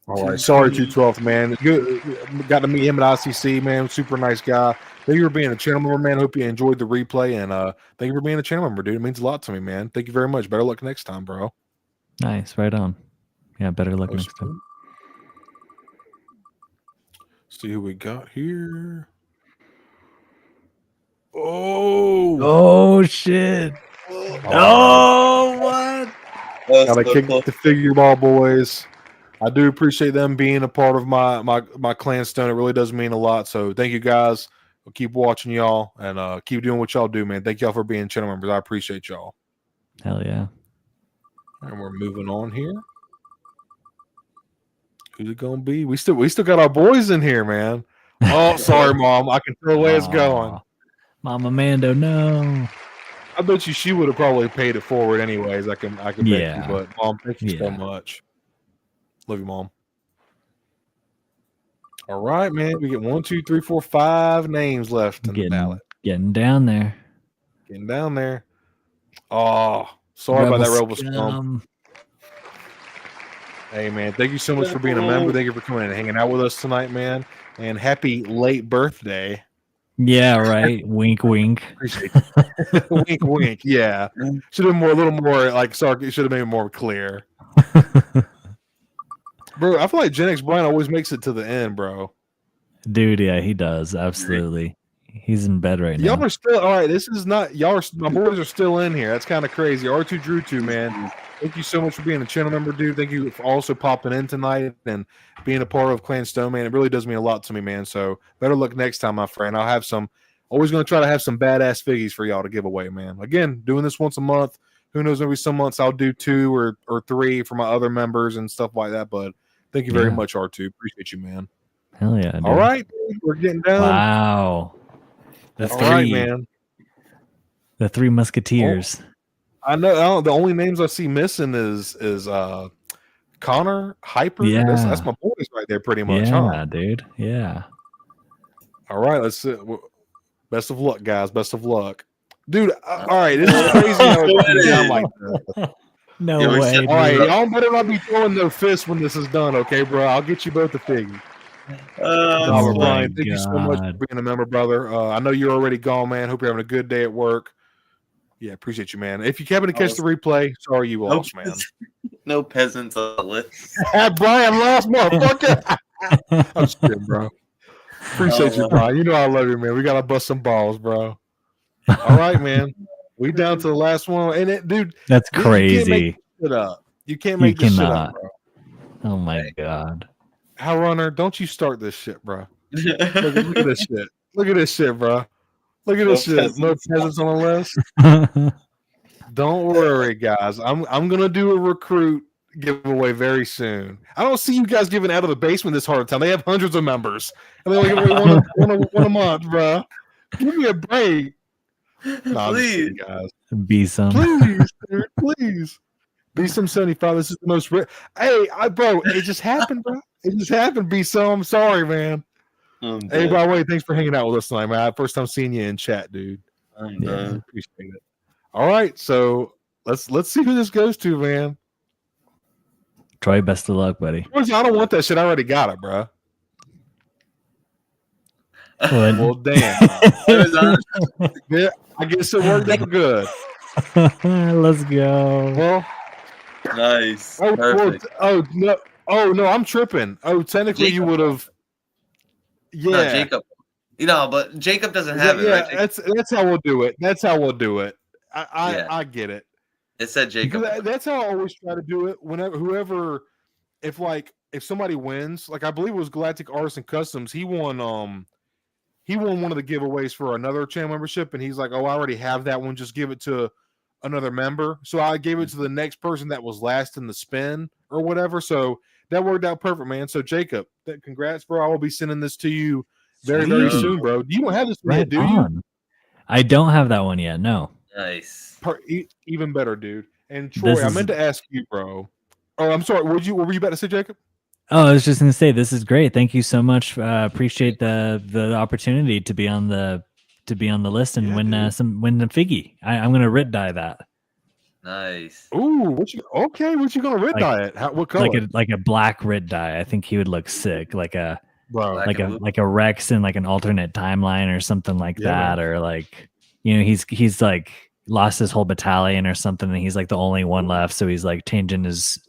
All right, sorry, 212th, man. Good, got to meet him at ICC, man. Super nice guy. Thank you for being a channel member, man. Hope you enjoyed the replay, and thank you for being a channel member, dude. It means a lot to me, man. Thank you very much. Better luck next time, bro. Nice, right on. Yeah, better luck next time. See who we got here. Oh shit! Oh, what? Gotta kick the Figureball boys. I do appreciate them being a part of my clan stone. It really does mean a lot. So thank you guys. We'll keep watching y'all and keep doing what y'all do, man. Thank y'all for being channel members. I appreciate y'all. Hell yeah. And we're moving on here. Who's it gonna be? We still got our boys in here, man. Oh, sorry, Mom. I can tell where it's going. Mama Mando, no. I bet you she would have probably paid it forward anyways. I can bet you, but Mom, thank you so much. Love you, Mom. All right, man. We get 1, 2, 3, 4, 5 names left in the ballot. Getting down there. Getting down there. Oh, sorry about that, RebelScum. Hey, man. Thank you so much for being a member. Thank you for coming in and hanging out with us tonight, man. And happy late birthday. Yeah, right. Wink, wink. Appreciate it. Wink, wink. Yeah. Should have been a little more like sorry. Should have made it more clear. Bro, I feel like GenXBrian always makes it to the end, bro. Dude, yeah, he does. Absolutely. He's in bed right now. Y'all are still all right. This is not y'all. My boys are still in here. That's kind of crazy. R2 Drew 2, man. Thank you so much for being a channel member, dude. Thank you for also popping in tonight and being a part of Clan Stone, man. It really does mean a lot to me, man. So better luck next time, my friend. I'll have some. Always going to try to have some badass figgies for y'all to give away, man. Again, doing this once a month. Who knows? Maybe some months I'll do 2 or 3 for my other members and stuff like that. But thank you very much, R2. Appreciate you, man. Hell yeah. Dude. All right, dude, we're getting down. Wow. All right, man. The 3 Musketeers. I know. The only names I see missing is Connor, Hyper. Yeah. That's my boys right there, pretty much. Yeah, dude. Yeah. All right, let's see. Best of luck, guys. Best of luck, dude. All right, this is crazy how it's going down like that. No way. All right, y'all better not be throwing no fists when this is done, okay, bro? I'll get you both a figure. Brian, thank you so much for being a member, brother. I know you're already gone, man. Hope you're having a good day at work. Yeah, appreciate you, man. If you happen to catch the replay, sorry you lost, man. No peasants on the list. Brian lost, motherfucker. I'm just kidding, bro. Appreciate you, Brian. You know I love you, man. We gotta bust some balls, bro. All right, man. We down to the last one, and dude, that's crazy. You can't make this shit up, bro. Oh my god. HowlrunnerBase, don't you start this shit, bro. Look at this shit. Look at this shit, bro. Look at this shit. No peasants on the list. Don't worry, guys. I'm gonna do a recruit giveaway very soon. I don't see you guys giving out of the basement this hard time. They have hundreds of members, and they only give away one a month, bro. Give me a break. No, please, guys. Be some. Please, dude, please. Be some 75. This is the most. Hey, bro, it just happened, bro. It just happened. Be some. I'm sorry, man. Hey, by the way, thanks for hanging out with us tonight, man. First time seeing you in chat, dude. Appreciate it. All right, so let's see who this goes to, man. Troy, best of luck, buddy. I don't want that shit. I already got it, bro. Well, damn. Yeah, I guess it worked out good. Let's go. Well, nice. No, I'm tripping. Oh, technically, you would have. Yeah, no, Jacob. But Jacob doesn't have it. Right? That's how we'll do it. That's how we'll do it. I get it. It said Jacob. That's how I always try to do it. Whenever, if somebody wins, like I believe it was Galactic Artisan Customs, he won one of the giveaways for another channel membership, and he's like, "Oh, I already have that one. Just give it to another member." So I gave it to the next person that was last in the spin or whatever. So that worked out perfect, man. So Jacob, congrats, bro. I will be sending this to you very, very soon, bro. You don't have this yet, do you? I don't have that one yet. No. Nice. Even better, dude. And Troy, I meant to ask you, bro. Oh, I'm sorry. What were you about to say, Jacob? Oh, I was just gonna say this is great. Thank you so much. Appreciate the opportunity to be on the list and win the figgy. I'm gonna writ dye that. Nice. Ooh, what you gonna writ dye it? What color? Like a black writ dye. I think he would look sick. Like a Rex in like an alternate timeline or something like that, or like he's like lost his whole battalion or something, and he's like the only one left, so he's like changing his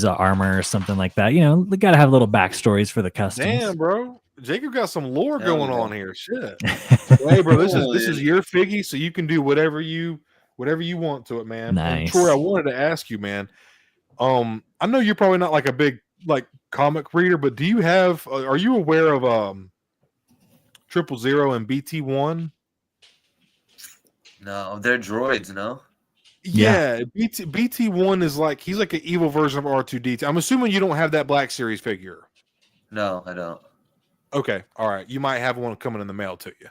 armor or something like that. They gotta have little backstories for the customs. Damn, bro. Jacob got some lore going on here. Shit. Hey, bro, this is your figgy, so you can do whatever you want to it, man. Nice. And Troy, I wanted to ask you, man. I I know you're probably not like a big like comic reader, but do you have? Are you aware of 000 and BT1? No, they're droids. No. Yeah, BT1 is like he's like an evil version of R2D2. I'm assuming you don't have that Black Series figure. No, I don't. Okay, all right. You might have one coming in the mail to you.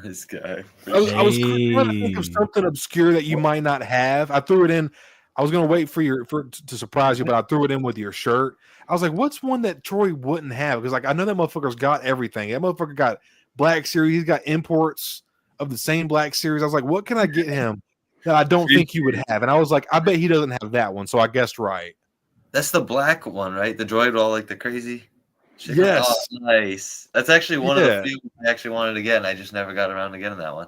This guy. I was trying to think of something obscure that you might not have. I threw it in. I was going to wait to surprise you, but I threw it in with your shirt. I was like, "What's one that Troy wouldn't have?" Because like I know that motherfucker's got everything. That motherfucker got Black Series. He's got imports of the same Black Series. I was like, "What can I get him that I don't think you would have?" And I was like, "I bet he doesn't have that one." So I guessed right. That's the black one, right? The droid with all like the crazy. Shit. Yes. Oh, nice. That's actually one of the few I actually wanted to get, and I just never got around to getting that one.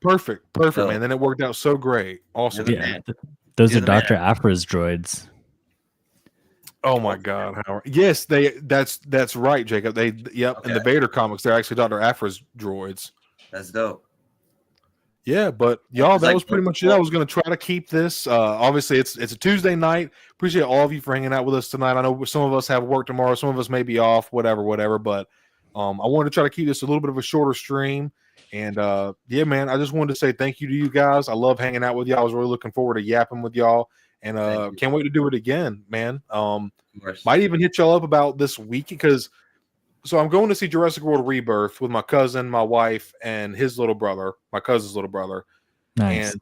Perfect, man. Then it worked out so great. Awesome. Yeah, those are Dr. Afra's droids. Oh my God, Howard. Yes, that's right, Jacob. In the Vader comics, they're actually Dr. Afra's droids. That's dope. Yeah, but y'all, that was pretty much it. I was going to try to keep this. Obviously, it's a Tuesday night. Appreciate all of you for hanging out with us tonight. I know some of us have work tomorrow. Some of us may be off, whatever. But I wanted to try to keep this a little bit of a shorter stream. And yeah, man, I just wanted to say thank you to you guys. I love hanging out with y'all. I was really looking forward to yapping with y'all. And can't wait to do it again, man. Might even hit y'all up about this week because so I'm going to see Jurassic World Rebirth with my cousin, my wife, and his little brother, my cousin's little brother. Nice. And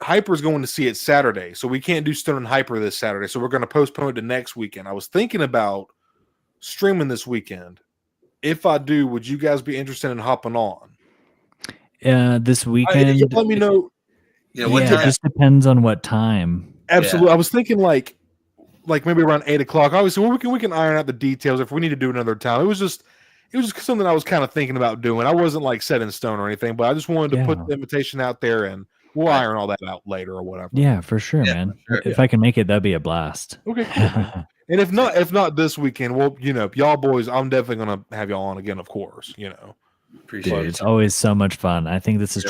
Hyper's going to see it Saturday, so we can't do Stone and Hyper this Saturday. So we're going to postpone it to next weekend. I was thinking about streaming this weekend. If I do, would you guys be interested in hopping on? This weekend. Let me know. Yeah, it just depends on what time. Absolutely. I was thinking like maybe around 8 o'clock. Obviously, we can iron out the details if we need to do it another time. It was just something I was kind of thinking about doing. I wasn't like set in stone or anything, but I just wanted to put the invitation out there, and we'll iron all that out later or whatever. Yeah, for sure, man. Sure. If I can make it, that'd be a blast. Okay. Cool. And if not this weekend, well, y'all boys, I'm definitely gonna have y'all on again, of course. Appreciate it. It's always so much fun. I think this is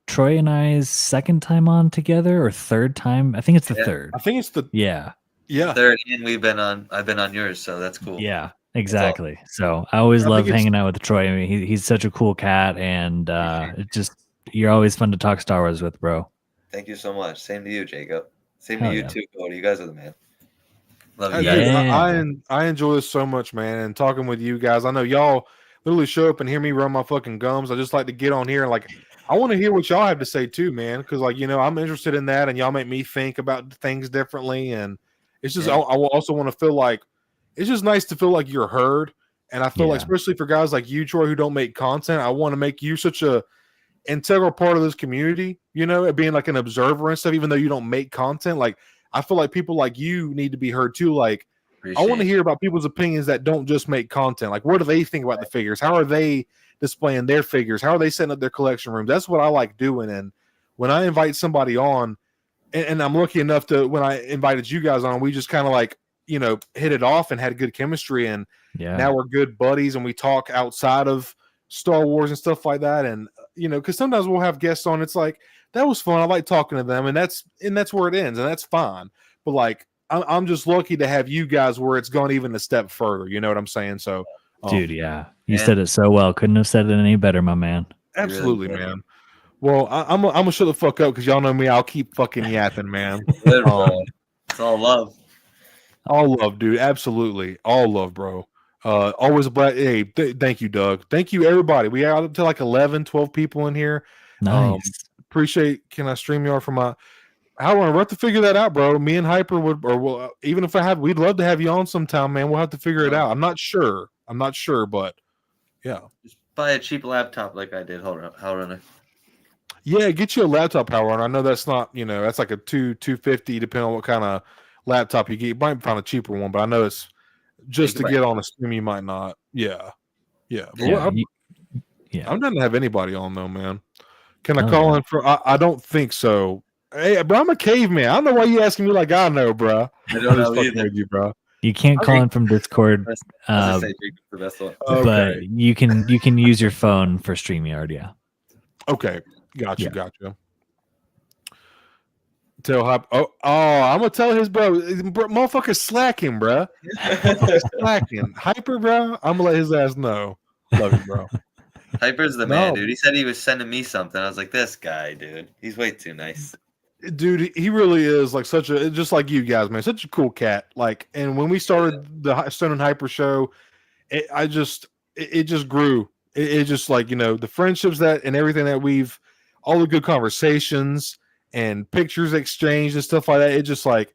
Troy and I's second time on together or third time. I think it's the third. I think it's the third, and I've been on yours, so that's cool. Yeah, exactly. So I always love hanging out with Troy. I mean, he's such a cool cat, and you're always fun to talk Star Wars with, bro. Thank you so much. Same to you, Jacob. Same to you too, Cody. You guys are the man. Love you guys. I enjoy this so much, man, and talking with you guys. I know y'all literally show up and hear me run my fucking gums. I just like to get on here and I want to hear what y'all have to say too, man, because I'm interested in that, and y'all make me think about things differently, and it's just I also want to feel like it's just nice to feel like you're heard, and I feel like especially for guys like you, Troy, who don't make content, I want to make you such a integral part of this community, being like an observer and stuff, even though you don't make content. Like I feel like people like you need to be heard too. Like I want to hear about people's opinions that don't just make content. Like what do they think about the figures? How are they displaying their figures? How are they setting up their collection rooms? That's what I like doing. And when I invite somebody on, and I'm lucky enough to, when I invited you guys on, we just kind of hit it off and had good chemistry. And now we're good buddies and we talk outside of Star Wars and stuff like that. And, because sometimes we'll have guests on. It's like, that was fun. I like talking to them, and that's where it ends, and that's fine. But I'm just lucky to have you guys where it's gone even a step further. You know what I'm saying? So, dude, you said it so well. Couldn't have said it any better, my man. Absolutely, really, man. Well, I'm gonna shut the fuck up because y'all know me. I'll keep fucking yapping, man. It's all love. All love, dude. Absolutely, all love, bro. Always a blast. Hey, thank you, Doug. Thank you, everybody. We are up to 11, 12 people in here. Nice. Appreciate. Can I stream y'all from my? We'll have to figure that out, bro. Me and Hyper even if we'd love to have you on sometime, man. We'll have to figure it out. I'm not sure, but yeah. Just buy a cheap laptop like I did, HowlrunnerBase. Yeah, get you a laptop, HowlrunnerBase. I know that's not, that's like a $250, depending on what kind of laptop you get. You might find a cheaper one, but I know it's just to get on a stream, you might not. Yeah. I'm not to have anybody on though, man. Can I call in for? I don't think so. Hey, bro, I'm a caveman. I don't know why you asking me like I know, bro. I don't know either. You, bro. You can't call in from Discord, but you can use your phone for StreamYard. Yeah. Okay, gotcha. Tell Hyper. Oh, I'm gonna tell his bro. Motherfucker's slacking, bro. Motherfucker's slacking. Hyper, bro. I'm gonna let his ass know. Love you, bro. Hyper's the man, dude. He said he was sending me something. I was like, this guy, dude. He's way too nice. Dude, he really is like such a, just like you guys, man. Such a cool cat. Like, and when we started the Stone and Hyper show, it just grew. It just like, the friendships that and everything that all the good conversations and pictures exchanged and stuff like that. It just like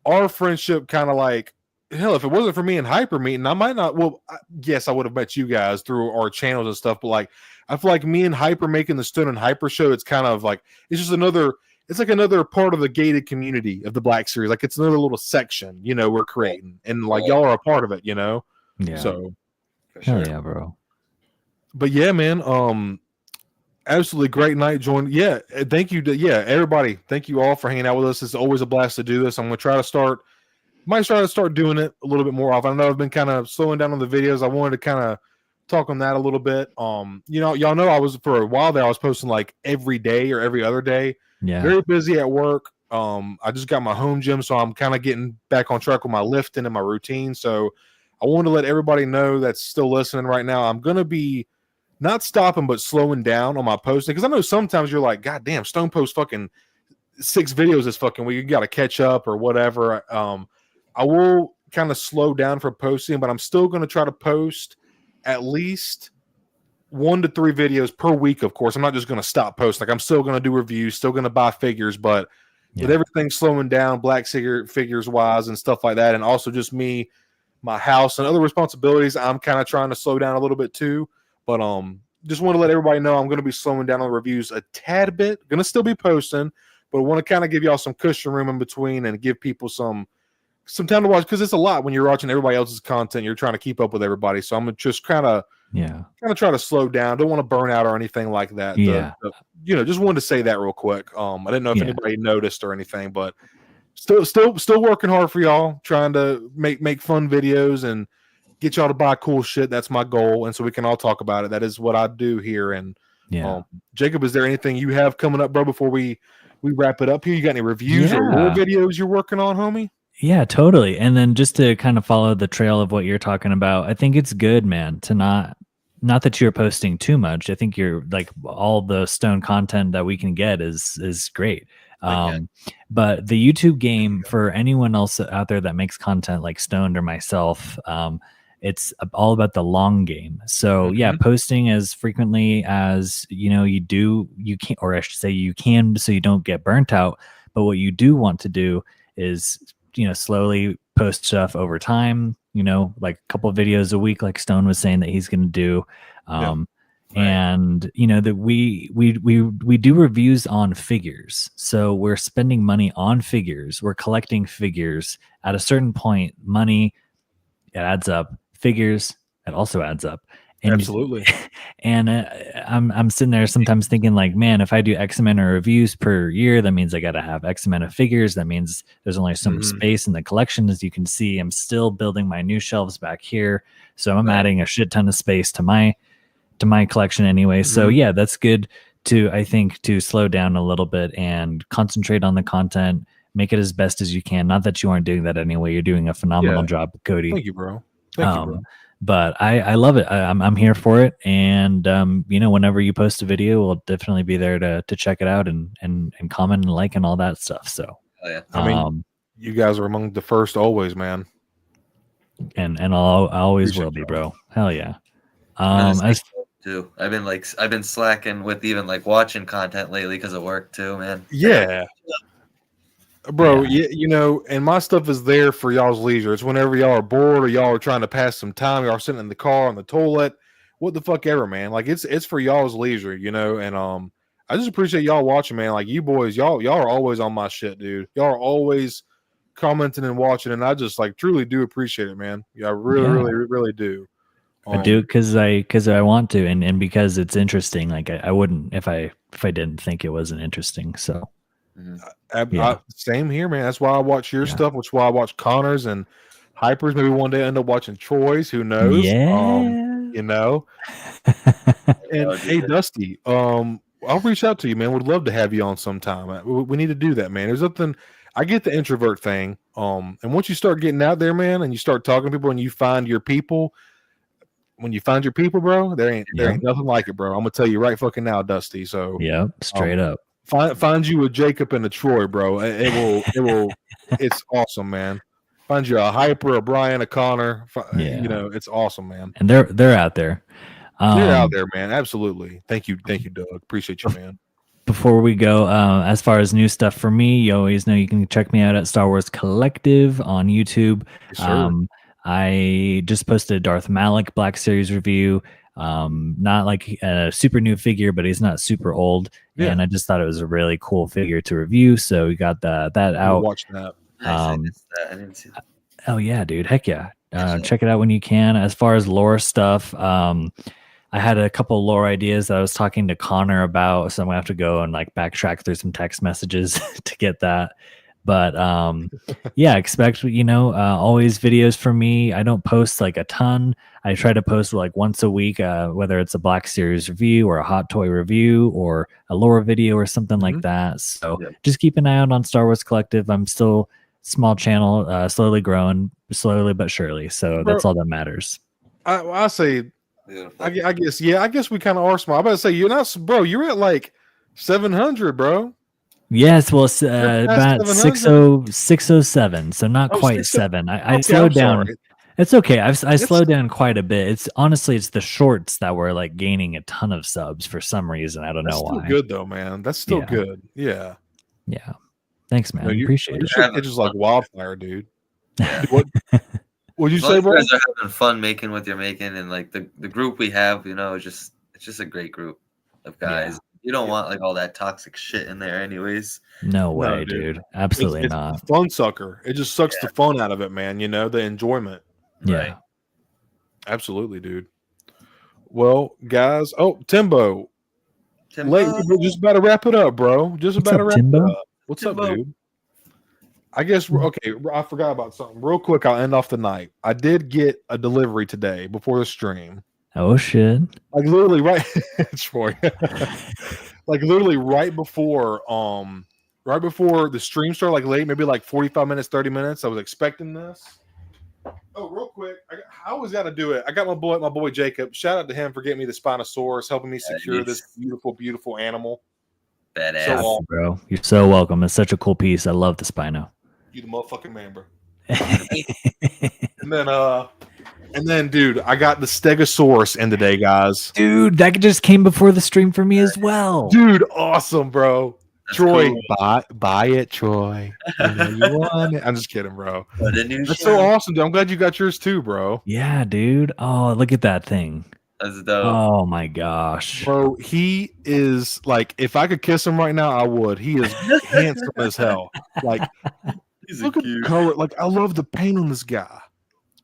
our friendship kind of like, hell, if it wasn't for me and Hyper meeting, I might not. Well, yes, I would have met you guys through our channels and stuff. But like, I feel like me and Hyper making the Stone and Hyper show, it's kind of like it's just another. It's like another part of the gated community of the Black Series. Like it's another little section, we're creating, and like y'all are a part of it, Yeah. So, for sure. Hell yeah, bro. But yeah, man. Absolutely great night. Yeah, thank you. Everybody, thank you all for hanging out with us. It's always a blast to do this. I'm gonna try to start doing it a little bit more often. I know I've been kind of slowing down on the videos. I wanted to kind of talk on that a little bit. Y'all know I was for a while there. I was posting like every day or every other day. Yeah. Very busy at work. I just got my home gym, so I'm kind of getting back on track with my lifting and my routine. So I wanted to let everybody know that's still listening right now. I'm gonna be not stopping, but slowing down on my posting, because I know sometimes you're like, God damn, Stone posts fucking 6 videos this fucking week. You got to catch up or whatever. I will kind of slow down for posting, but I'm still going to try to post at least 1 to 3 videos per week. Of course, I'm not just going to stop posting. Like I'm still going to do reviews, still going to buy figures, but with everything slowing down, Black figures wise and stuff like that, and also just me, my house, and other responsibilities, I'm kind of trying to slow down a little bit too. But just want to let everybody know I'm going to be slowing down on the reviews a tad bit. Going to still be posting, but want to kind of give y'all some cushion room in between and give people some time to watch, because it's a lot when you're watching everybody else's content. You're trying to keep up with everybody, so I'm gonna just kind of try to slow down. Don't want to burn out or anything like that. Just wanted to say that real quick. I didn't know if anybody noticed or anything, but still working hard for y'all, trying to make fun videos and get y'all to buy cool shit. That's my goal, and so we can all talk about it. That is what I do here. And Jacob, is there anything you have coming up, bro, before we wrap it up here? You got any reviews or more videos you're working on, homie? Yeah, totally. And then just to kind of follow the trail of what you're talking about, I think it's good, man, to not that you're posting too much. I think you're like all the Stone content that we can get is great. But the YouTube game, for anyone else out there that makes content like Stoned or myself, it's all about the long game. So posting as frequently as you can, or I should say you can, so you don't get burnt out. But what you do want to do is slowly post stuff over time, like a couple of videos a week, like Stone was saying that he's going to do. And that we do reviews on figures. So we're spending money on figures. We're collecting figures. At a certain point, money, it adds up. Figures, it also adds up. And, absolutely. And I'm sitting there sometimes thinking like, man, if I do X amount of reviews per year, that means I got to have X amount of figures. That means there's only so much space in the collection. As you can see, I'm still building my new shelves back here. So I'm adding a shit ton of space to my collection anyway. So that's good I think to slow down a little bit and concentrate on the content, make it as best as you can. Not that you aren't doing that anyway. You're doing a phenomenal job, Cody. Thank you, bro. Thank you, bro. But I love it. I'm here for it. And, whenever you post a video, we'll definitely be there to check it out and comment and like and all that stuff. So, I mean, you guys are among the first always, man. And I always will be, bro. Hell yeah. Too. I've been slacking with even like watching content lately because of work too, man. Yeah. Bro, and my stuff is there for y'all's leisure. It's whenever y'all are bored or y'all are trying to pass some time, y'all are sitting in the car, on the toilet, what the fuck ever, man. Like it's for y'all's leisure, and I just appreciate y'all watching, man. Like you boys, y'all are always on my shit, dude. Y'all are always commenting and watching, and I just like truly do appreciate it, man. Yeah, I really do. I do because I want to, and because it's interesting. Like I wouldn't if I didn't think it wasn't interesting. So. Same here, man. That's why I watch your stuff, which is why I watch Connor's and Hyper's. Maybe one day I end up watching Troy's. Who knows? Yeah. And hey, Dusty, I'll reach out to you, man. Would love to have you on sometime. We need to do that, man. There's nothing. I get the introvert thing, and once you start getting out there, man, and you start talking to people, and you find your people. When you find your people, bro, there ain't nothing like it, bro. I'm gonna tell you right fucking now, Dusty. So straight up. Find you a Jacob and a Troy, bro. It will. It's awesome, man. Find you a Hyper, a Brian, a Connor. It's awesome, man. And they're out there. They're out there, man. Absolutely. Thank you, Doug. Appreciate you, man. Before we go, as far as new stuff for me, you always know you can check me out at Star Wars Collective on YouTube. Yes, I just posted a Darth Malik Black Series review. Not like a super new figure, but he's not super old. Yeah. And I just thought it was a really cool figure to review. So we got that out. Watch that. I didn't see that. Oh yeah, dude. Heck yeah. Check it out when you can. As far as lore stuff, I had a couple lore ideas that I was talking to Connor about, so I'm gonna have to go and like backtrack through some text messages to get that. But yeah, expect always videos from me. I don't post like a ton. I try to post like once a week, whether it's a Black Series review or a Hot Toy review or a lore video or something like that. So just keep an eye out on Star Wars Collective. I'm still small channel, slowly growing, slowly but surely. So that's all that matters. I say, I guess we kind of are small. I'm about to say you're not, bro. You're at like 700, bro. Yes, well, about 607, so not quite 7. I slowed down. Sorry. It's okay. I slowed down quite a bit. It's the shorts that were like gaining a ton of subs for some reason. I don't know why. Still good though, man. That's still good. Yeah. Yeah. Thanks, man. Appreciate it. It's just like wildfire, dude. What'd you say, bro? You guys are having fun making what you're making, and like the group we have, it's just a great group of guys. Yeah. You don't want like all that toxic shit in there, anyways. No way, dude. Absolutely not. It's a fun sucker. It just sucks the fun out of it, man. The enjoyment. Yeah. Right. Absolutely, dude. Well, guys. Oh, Timbo. We're just about to wrap it up, bro. Just about to wrap it up. What's up, dude? I guess okay. I forgot about something. Real quick, I'll end off the night. I did get a delivery today before the stream. Oh shit! Like literally right, Troy. Like literally right before the stream started, like late, maybe like 45 minutes, 30 minutes. I was expecting this. Oh, real quick, I always got to do it. I got my boy Jacob. Shout out to him for getting me the Spinosaurus, helping me secure this beautiful, beautiful animal. Badass, so bro. You're so welcome. It's such a cool piece. I love the Spino. You the motherfucking man, bro. And then, dude, I got the Stegosaurus in today, guys. Dude, that just came before the stream for me as well. Dude, awesome, bro. That's Troy, cool. buy it, Troy. You want it. I'm just kidding, bro. That's so awesome, dude. I'm glad you got yours too, bro. Yeah, dude. Oh, look at that thing. That's dope. Oh my gosh, bro. He is like, if I could kiss him right now, I would. He is handsome as hell. Like, look at the color. Like, I love the paint on this guy.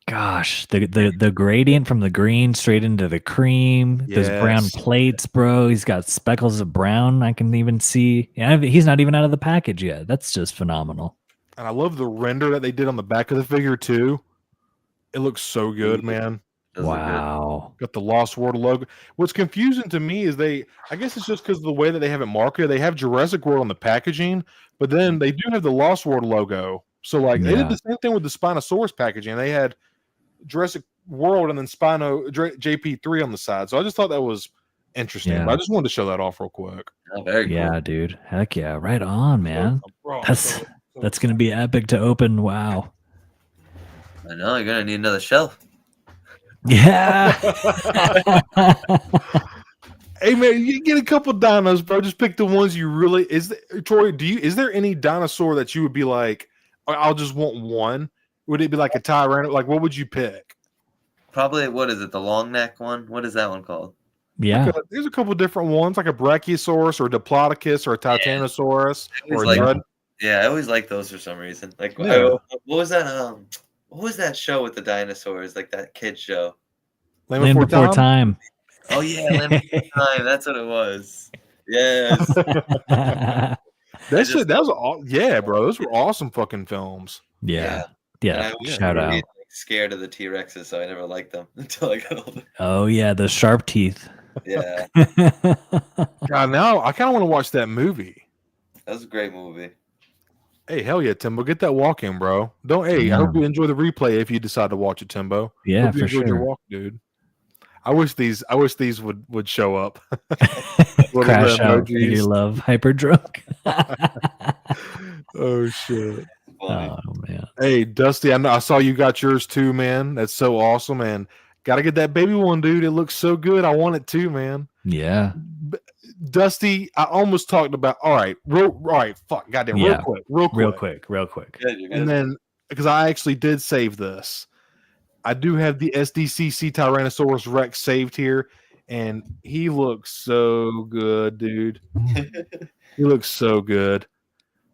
Gosh, the gradient from the green straight into the cream, those brown plates, bro. He's got speckles of brown I can even see. Yeah, he's not even out of the package yet. That's just phenomenal. And I love the render that they did on the back of the figure too. It looks so good, man. Wow. Got the Lost World logo. What's confusing to me is I guess it's just because of the way that they have it marketed. They have Jurassic World on the packaging, but then they do have the Lost World logo. So like they did the same thing with the Spinosaurus packaging. They had Jurassic World and then Spino JP3 on the side. So I just thought that was interesting. Yeah. I just wanted to show that off real quick. Oh, very cool. Yeah, dude. Heck yeah. Right on, man. That's gonna be epic to open. Wow. I know you're gonna need another shelf. Yeah. Hey man, you get a couple dinos, bro. Just pick the ones you really Troy, is there any dinosaur that you would be like, I'll just want one? Would it be like a Tyrant? Like, what would you pick? Probably, what is it? The long neck one? What is that one called? Yeah. There's a couple different ones, like a Brachiosaurus or a Diplodocus or a Titanosaurus or a Dread. Yeah, I always like those for some reason. Like, what was that? What was that show with the dinosaurs? Like that kid show? Land Before Time. Oh yeah, Land Before Time. That's what it was. Yes. That was all. Yeah, bro. Those were awesome fucking films. Yeah. Shout out. Scared of the T-Rexes, so I never liked them until I got older. Oh yeah, the sharp teeth. Yeah, God, now I kind of want to watch that movie. that was a great movie. Hey, hell yeah, Timbo, get that walk in, bro. Don't. Hey, I hope you enjoy the replay if you decide to watch it, Timbo. Yeah, hope you for enjoyed your sure. walk, dude. I wish these would show up. Crash out, figure love, hyper drunk. Oh shit. Funny. Oh man. Hey, Dusty, I saw you got yours too, man. That's so awesome, man. Got to get that baby one, dude. It looks so good. I want it too, man. Yeah. Dusty, I almost talked about. All right, fuck, goddamn, real quick. Real quick. Good. And then because I actually did save this, I do have the SDCC Tyrannosaurus Rex saved here, and he looks so good, dude. He looks so good.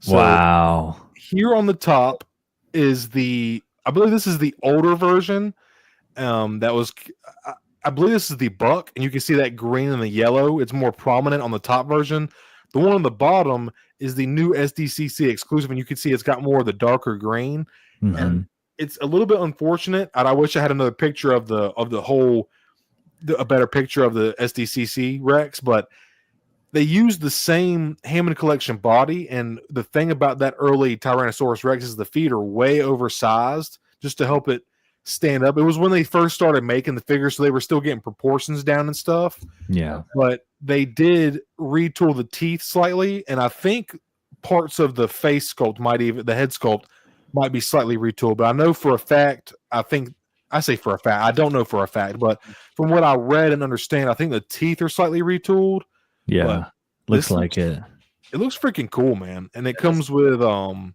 So wow. Here on the top is I believe this is the older version. I believe this is the buck, and you can see that green and the yellow. It's more prominent on the top version. The one on the bottom is the new SDCC exclusive, and you can see it's got more of the darker green. Mm-hmm. And it's a little bit unfortunate. I wish I had another picture of a better picture of the SDCC Rex, but they used the same Hammond Collection body. And the thing about that early Tyrannosaurus Rex is the feet are way oversized just to help it stand up. It was when they first started making the figures, so they were still getting proportions down and stuff. Yeah. But they did retool the teeth slightly, and I think parts of the face sculpt the head sculpt might be slightly retooled. But I know for a fact, I don't know for a fact, but from what I read and understand, I think the teeth are slightly retooled. Yeah. Looks like it. It looks freaking cool, man. And it comes with I'll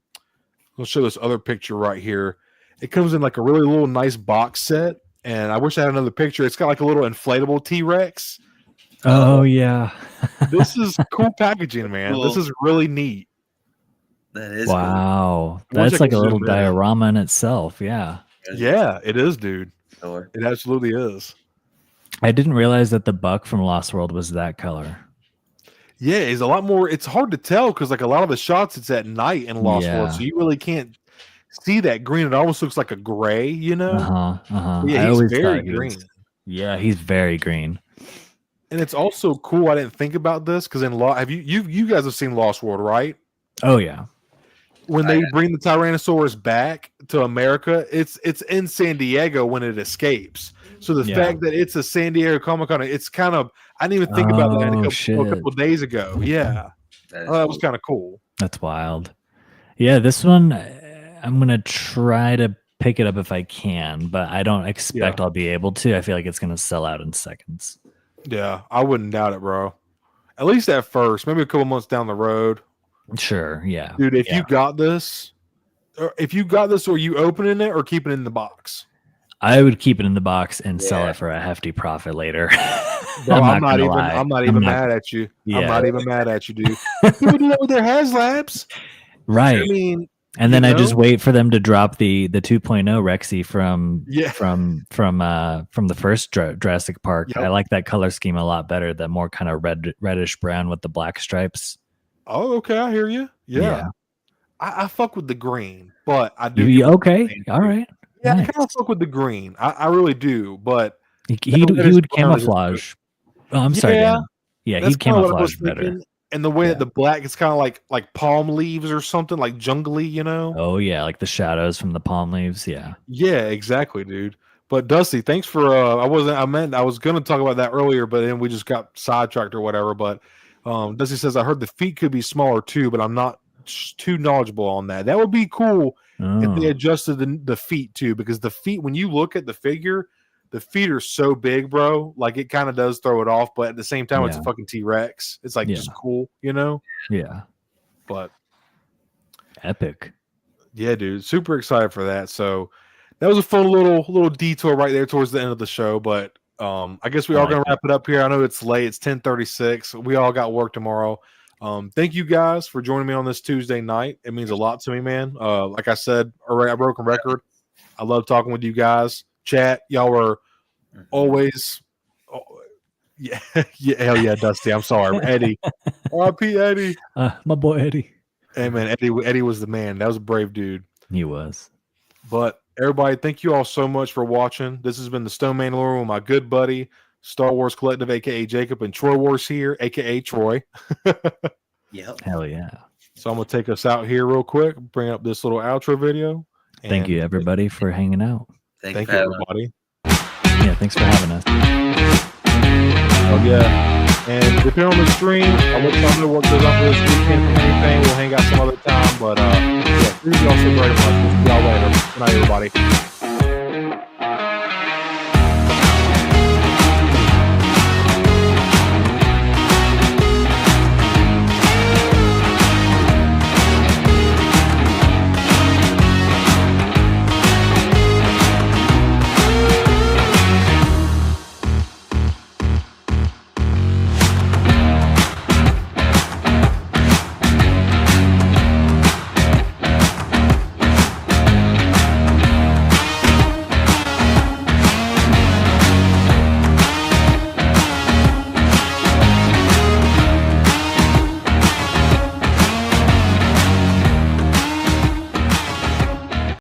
show this other picture right here. It comes in like a really little nice box set, and I wish I had another picture. It's got like a little inflatable T-Rex. Oh yeah. This is cool packaging, man. Cool. This is really neat. That is wow. Cool. That's like a little diorama in itself. Yeah. Yeah, it is, dude. Sure. It absolutely is. I didn't realize that the buck from Lost World was that color. Yeah, it's a lot more. It's hard to tell because like a lot of the shots, it's at night in Lost World, so you really can't see that green. It almost looks like a gray, you know. Yeah, he's very green. Yeah, he's very green. And it's also cool. I didn't think about this because you guys have seen Lost World, right? Oh yeah. When they bring the Tyrannosaurus back to America, it's in San Diego when it escapes. So the fact that it's a San Diego Comic-Con, it's kind of, I didn't even think about that a couple days ago. Yeah. That was kind of cool. That's wild. Yeah, this one, I'm going to try to pick it up if I can, but I don't expect I'll be able to. I feel like it's going to sell out in seconds. Yeah, I wouldn't doubt it, bro. At least at first, maybe a couple months down the road. Sure, yeah. Dude, if you got this, or you opening it or keeping it in the box? I would keep it in the box and sell it for a hefty profit later. Bro, I'm not even mad at you. Yeah. I'm not even mad at you, dude. People do that with their HasLabs. Right. I mean, and then I just wait for them to drop the 2.0 Rexy from the first Jurassic Park. Yep. I like that color scheme a lot better. The more kind of reddish brown with the black stripes. Oh, okay, I hear you. Yeah. I fuck with the green, but I do. Okay, all right. Yeah, nice. I kind of fuck with the green. I really do, but he would camouflage. Oh, I'm sorry, Dan. Yeah, he'd camouflage better. And the way that the black is kind of like palm leaves or something, like jungly, you know? Oh yeah, like the shadows from the palm leaves. Yeah. Yeah, exactly, dude. But Dusty, thanks for I was gonna talk about that earlier, but then we just got sidetracked or whatever. But Dusty says I heard the feet could be smaller too, but I'm not too knowledgeable on that. That would be cool if they adjusted the feet too, because the feet, when you look at the figure, the feet are so big, bro. Like it kind of does throw it off, but at the same time, it's a fucking T-Rex. It's like just cool, you know? Yeah. But epic. Yeah, dude. Super excited for that. So that was a fun little detour right there towards the end of the show. But I guess we are going to wrap it up here. I know it's late. It's 10:36. We all got work tomorrow. Thank you guys for joining me on this Tuesday night. It means a lot to me, man. Like I said, a broken record. I love talking with you guys. Chat, y'all were always, hell yeah, Dusty. I'm sorry, Eddie. R.I.P. Eddie. My boy Eddie. Hey man, Eddie was the man. That was a brave dude. He was. But everybody, thank you all so much for watching. This has been the Stone Mandalorian with my good buddy Star Wars Collective, aka Jacob, and Troy Wars here, aka Troy. Yep. Hell yeah. So I'm gonna take us out here real quick, bring up this little outro video. Thank you everybody for hanging out. Thank you everybody. Yeah, thanks for having us. Oh yeah. And depending on the stream, I'll let y'all know what goes on for this weekend and anything. We'll hang out some other time. But yeah, thank you all so very much. We'll see y'all later. Good night, everybody.